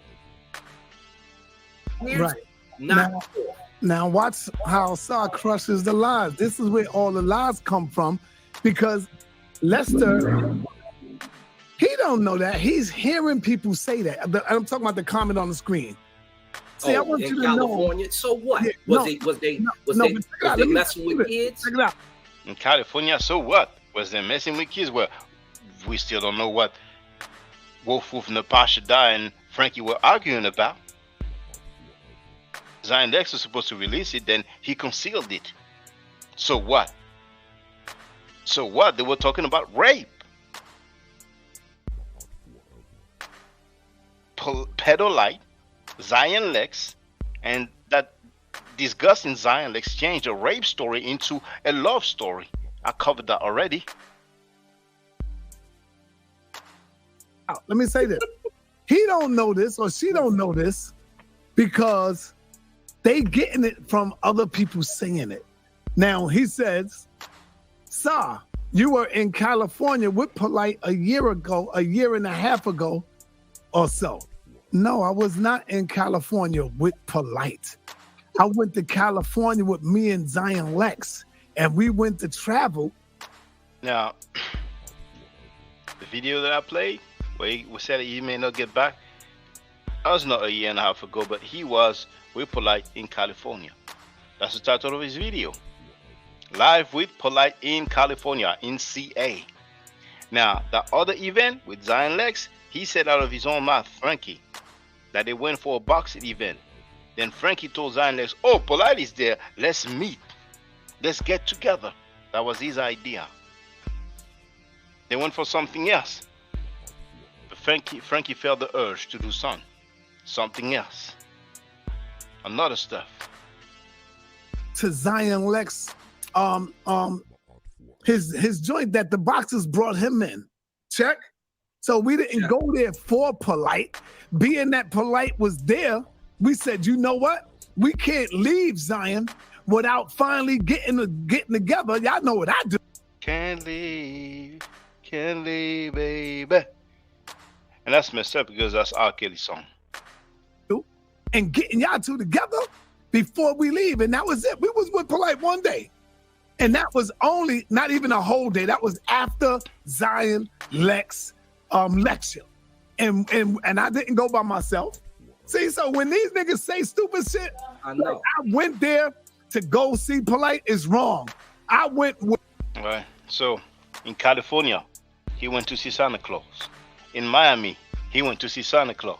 Right. Now watch how Sa crushes the lies. This is where all the lies come from, because Lester, he don't know that. He's hearing people say that. I'm talking about the comment on the screen. See, I want you to California, know. so what? Yeah, Was they messing with kids? Check it out. In California, so what? Was they messing with kids? Well, we still don't know what Wolf Napasha and Frankie were arguing about. Zion Lex was supposed to release it, then he concealed it. So what? So what? They were talking about rape. Pedolite, Zion Lex, and that disgusting Zion Lex changed a rape story into a love story. I covered that already. Let me say this. He don't know this, or she don't know this, because they getting it from other people saying it. Now, he says, Sa, you were in California with Polight a year ago, a year and a half ago or so. No, I was not in California with Polight. I went to California with me and Zion Lex, and we went to travel. Now, the video that I played, where he said he may not get back, that was not a year and a half ago, but he was with Polight in California. That's the title of his video. Live with Polight in California, in CA. Now, that other event with Zion Lex, he said out of his own mouth, Frankie, that they went for a boxing event. Then Frankie told Zion Lex, oh, Polight is there, let's meet. Let's get together. That was his idea. They went for something else. But Frankie felt the urge to do something else. Another stuff. To Zion Lex, his joint that the boxers brought him in. Check. So we didn't go there for Polight. Being that Polight was there, we said, you know what? We can't leave Zion without finally getting together. Y'all know what I do. Can't leave, baby. And that's messed up because that's R. Kelly's song. And getting y'all two together before we leave. And that was it. We was with Polight one day. And that was only, not even a whole day. That was after Zion Lex lecture. And I didn't go by myself. See, so when these niggas say stupid shit, I went there to go see Polight is wrong. I went with... All right. So in California, he went to see Santa Claus. In Miami, he went to see Santa Claus.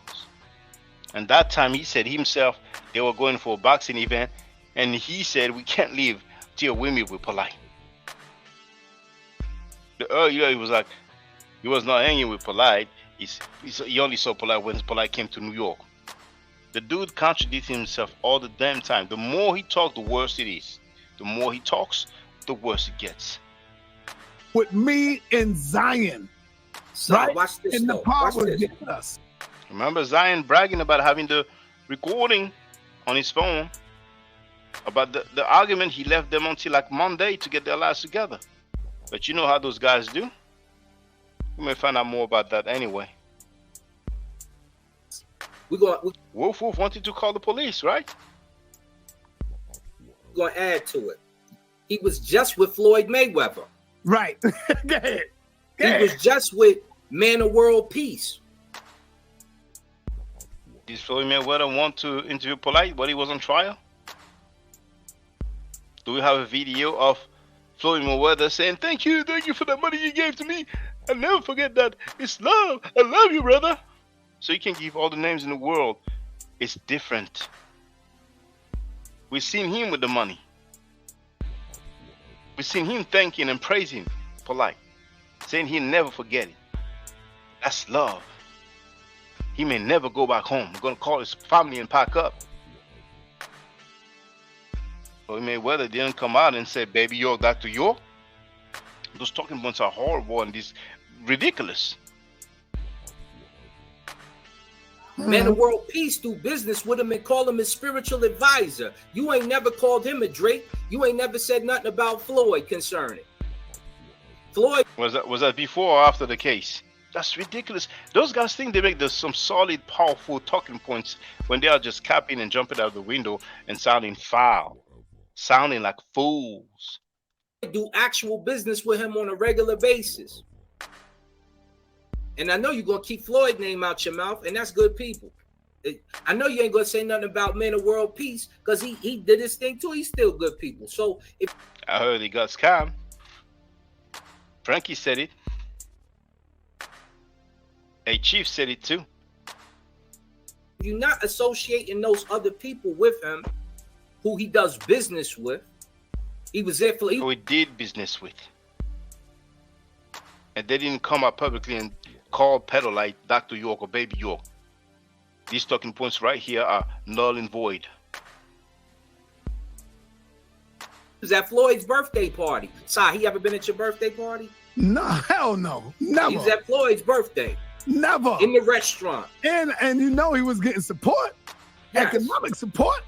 And that time he said himself they were going for a boxing event, and he said we can't leave till we meet with Polight. The earlier he was like, he was not hanging with Polight. He only saw Polight when Polight came to New York. The dude contradicts himself all the damn time. The more he talks, the worse it is. The more he talks, the worse it gets. With me and Zion. So right? Watch this. And the power was getting us. Remember Zion bragging about having the recording on his phone about the argument. He left them until like Monday to get their lives together. But you know how those guys do? We may find out more about that anyway. Wolf wanted to call the police, right? We're gonna add to it. He was just with Floyd Mayweather. Right. Go ahead. He was just with Man of World Peace. Did Floyd Mayweather want to interview Polight while he was on trial? Do we have a video of Floyd Mayweather saying, thank you for the money you gave to me. I'll never forget that. It's love. I love you, brother. So you can give all the names in the world. It's different. We've seen him with the money. We've seen him thanking and praising Polight, saying he'll never forget it. That's love. He may never go back home. He's going to call his family and pack up. Floyd Mayweather didn't come out and say, baby, you're Dr. York. Those talking points are horrible and this ridiculous. Man of World Peace do business with him and call him his spiritual advisor. You ain't never called him a Drake. You ain't never said nothing about Floyd concerning. Floyd was that before or after the case? That's ridiculous. Those guys think they make some solid, powerful talking points when they are just capping and jumping out the window and sounding foul, sounding like fools. Do actual business with him on a regular basis. And I know you're going to keep Floyd's name out your mouth, and that's good people. I know you ain't going to say nothing about Man of World Peace because he did his thing too. He's still good people. So if I heard he got scammed. Frankie said it. A Chief said it too. you're not associating those other people with him who he does business with, he was there for... Who he did business with. And they didn't come out publicly and call Pedal like Dr. York or Baby York. These talking points right here are null and void. He was at Floyd's birthday party. Sa, he ever been at your birthday party? No, hell no. Never. He was at Floyd's birthday. Never. In the restaurant. And you know he was getting support. Yes. Economic support.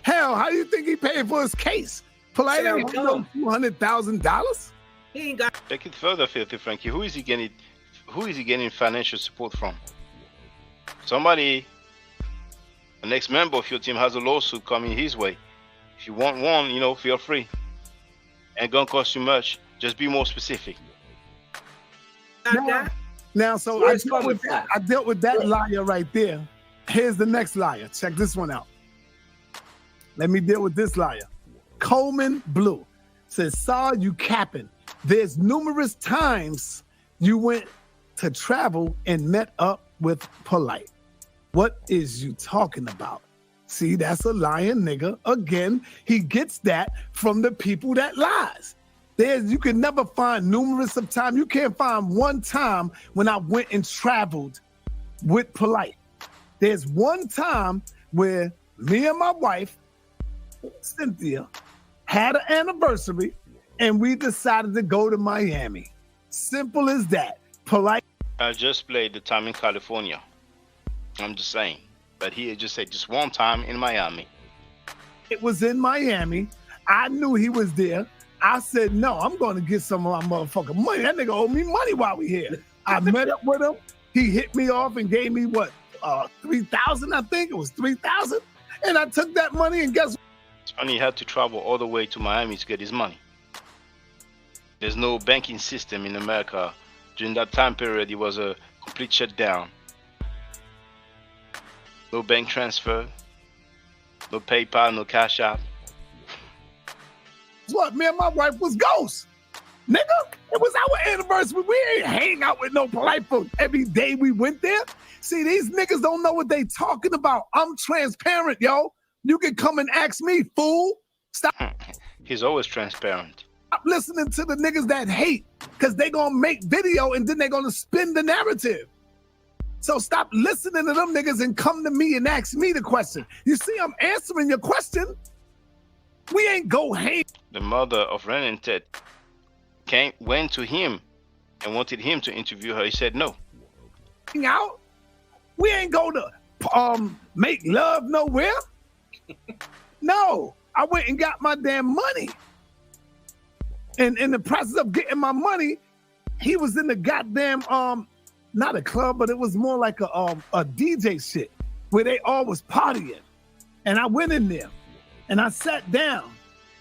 Hell, how do you think he paid for his case? Polight $200,000? He ain't got. Take it further, Filthy Frankie. Who is he getting financial support from? Somebody, the next member of your team has a lawsuit coming his way. If you want one, you know, feel free. Ain't gonna cost you much. Just be more specific. Now, so I dealt with that liar right there. Here's the next liar. Check this one out. Let me deal with this liar. Coleman Blue says, Sa, you capping. There's numerous times you went to travel and met up with Polight. What is you talking about? See, that's a lying nigga. Again, he gets that from the people that lies. You can never find numerous of time. You can't find one time when I went and traveled with Polight. There's one time where me and my wife, Cynthia, had an anniversary and we decided to go to Miami. Simple as that. Polight. I just played the time in California. I'm just saying. But he just said just one time in Miami. It was in Miami. I knew he was there. I said, no, I'm going to get some of my motherfucking money. That nigga owed me money while we here. I met up with him. He hit me off and gave me, what, $3,000, I think? It was $3,000. And I took that money and guess what? It's funny he had to travel all the way to Miami to get his money. There's no banking system in America. During that time period, it was a complete shutdown. No bank transfer, no PayPal, no Cash App. What, me and my wife was ghosts. Nigga, it was our anniversary. We ain't hang out with no Polight folks every day we went there. See, these niggas don't know what they talking about. I'm transparent, yo. You can come and ask me, fool. Stop. He's always transparent. Stop listening to the niggas that hate, because they gonna make video and then they gonna spin the narrative. So stop listening to them niggas and come to me and ask me the question. You see, I'm answering your question. We ain't go hang. The mother of Ren and Ted went to him and wanted him to interview her. He said no. Out? We ain't go to make love nowhere. No, I went and got my damn money. And in the process of getting my money, he was in the goddamn not a club, but it was more like a DJ shit where they all was partying. And I went in there and I sat down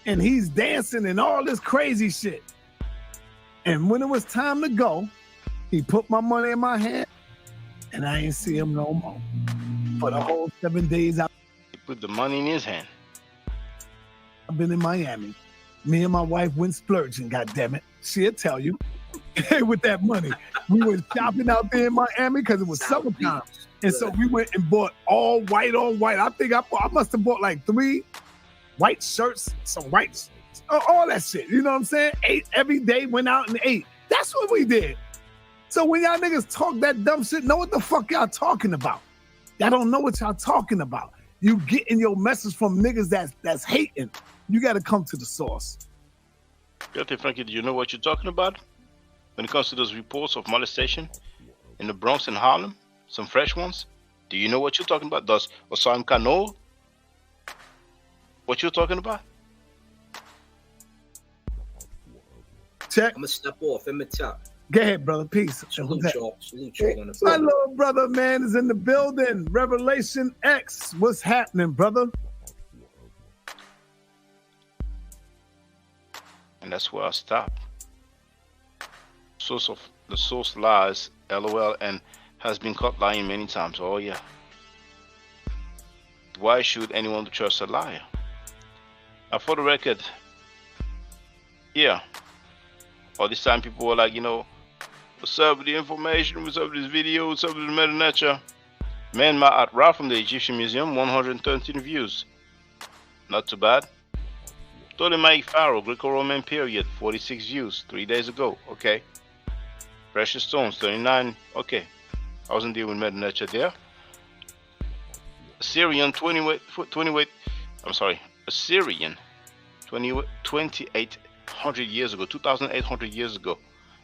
and he's dancing and all this crazy shit. And when it was time to go, he put my money in my hand and I ain't see him no more. For the whole 7 days He put the money in his hand. I've been in Miami. Me and my wife went splurging, goddammit. She'll tell you. With that money. We were shopping out there in Miami because it was summertime. And so we went and bought all white on white. I think I must have bought like 3 white shirts, some whites, all that shit. You know what I'm saying? Ate every day, went out and ate. That's what we did. So when y'all niggas talk that dumb shit, know what the fuck y'all talking about. Y'all don't know what y'all talking about. You getting your message from niggas that's hating. You got to come to the source. Guilty Frankie, do you know what you're talking about? When it comes to those reports of molestation in the Bronx and Harlem, some fresh ones, do you know what you're talking about? Does Osam know what you're talking about? Check. I'm gonna step off. I'm gonna top. Go ahead, brother. Peace. Salute y'all. Salute y'all on the My phone. little brother, man, is in the building. Revelation X. What's happening, brother? And that's where I stop. The source lies, LOL, and has been caught lying many times. Oh yeah. Why should anyone trust a liar? Now for the record, yeah. All this time people were like, you know, what's up with the information, what's up with this video, what's up with the meta nature? Man, my art right from the Egyptian Museum, 113 views. Not too bad. Ptolemaic Pharaoh, Greco-Roman period, 46 views, 3 days ago. Okay. Precious stones, 39. Okay. I wasn't dealing with meta nature there. Assyrian, 2,800 years ago, 2,800 years ago.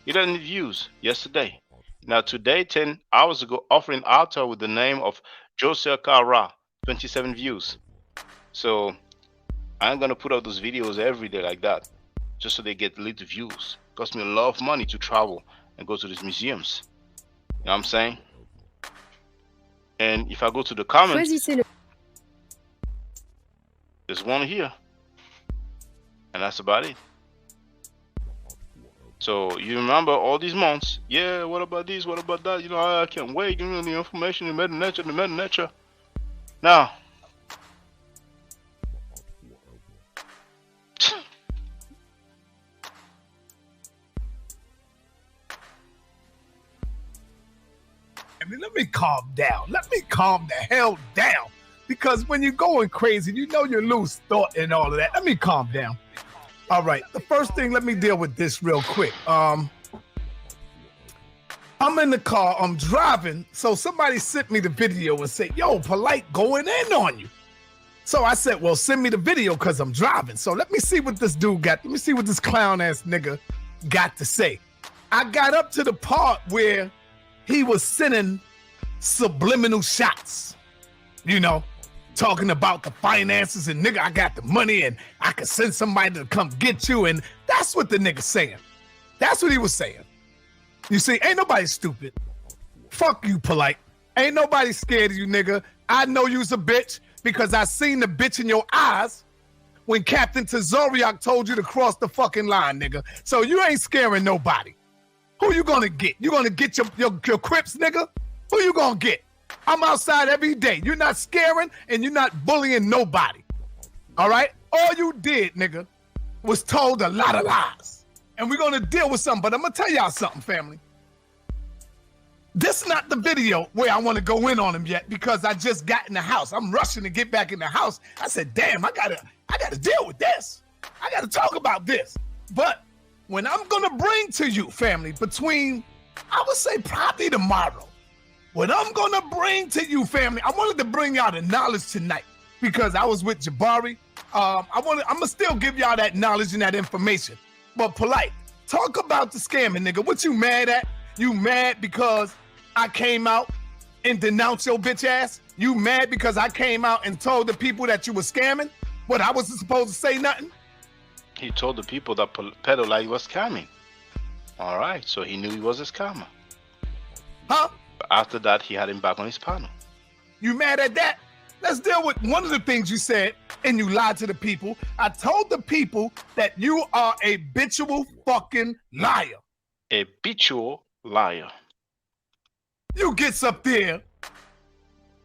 11 views yesterday. Now today, 10 hours ago, offering altar with the name of Joseph Kara, 27 views. So I'm gonna put out those videos every day like that, just so they get little views. It costs me a lot of money to travel and go to these museums. You know what I'm saying? And if I go to the comments, there's one here. And that's about it. So you remember all these months, yeah, what about this, what about that? You know, I can't wait, give me the information, the meta nature. Now, Let me calm down. Let me calm the hell down. Because when you're going crazy, you know you lose thought and all of that. Let me calm down. All right. The first thing, let me deal with this real quick. I'm in the car. I'm driving. So somebody sent me the video and said, yo, Polight going in on you. So I said, well, send me the video because I'm driving. So let me see what this dude got. Let me see what this clown ass nigga got to say. I got up to the part where he was sending subliminal shots, you know, talking about the finances and nigga, I got the money and I could send somebody to come get you. And that's what the nigga saying. That's what he was saying. You see, ain't nobody stupid. Fuck you, Polight. Ain't nobody scared of you, nigga. I know you's a bitch because I seen the bitch in your eyes when Captain Tazoriak told you to cross the fucking line, nigga. So you ain't scaring nobody. Who you gonna get? You gonna get your Crips, nigga? Who you gonna get? I'm outside every day. You're not scaring and you're not bullying nobody. All right? All you did, nigga, was told a lot of lies. And we're gonna deal with something, but I'm gonna tell y'all something, family. This is not the video where I want to go in on him yet because I just got in the house. I'm rushing to get back in the house. I said, damn, I gotta deal with this. I gotta talk about this. But when I'm gonna bring to you, family, between, I would say probably tomorrow, what I'm gonna bring to you, family, I wanted to bring y'all the knowledge tonight because I was with Jabari. I'm gonna still give y'all that knowledge and that information. But Polight, talk about the scamming, nigga. What you mad at? You mad because I came out and denounced your bitch ass? You mad because I came out and told the people that you were scamming? What, I wasn't supposed to say nothing? He told the people that Pedolite was scamming. All right, so he knew he was a scammer. Huh? But after that, he had him back on his panel. You mad at that? Let's deal with one of the things you said, and you lied to the people. I told the people that you are a habitual fucking liar. A habitual liar. You gets up there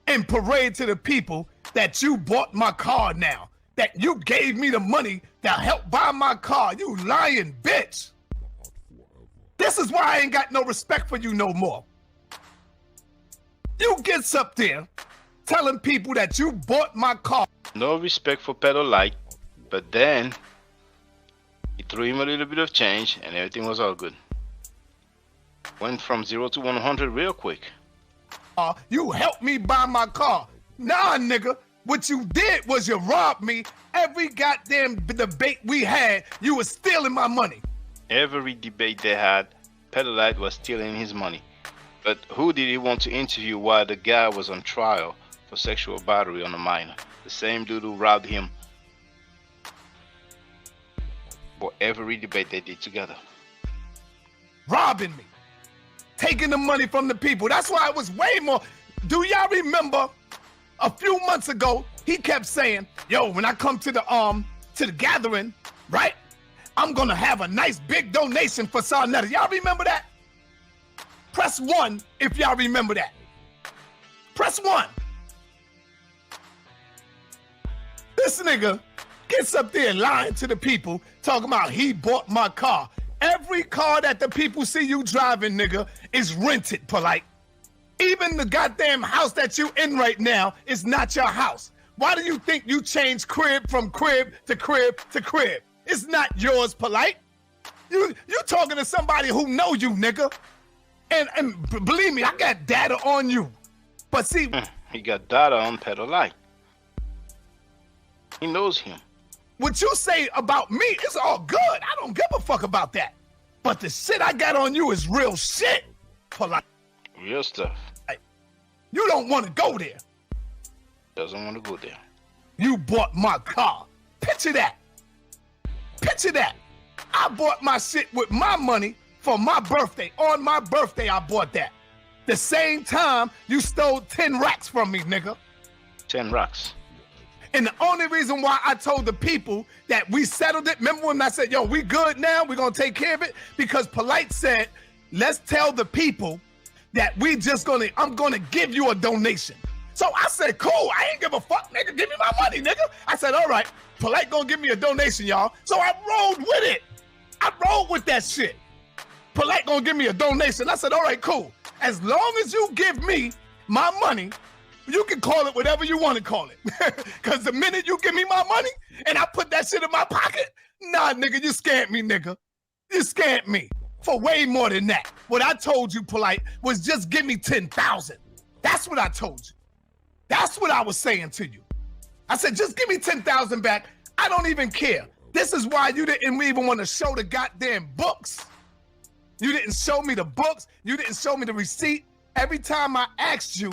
and parade to the people that you bought my car now, that you gave me the money that helped buy my car. You lying bitch. This is why I ain't got no respect for you no more. You gets up there telling people that you bought my car. No respect for Pedolite, but then he threw him a little bit of change and everything was all good. Went from 0 to 100 real quick. You helped me buy my car. Nah, nigga. What you did was you robbed me. Every goddamn debate we had, you was stealing my money. Every debate they had, Pedolite was stealing his money. But who did he want to interview while the guy was on trial for sexual battery on a minor? The same dude who robbed him for every debate they did together. Robbing me. Taking the money from the people. That's why it was way more. Do y'all remember a few months ago, he kept saying, yo, when I come to the gathering, right? I'm gonna have a nice big donation for Sa Neter. Y'all remember that? Press 1 if y'all remember that. Press 1. This nigga gets up there lying to the people, talking about he bought my car. Every car that the people see you driving, nigga, is rented, Polight. Even the goddamn house that you in right now is not your house. Why do you think you changed crib from crib to crib to crib? It's not yours, Polight. You talking to somebody who know you, nigga. And believe me, I got data on you. But see, he got data on Pedolite. He knows him. What you say about me is all good. I don't give a fuck about that. But the shit I got on you is real shit, Polight. Real stuff. You don't want to go there. Doesn't want to go there. You bought my car. Picture that. Picture that. I bought my shit with my money for my birthday. On my birthday, I bought that. The same time you stole 10 racks from me, nigga. 10 racks. And the only reason why I told the people that we settled it, remember when I said, yo, we good now, we're gonna take care of it? Because Polight said, let's tell the people that I'm gonna give you a donation. So I said, cool, I ain't give a fuck, nigga, give me my money, nigga. I said, all right, Polight gonna give me a donation, y'all. So I rolled with it. I rolled with that shit. Polight gonna give me a donation. I said, all right, cool. As long as you give me my money, you can call it whatever you want to call it. Because the minute you give me my money and I put that shit in my pocket, nah, nigga, you scammed me, nigga. You scammed me for way more than that. What I told you, Polight, was just give me 10,000. That's what I told you. That's what I was saying to you. I said, just give me 10,000 back. I don't even care. This is why you didn't even want to show the goddamn books. You didn't show me the books. You didn't show me the receipt. Every time I asked you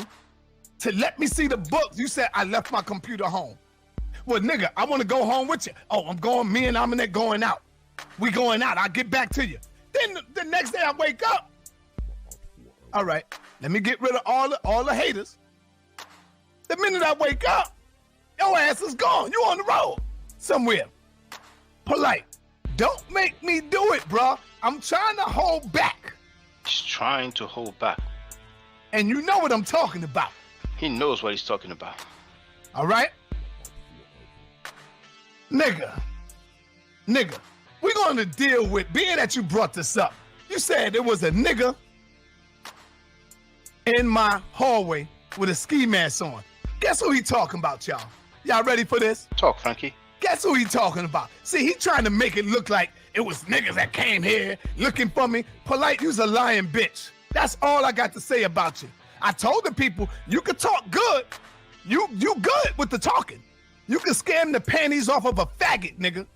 to let me see the books, you said, I left my computer home. Well, nigga, I want to go home with you. Oh, I'm going, me and Aminette going out. We going out. I'll get back to you. Then the next day I wake up. All right, let me get rid of all the haters. The minute I wake up, your ass is gone. You on the road somewhere. Polight, don't make me do it, bro. I'm trying to hold back. He's trying to hold back. And you know what I'm talking about. He knows what he's talking about. All right? Nigga, we're going to deal with, being that you brought this up, you said there was a nigga in my hallway with a ski mask on. Guess who he talking about, y'all? Y'all ready for this? Talk, Frankie. Guess who he talking about? See, he trying to make it look like it was niggas that came here looking for me. Polight, you's a lying bitch. That's all I got to say about you. I told the people, you could talk good. You good with the talking. You can scam the panties off of a faggot, nigga.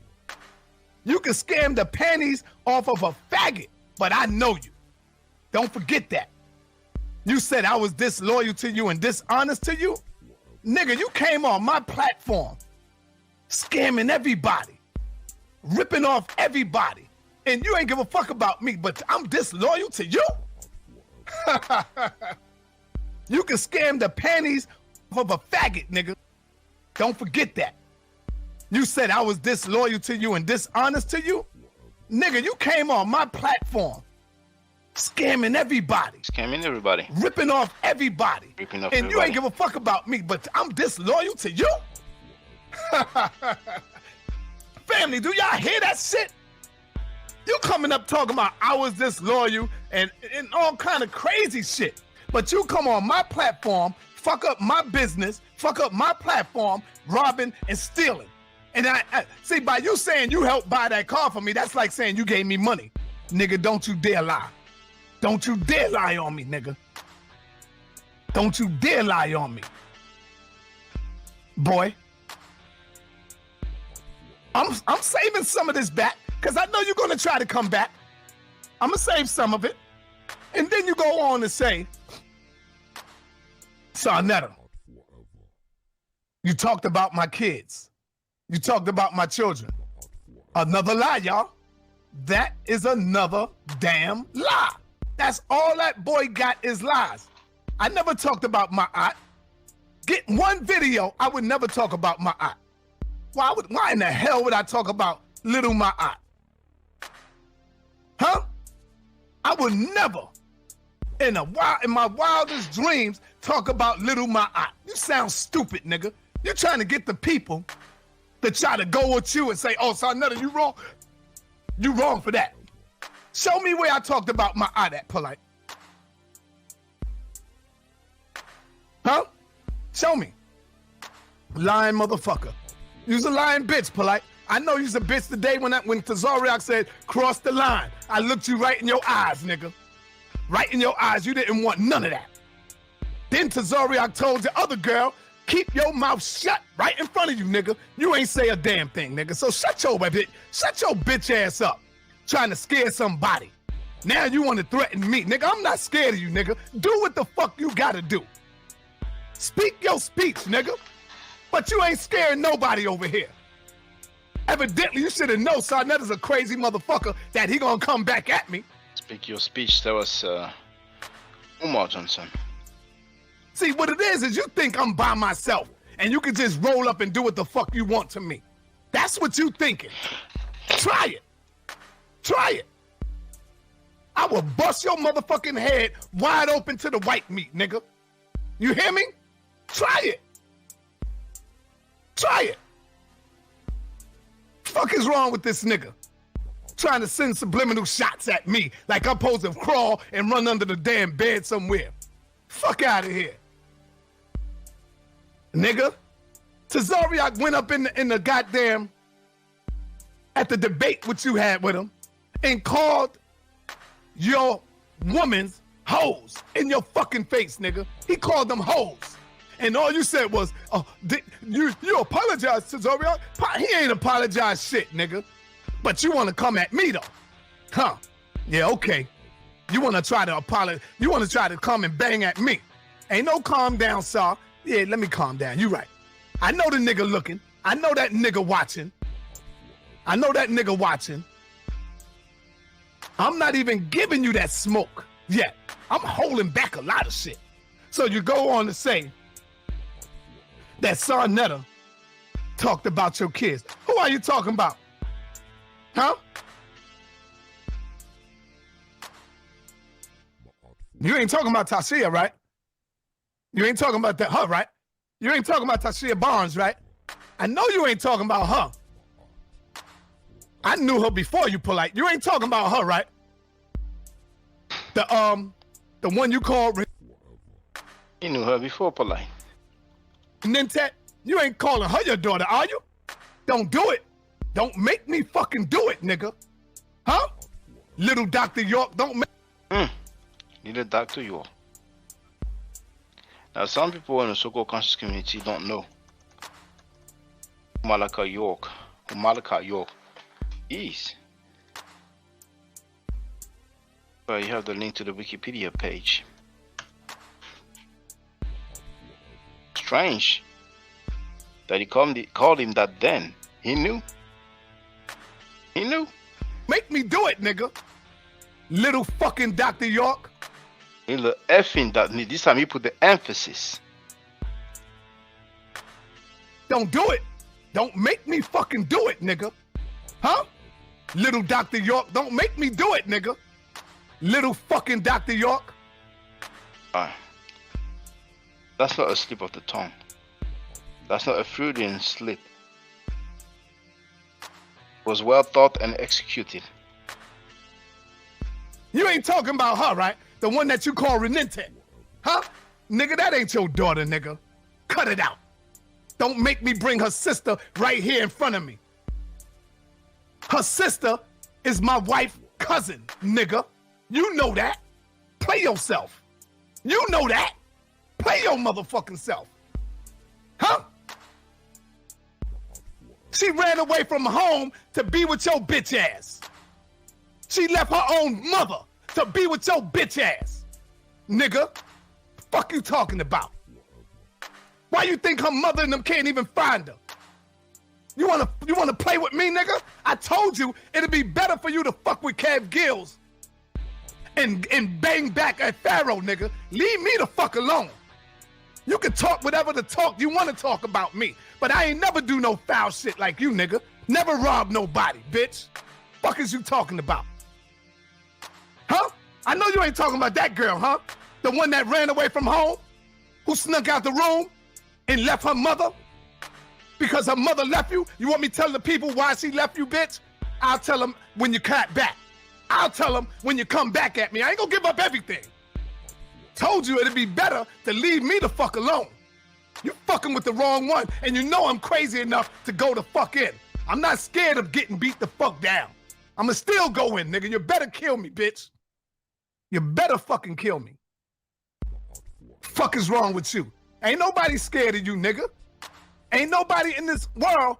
You can scam the panties off of a faggot, but I know you. Don't forget that. You said I was disloyal to you and dishonest to you. Nigga, you came on my platform scamming everybody. ripping off everybody. And you ain't give a fuck about me, but I'm disloyal to you? You can scam the panties of a faggot, nigga. Don't forget that. You said I was disloyal to you and dishonest to you? Nigga, you came on my platform scamming everybody. Scamming everybody. Ripping off everybody. Ripping off and everybody. you ain't give a fuck about me, but I'm disloyal to you? Family, do y'all hear that shit? You coming up talking about I was disloyal and all kind of crazy shit. But you come on my platform, fuck up my business, fuck up my platform, robbing and stealing. And I see, by you saying you helped buy that car for me, that's like saying you gave me money. Nigga, don't you dare lie. Don't you dare lie on me, nigga. Don't you dare lie on me. Boy. I'm saving some of this back because I know you're going to try to come back. I'm going to save some of it. And then you go on to say, Sa Neter, you talked about my kids. You talked about my children. Another lie, y'all. That is another damn lie. That's all that boy got is lies. I never talked about my aunt. Get one video, I would never talk about my aunt. Why in the hell would I talk about little my aunt? Huh? I would never, in my wildest dreams, talk about little my aunt. You sound stupid, nigga. You're trying to get the people to try to go with you and say, oh, Sa Neter, you wrong. You wrong for that. Show me where I talked about my aunt at, Polight. Huh? Show me. Lying motherfucker. You's a lying bitch, Polight. I know you's a bitch today when Tazariak said, cross the line. I looked you right in your eyes, nigga. Right in your eyes. You didn't want none of that. Then Tazariak told the other girl, keep your mouth shut right in front of you, nigga. You ain't say a damn thing, nigga. So shut your bitch ass up. Trying to scare somebody. Now you want to threaten me, nigga. I'm not scared of you, nigga. Do what the fuck you gotta do. Speak your speech, nigga. But you ain't scaring nobody over here. Evidently, you should have known Sa Neter's a crazy motherfucker that he gonna come back at me. Speak your speech. That was Umar Johnson. See, what it is you think I'm by myself and you can just roll up and do what the fuck you want to me. That's what you thinking. Try it. Try it. I will bust your motherfucking head wide open to the white meat, nigga. You hear me? Try it. Try it. Fuck is wrong with this nigga? Trying to send subliminal shots at me like I'm supposed to crawl and run under the damn bed somewhere. Fuck out of here. Nigga, Tazariak went up in the goddamn, at the debate which you had with him, and called your woman's hoes in your fucking face, nigga. He called them hoes. And all you said was, oh, you apologize to Tazariak? He ain't apologized shit, nigga. But you want to come at me, though. Huh? Yeah, okay. You want to try to apologize. You want to try to come and bang at me. Ain't no calm down, Saw. Yeah, let me calm down. You right. I know the nigga looking. I know that nigga watching. I know that nigga watching. I'm not even giving you that smoke yet. I'm holding back a lot of shit. So you go on to say that Sa Neter talked about your kids. Who are you talking about? Huh? You ain't talking about Tashia, right? You ain't talking about that, her, right? You ain't talking about Tashia Barnes, right? I know you ain't talking about her. I knew her before you, Polight. You ain't talking about her, right? The one you called. You knew her before, Polight. And then Ted, you ain't calling her your daughter, are you? Don't do it. Don't make me fucking do it, nigga. Huh? Little Dr. York, don't make. Little Dr. York. Now, some people in the so-called conscious community don't know who Malachi York is. Well, you have the link to the Wikipedia page. Strange that he called him that then. He knew. do it, nigga. Little fucking Dr. York. In the effing that this time he put the emphasis. Don't do it. Don't make me fucking do it, nigga. Huh? Little Dr. York, don't make me do it, nigga. Little fucking Dr. York. That's not a slip of the tongue. That's not a Freudian slip. It was well thought and executed. You ain't talking about her, right? The one that you call Renente. Huh? Nigga, that ain't your daughter, nigga. Cut it out. Don't make me bring her sister right here in front of me. Her sister is my wife's cousin, nigga. You know that. Play yourself. You know that. Play your motherfucking self. Huh? She ran away from home to be with your bitch ass. She left her own mother to be with your bitch ass. Nigga, fuck you talking about? Why you think her mother and them can't even find her? You wanna play with me, nigga? I told you it'd be better for you to fuck with Kev Gills and bang back at Pharaoh, nigga. Leave me the fuck alone. You can talk whatever the talk you want to talk about me, but I ain't never do no foul shit like you, nigga. Never rob nobody, bitch. Fuck is you talking about? Huh? I know you ain't talking about that girl, huh? The one that ran away from home, who snuck out the room and left her mother because her mother left you? You want me to tell the people why she left you, bitch? I'll tell them when you cut back. I'll tell them when you come back at me. I ain't gonna give up everything. Told you it'd be better to leave me the fuck alone. You fucking with the wrong one, and you know I'm crazy enough to go the fuck in. I'm not scared of getting beat the fuck down. I'ma still go in, nigga. You better kill me, bitch. You better fucking kill me. Fuck is wrong with you? Ain't nobody scared of you, nigga. Ain't nobody in this world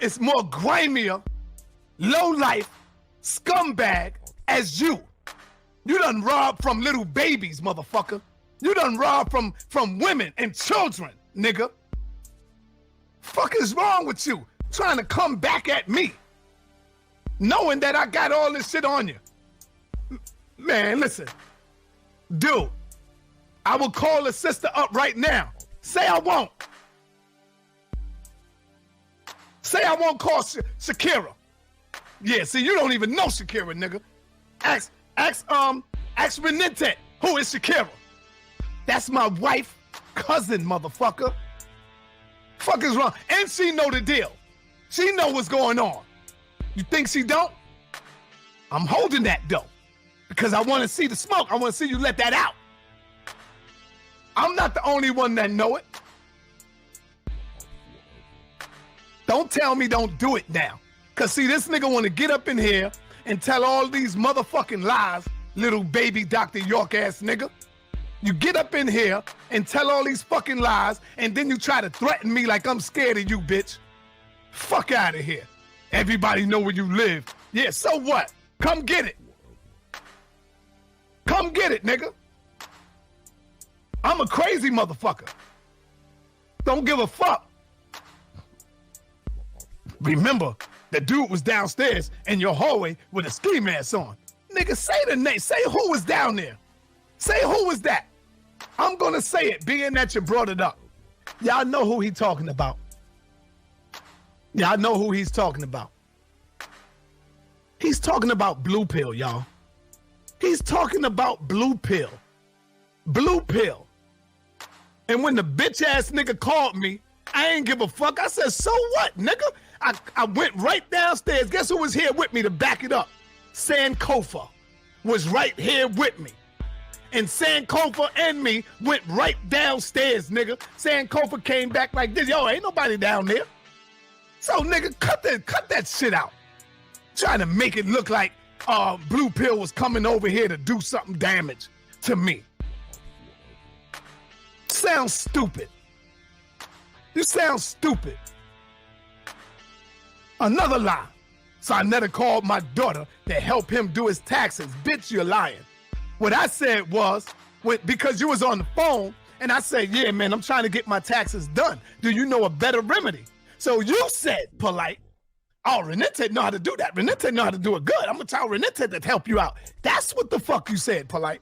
is more grimier, low life, scumbag as you. You done robbed from little babies, motherfucker. You done robbed from women and children, nigga. Fuck is wrong with you? Trying to come back at me, knowing that I got all this shit on you. Man, listen. Dude, I will call the sister up right now. Say I won't. Say I won't call Shakira. Yeah, see, you don't even know Shakira, nigga. Ask Renente, who is Shakira? That's my wife, cousin, motherfucker. Fuck is wrong? And she know the deal. She know what's going on. You think she don't? I'm holding that though, because I want to see the smoke. I want to see you let that out. I'm not the only one that know it. Don't tell me don't do it now. Cause see, this nigga want to get up in here and tell all these motherfucking lies, little baby Dr. York ass nigga. You get up in here and tell all these fucking lies, and then you try to threaten me like I'm scared of you, bitch. Fuck out of here. Everybody know where you live. Yeah, so what? Come get it. Come get it, nigga. I'm a crazy motherfucker. Don't give a fuck. Remember, the dude was downstairs in your hallway with a ski mask on. Nigga, say the name. Say who was down there. Say who was that. I'm gonna say it, being that you brought it up. Y'all know who he's talking about. Y'all know who he's talking about. He's talking about Blue Pill, y'all. He's talking about Blue Pill. Blue Pill. And when the bitch ass nigga called me, I ain't give a fuck. I said, so what, nigga? I went right downstairs. Guess who was here with me to back it up? Sankofa was right here with me. And Sankofa and me went right downstairs, nigga. Sankofa came back like this. Yo, ain't nobody down there. So, nigga, cut that shit out. Trying to make it look like Blue Pill was coming over here to do something damage to me. Sounds stupid. You sound stupid. Another lie. Sa Neter called my daughter to help him do his taxes. Bitch, you're lying. What I said was, because you was on the phone, and I said, yeah, man, I'm trying to get my taxes done. Do you know a better remedy? So you said, Polight, Oh, Renette know how to do that. Renette know how to do it good. I'm gonna tell Renette to help you out. That's what the fuck you said, Polite.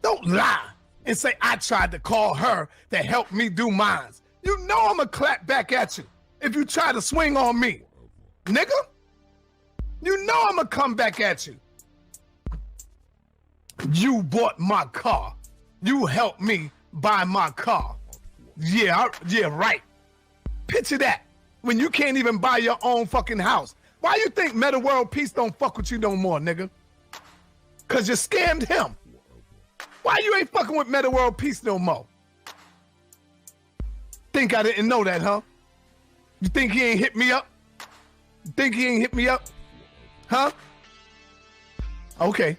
Don't lie and say I tried to call her to help me do mines. You know I'm gonna clap back at you if you try to swing on me, nigga. You know I'm gonna come back at you. You bought my car. You helped me buy my car. Yeah, right. Picture that. When you can't even buy your own fucking house. Why you think Meta World Peace don't fuck with you no more, nigga? Cause you scammed him. Why you ain't fucking with Meta World Peace no more? Think I didn't know that, huh? You think he ain't hit me up? You think he ain't hit me up? Huh? Okay.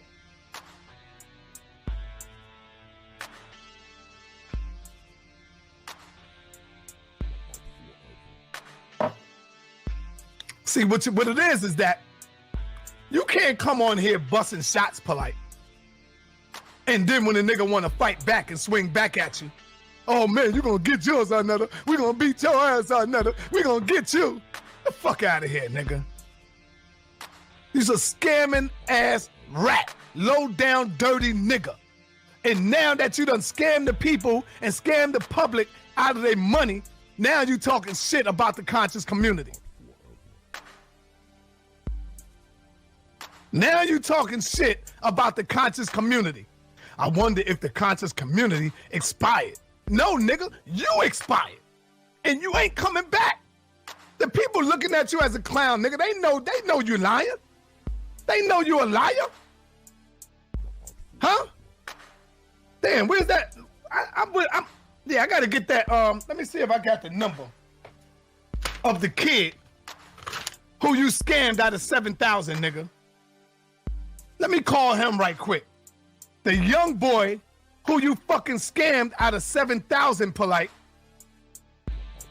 See, what it is that you can't come on here busting shots, Polite. And then when a nigga want to fight back and swing back at you, oh man, you gonna get yours, another. We gonna beat your ass, another. We gonna get you. The fuck out of here, nigga. He's a scamming ass rat, low down, dirty nigga. And now that you done scammed the people and scammed the public out of their money, now you talking shit about the conscious community. Now you talking shit about the conscious community. I wonder if the conscious community expired. No, nigga, you expired. And you ain't coming back. The people looking at you as a clown, nigga, they know you lying. They know you a liar. Huh? Damn, where's that? Yeah, I gotta get that. Let me see if I got the number of the kid who you scammed out of 7,000, nigga. Let me call him right quick. The young boy who you fucking scammed out of 7,000, Polite.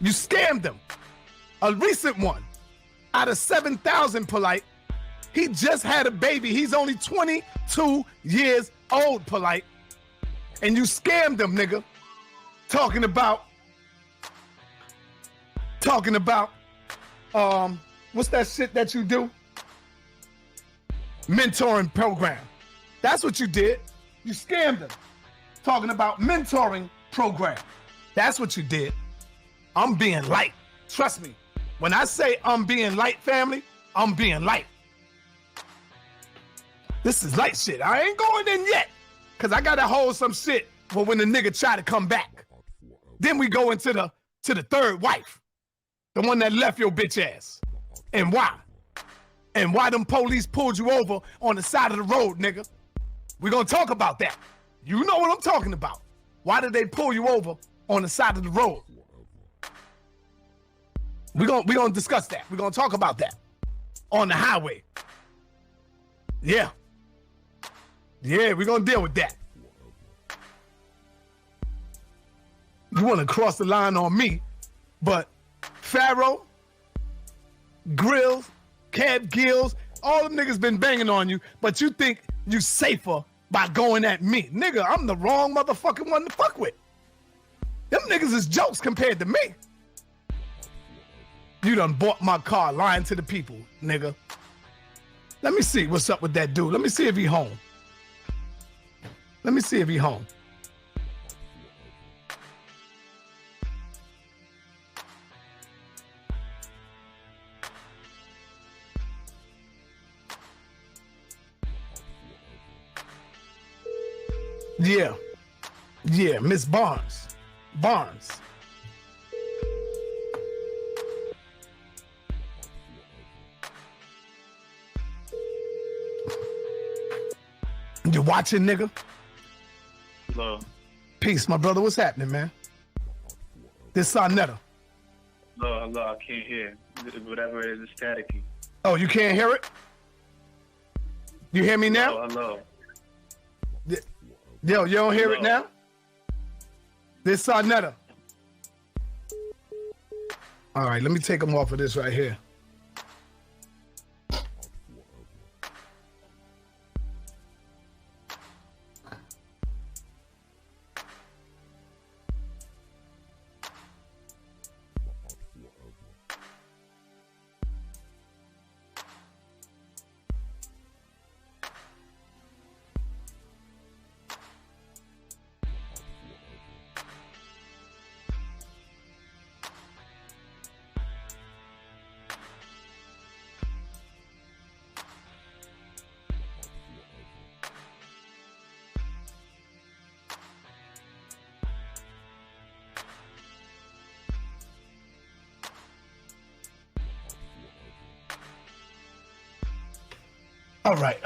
You scammed him. A recent one out of 7,000, Polite. He just had a baby. He's only 22 years old, Polite. And you scammed him, nigga. Talking about, what's that shit that you do? Mentoring program. That's what you did. You scammed him. Talking about mentoring program. That's what you did. I'm being light. Trust me. When I say I'm being light, family, I'm being light. This is light shit. I ain't going in yet. Cause I gotta hold some shit for when the nigga try to come back. Then we go into the third wife. The one that left your bitch ass. And why? And why them police pulled you over on the side of the road, nigga. We're gonna talk about that. You know what I'm talking about. Why did they pull you over on the side of the road? We're gonna discuss that. We're gonna talk about that. On the highway. Yeah. Yeah, we're gonna deal with that. You wanna cross the line on me, but Pharaoh, Grills, Cab Gills, all them niggas been banging on you, but you think you safer by going at me. Nigga, I'm the wrong motherfucking one to fuck with. Them niggas is jokes compared to me. You done bought my car lying to the people, nigga. Let me see what's up with that dude. Let me see if he home. Let me see if he home. Yeah, Miss Barnes. You watching, nigga? Hello. Peace, my brother. What's happening, man? This Sa Neter. Hello, I can't hear. Whatever it is, it's staticky. Oh, you can't hear it? You hear me now? Hello. Yo, you don't hear it now? This Sa Neter. All right, let me take him off of this right here. All right.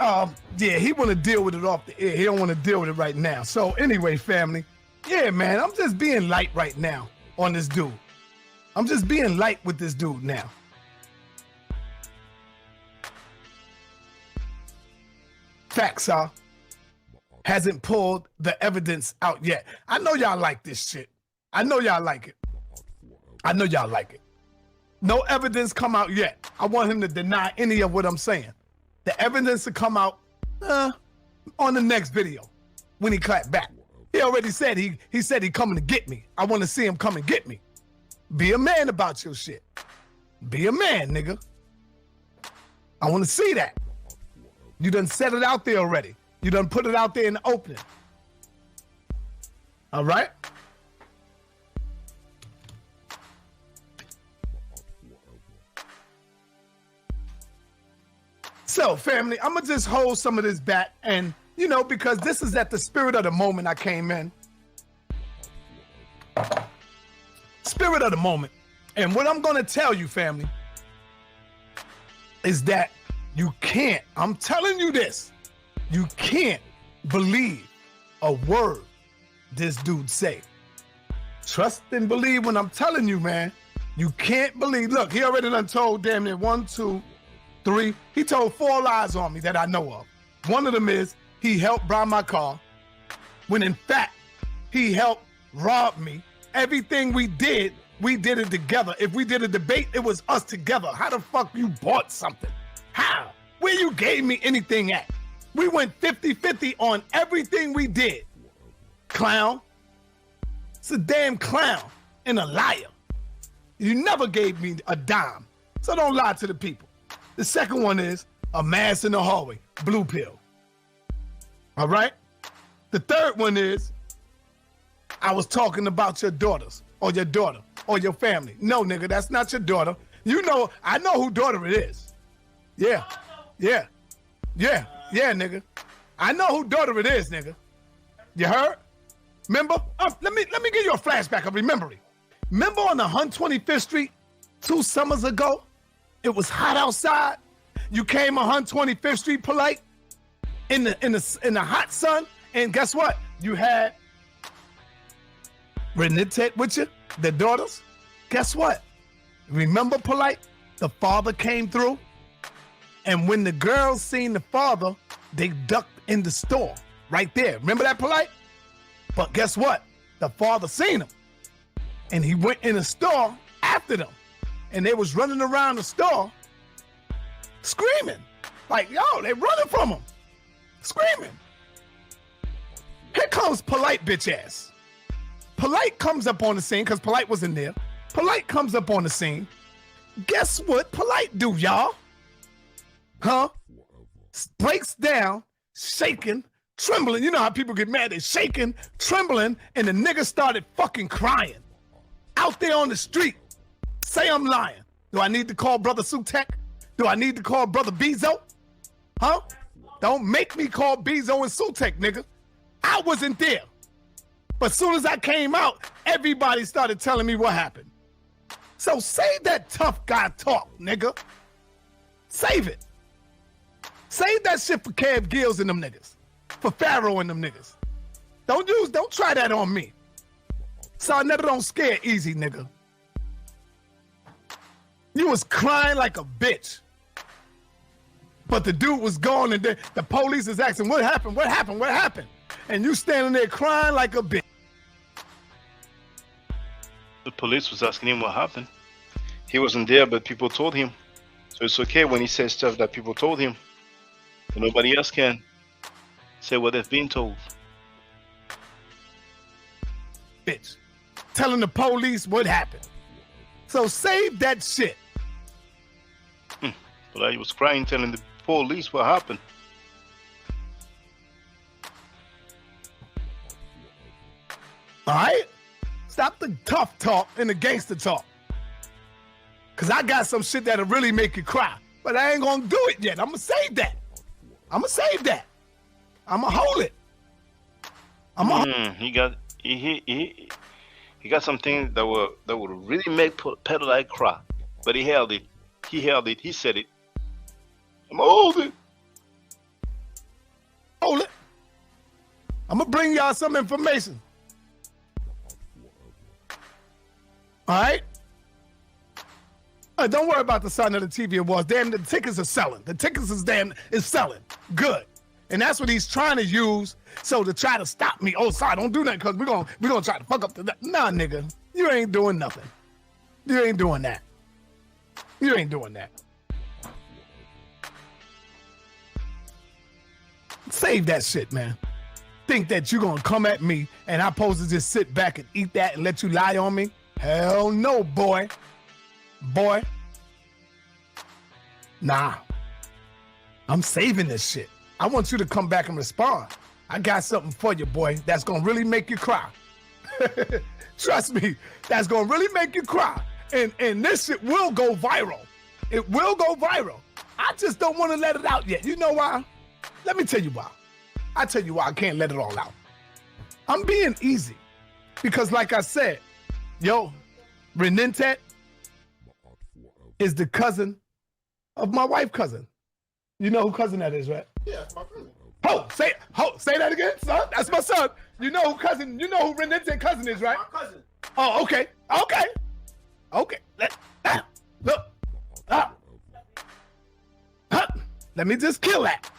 Yeah, he want to deal with it off the air. He don't want to deal with it right now. So anyway, family, yeah, man, I'm just being light right now on this dude. I'm just being light with this dude now. Facts are hasn't pulled the evidence out yet. I know y'all like this shit. I know y'all like it. I know y'all like it. No evidence come out yet. I want him to deny any of what I'm saying. The evidence to come out on the next video when he clapped back. He already said he said he coming to get me. I want to see him come and get me. Be a man about your shit. Be a man, nigga. I want to see that. You done set it out there already. You done put it out there in the opening. All right? So, family, I'm going to just hold some of this back. And, you know, because this is at the spirit of the moment I came in. Spirit of the moment. And what I'm going to tell you, family, is that you can't, I'm telling you this, you can't believe a word this dude say. Trust and believe when I'm telling you, man. You can't believe. Look, he already done told damn near 1, 2, 3. He told 4 lies on me that I know of. One of them is he helped buy my car, when in fact, he helped rob me. Everything we did it together. If we did a debate, it was us together. How the fuck you bought something? How? Where you gave me anything at? We went 50-50 on everything we did. Clown. It's a damn clown and a liar. You never gave me a dime. So don't lie to the people. The second one is a mask in the hallway. Blue pill. All right? The third one is I was talking about your daughters or your daughter or your family. No, nigga, that's not your daughter. You know, I know who daughter it is. Yeah, nigga. I know who daughter it is, nigga. You heard? Remember? Let me give you a flashback of remembering. Remember on 125th Street 2 summers ago? It was hot outside. You came 125th Street Polight in the hot sun, and guess what? You had Renette with you, the daughters. Guess what? Remember Polight? The father came through. And when the girls seen the father, they ducked in the store right there. Remember that, Polight? But guess what? The father seen them. And he went in the store after them. And they was running around the store screaming. Like, yo, they running from him. Screaming. Here comes Polight bitch ass. Polight comes up on the scene, because Polight was in there. Polight comes up on the scene. Guess what Polight do, y'all? Huh? Breaks down, shaking, trembling. You know how people get mad? They shaking, trembling, and the nigga started fucking crying. Out there on the street. Say I'm lying. Do I need to call Brother Sutek? Do I need to call Brother Bezo? Huh? Don't make me call Bezo and Sutek, nigga. I wasn't there. But soon as I came out, everybody started telling me what happened. So save that tough guy talk, nigga. Save it. Save that shit for Kev Gills and them niggas. For Pharaoh and them niggas. Don't try that on me. Sa Neter don't scare easy, nigga. You was crying like a bitch. But the dude was gone, and the police is asking, what happened? What happened? What happened? And you standing there crying like a bitch. The police was asking him what happened. He wasn't there, but people told him. So it's okay when he says stuff that people told him. But nobody else can say what they've been told. Bitch. Telling the police what happened. So save that shit. But he was crying, telling the police what happened. All right? Stop the tough talk and the gangster talk. Because I got some shit that'll really make you cry. But I ain't going to do it yet. I'm going to save that. I'm going to save that. I'm going to hold it. He got some things that would really make Polight cry. But he held it. He said it. I'm going to hold it. I'm gonna bring y'all some information. All right? Don't worry about the Sa Neter TV Awards. Damn, the tickets are selling. The tickets is selling. Good. And that's what he's trying to use so to try to stop me. Oh, sorry, don't do that because we're gonna try to fuck up the... Nah, nigga. You ain't doing nothing. You ain't doing that. You ain't doing that. Save that shit, man. Think that you're gonna come at me and I'm supposed to just sit back and eat that and let you lie on me? Hell no, boy. Boy. Nah. I'm saving this shit. I want you to come back and respond. I got something for you, boy, that's gonna really make you cry. Trust me, that's gonna really make you cry. And this shit will go viral. It will go viral. I just don't want to let it out yet. You know why? Let me tell you why. I tell you why I can't let it all out. I'm being easy. Because like I said, yo, Renintet is the cousin of my wife's cousin. You know who cousin that is, right? Yeah, it's my cousin. Say that again, son. That's my son. You know who Renintet cousin is, right? My cousin. Oh, okay. Look. Let me just kill that.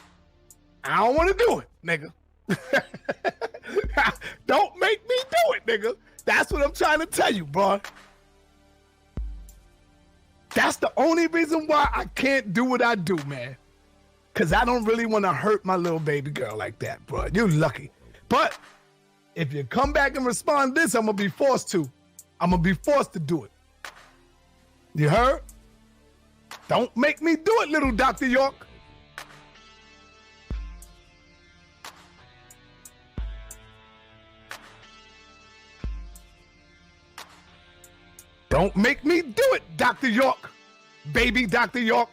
I don't want to do it, nigga. Don't make me do it, nigga. That's what I'm trying to tell you, bro. That's the only reason why I can't do what I do, man. Because I don't really want to hurt my little baby girl like that, bro. You're lucky. But if you come back and respond to this, I'm going to be forced to. I'm going to be forced to do it. You heard? Don't make me do it, little Dr. York. Don't make me do it, Dr. York. Baby Dr. York.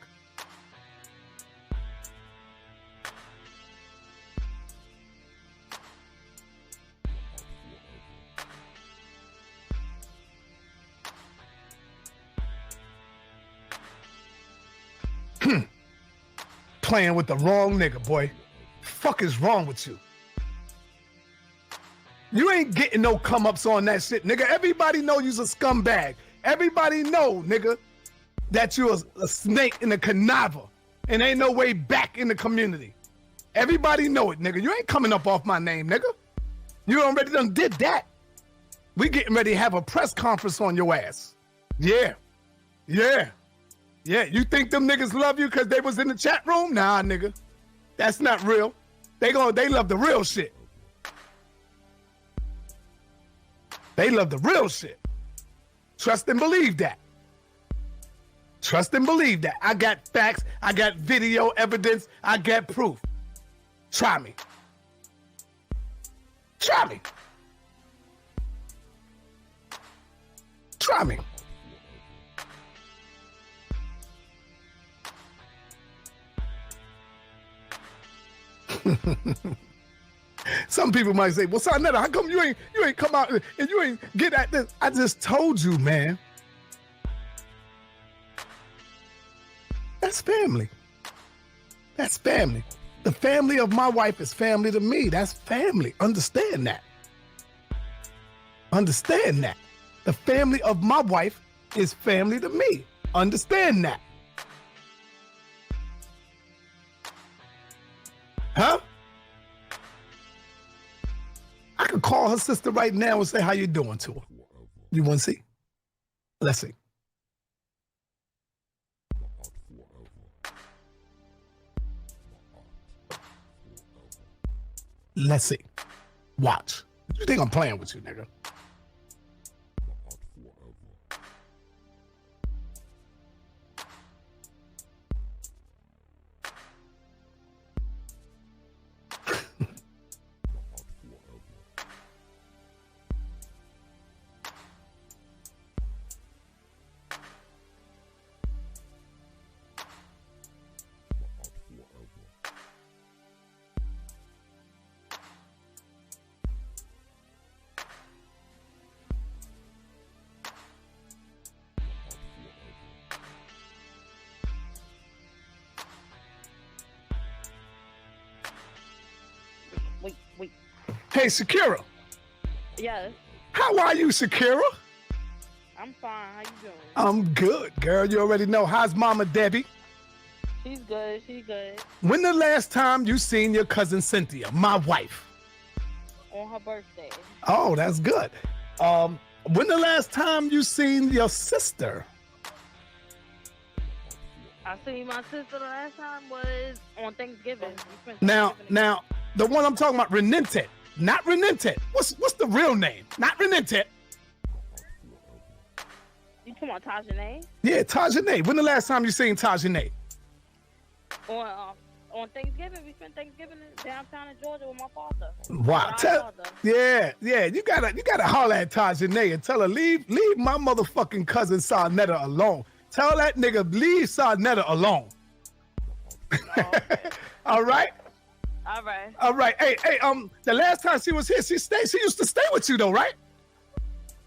Playing with the wrong nigga, boy. Fuck is wrong with you? You ain't getting no come-ups on that shit, nigga. Everybody know you's a scumbag. Everybody know, nigga, that you a snake in the conniver and ain't no way back in the community. Everybody know it, nigga. You ain't coming up off my name, nigga. You already done did that. We getting ready to have a press conference on your ass. Yeah. You think them niggas love you because they was in the chat room? Nah, nigga. That's not real. They love the real shit. They love the real shit. Trust and believe that. Trust and believe that. I got facts. I got video evidence. I got proof. Try me. Try me. Try me. Some people might say, well, Sa Neter, how come you ain't come out and you ain't get at this? I just told you, man. That's family. That's family. The family of my wife is family to me. That's family. Understand that. Understand that. The family of my wife is family to me. Understand that. Huh? I could call her sister right now and say, how you doing to her? You want to see? Let's see. Let's see. Watch. You think I'm playing with you, nigga? Hey, Shakira. Yes, How are you, Shakira? I'm fine. How you doing? I'm good, girl. You already know. How's Mama Debbie? She's good. She's good. When the last time you seen your cousin Cynthia, my wife? On her birthday. Oh, that's good. When the last time you seen your sister? I seen my sister the last time was on Thanksgiving. We spent Now, Thanksgiving the one I'm talking about, Renente. Not Renente. What's the real name? Not Renente. You talking about Tajane? Yeah, Tajane. When the last time you seen Tajane? On Thanksgiving, we spent Thanksgiving downtown in Georgia with my father. Wow. Yeah. You gotta holler at Tajane and tell her leave my motherfucking cousin Sa Neter alone. Tell that nigga leave Sa Neter alone. Okay. All right. All right. All right. Hey. The last time she was here, she used to stay with you though, right?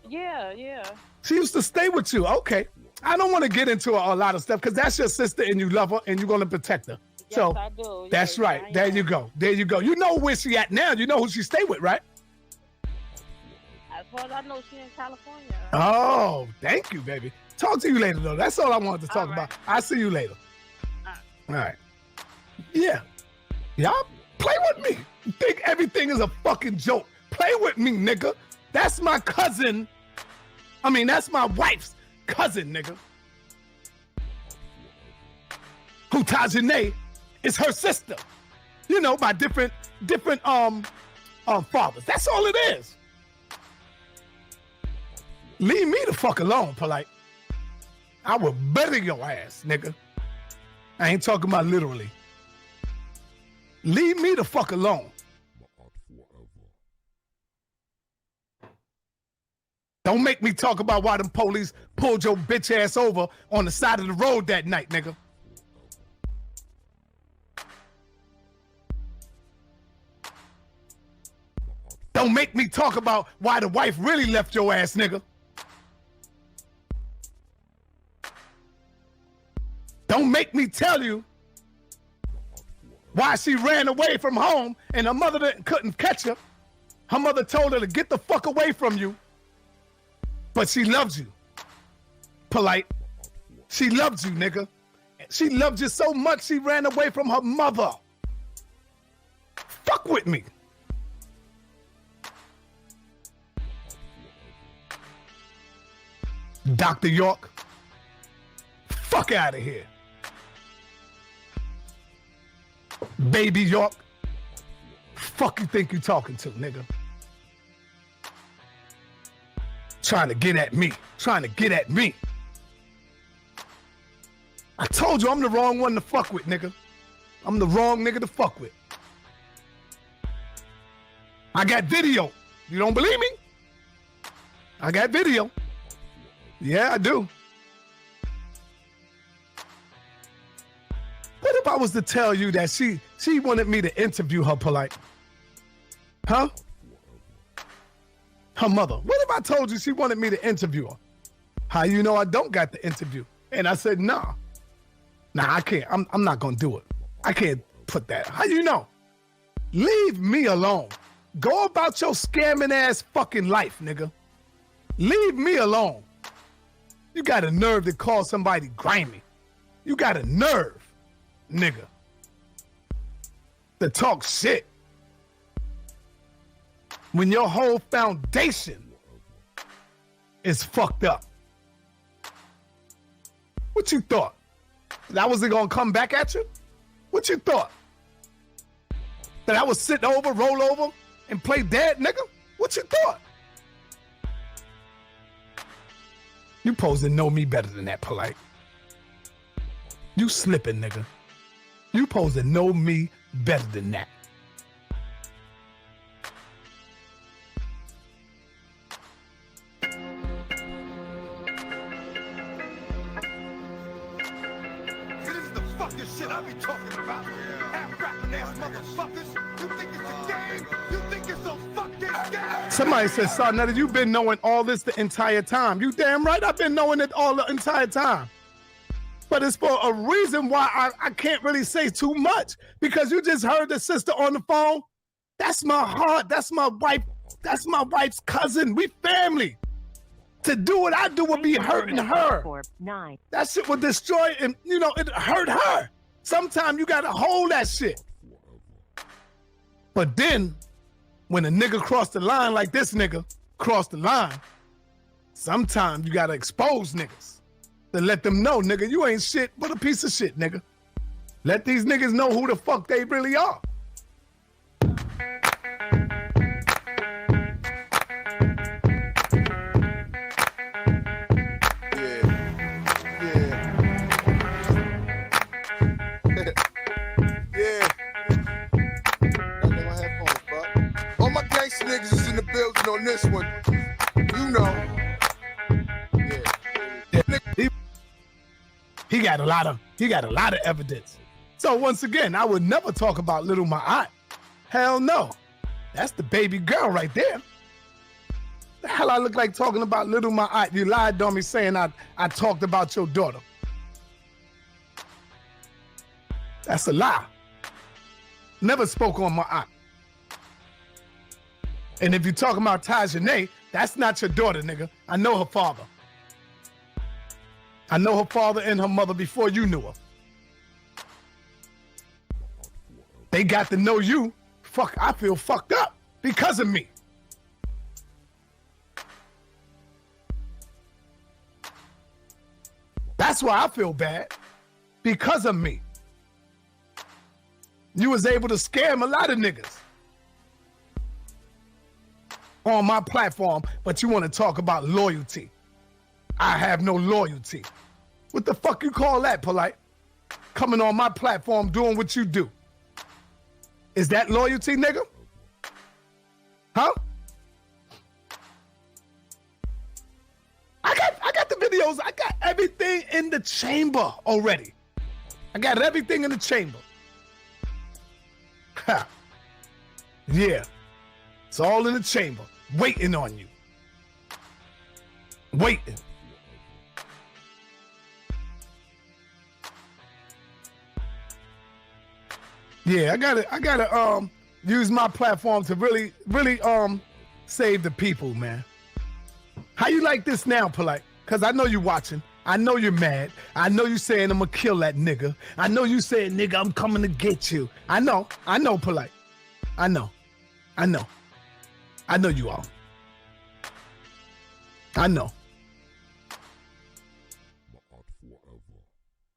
Yeah. She used to stay with you. Okay. I don't want to get into a lot of stuff because that's your sister and you love her and you're gonna protect her. Yes, So I do. that's Yes, right. I There am. you go. You know where she at now. You know who she stay with, right? As far as I know, she's in California. Oh, thank you, baby. Talk to you later, though. That's all I wanted to talk All about. I'll see you later. All right. Yeah. Y'all play with me. You think everything is a fucking joke. Play with me, nigga. That's my cousin. I mean, that's my wife's cousin, nigga. Who Tajane is her sister. You know, by different fathers. That's all it is. Leave me the fuck alone, Polight. I will bury your ass, nigga. I ain't talking about literally. Leave me the fuck alone. Don't make me talk about why them police pulled your bitch ass over on the side of the road that night, nigga. Don't make me talk about why the wife really left your ass, nigga. Don't make me tell you why she ran away from home and her mother couldn't catch her. Her mother told her to get the fuck away from you. But she loves you. Polight. She loves you, nigga. She loved you so much she ran away from her mother. Fuck with me. Dr. York. Fuck out of here. Baby York. Fuck you think you talking to, nigga? Trying to get at me. Trying to get at me. I told you I'm the wrong one to fuck with, nigga. I'm the wrong nigga to fuck with. I got video. You don't believe me? I got video. Yeah, I do. What if I was to tell you that she wanted me to interview her, Polight? Huh? Her mother. What if I told you she wanted me to interview her? How you know I don't got the interview? And I said, nah. Nah, I can't. I'm not gonna do it. I can't put that. How you know? Leave me alone. Go about your scamming ass fucking life, nigga. Leave me alone. You got a nerve to call somebody grimy. You got a nerve, nigga, to talk shit when your whole foundation is fucked up. What you thought? That wasn't gonna come back at you? What you thought? That I would sit over, roll over, and play dead, nigga? What you thought? You supposed to know me better than that, Polight. You slipping, nigga. You supposed to know me better than that. This is the fucking shit I be talking about. Half-rapping ass motherfuckers. You think it's a game? You think it's a fucking game? Somebody said, Sa Neter, you've been knowing all this the entire time. You damn right I've been knowing it all the entire time. But it's for a reason why I can't really say too much. Because you just heard the sister on the phone That's my heart. That's my wife. That's my wife's cousin. We family. To do what I do would be hurting her. That shit would destroy and it hurt her. Sometimes you gotta hold that shit. But then, when a nigga cross the line like this nigga crossed the line, sometimes you gotta expose niggas to let them know, nigga, you ain't shit but a piece of shit, nigga. Let these niggas know who the fuck they really are. All my gangsta niggas is in the building on this one. You know. He got a lot of evidence. So once again, I would never talk about Little Ma'at. Hell no. That's the baby girl right there. The hell I look like talking about Little Ma'at? You lied on me saying I talked about your daughter. That's a lie. Never spoke on Ma'at. And if you're talking about Tajane, that's not your daughter, nigga. I know her father. I know her father and her mother before you knew her. They got to know you. Fuck, I feel fucked up because of me. That's why I feel bad. Because of me. You was able to scam a lot of niggas on my platform, but you want to talk about loyalty. I have no loyalty. What the fuck you call that, Polight? Coming on my platform doing what you do. Is that loyalty, nigga? Huh? I got the videos. I got everything in the chamber already. I got everything in the chamber. Ha. Yeah. It's all in the chamber, waiting on you. Waiting. Yeah, I gotta use my platform to really save the people, man. How you like this now, Polight? Cause I know you watching. I know you're mad. I know you saying I'm gonna kill that nigga. I know you saying, nigga, I'm coming to get you. I know, Polight. I know you are. I know.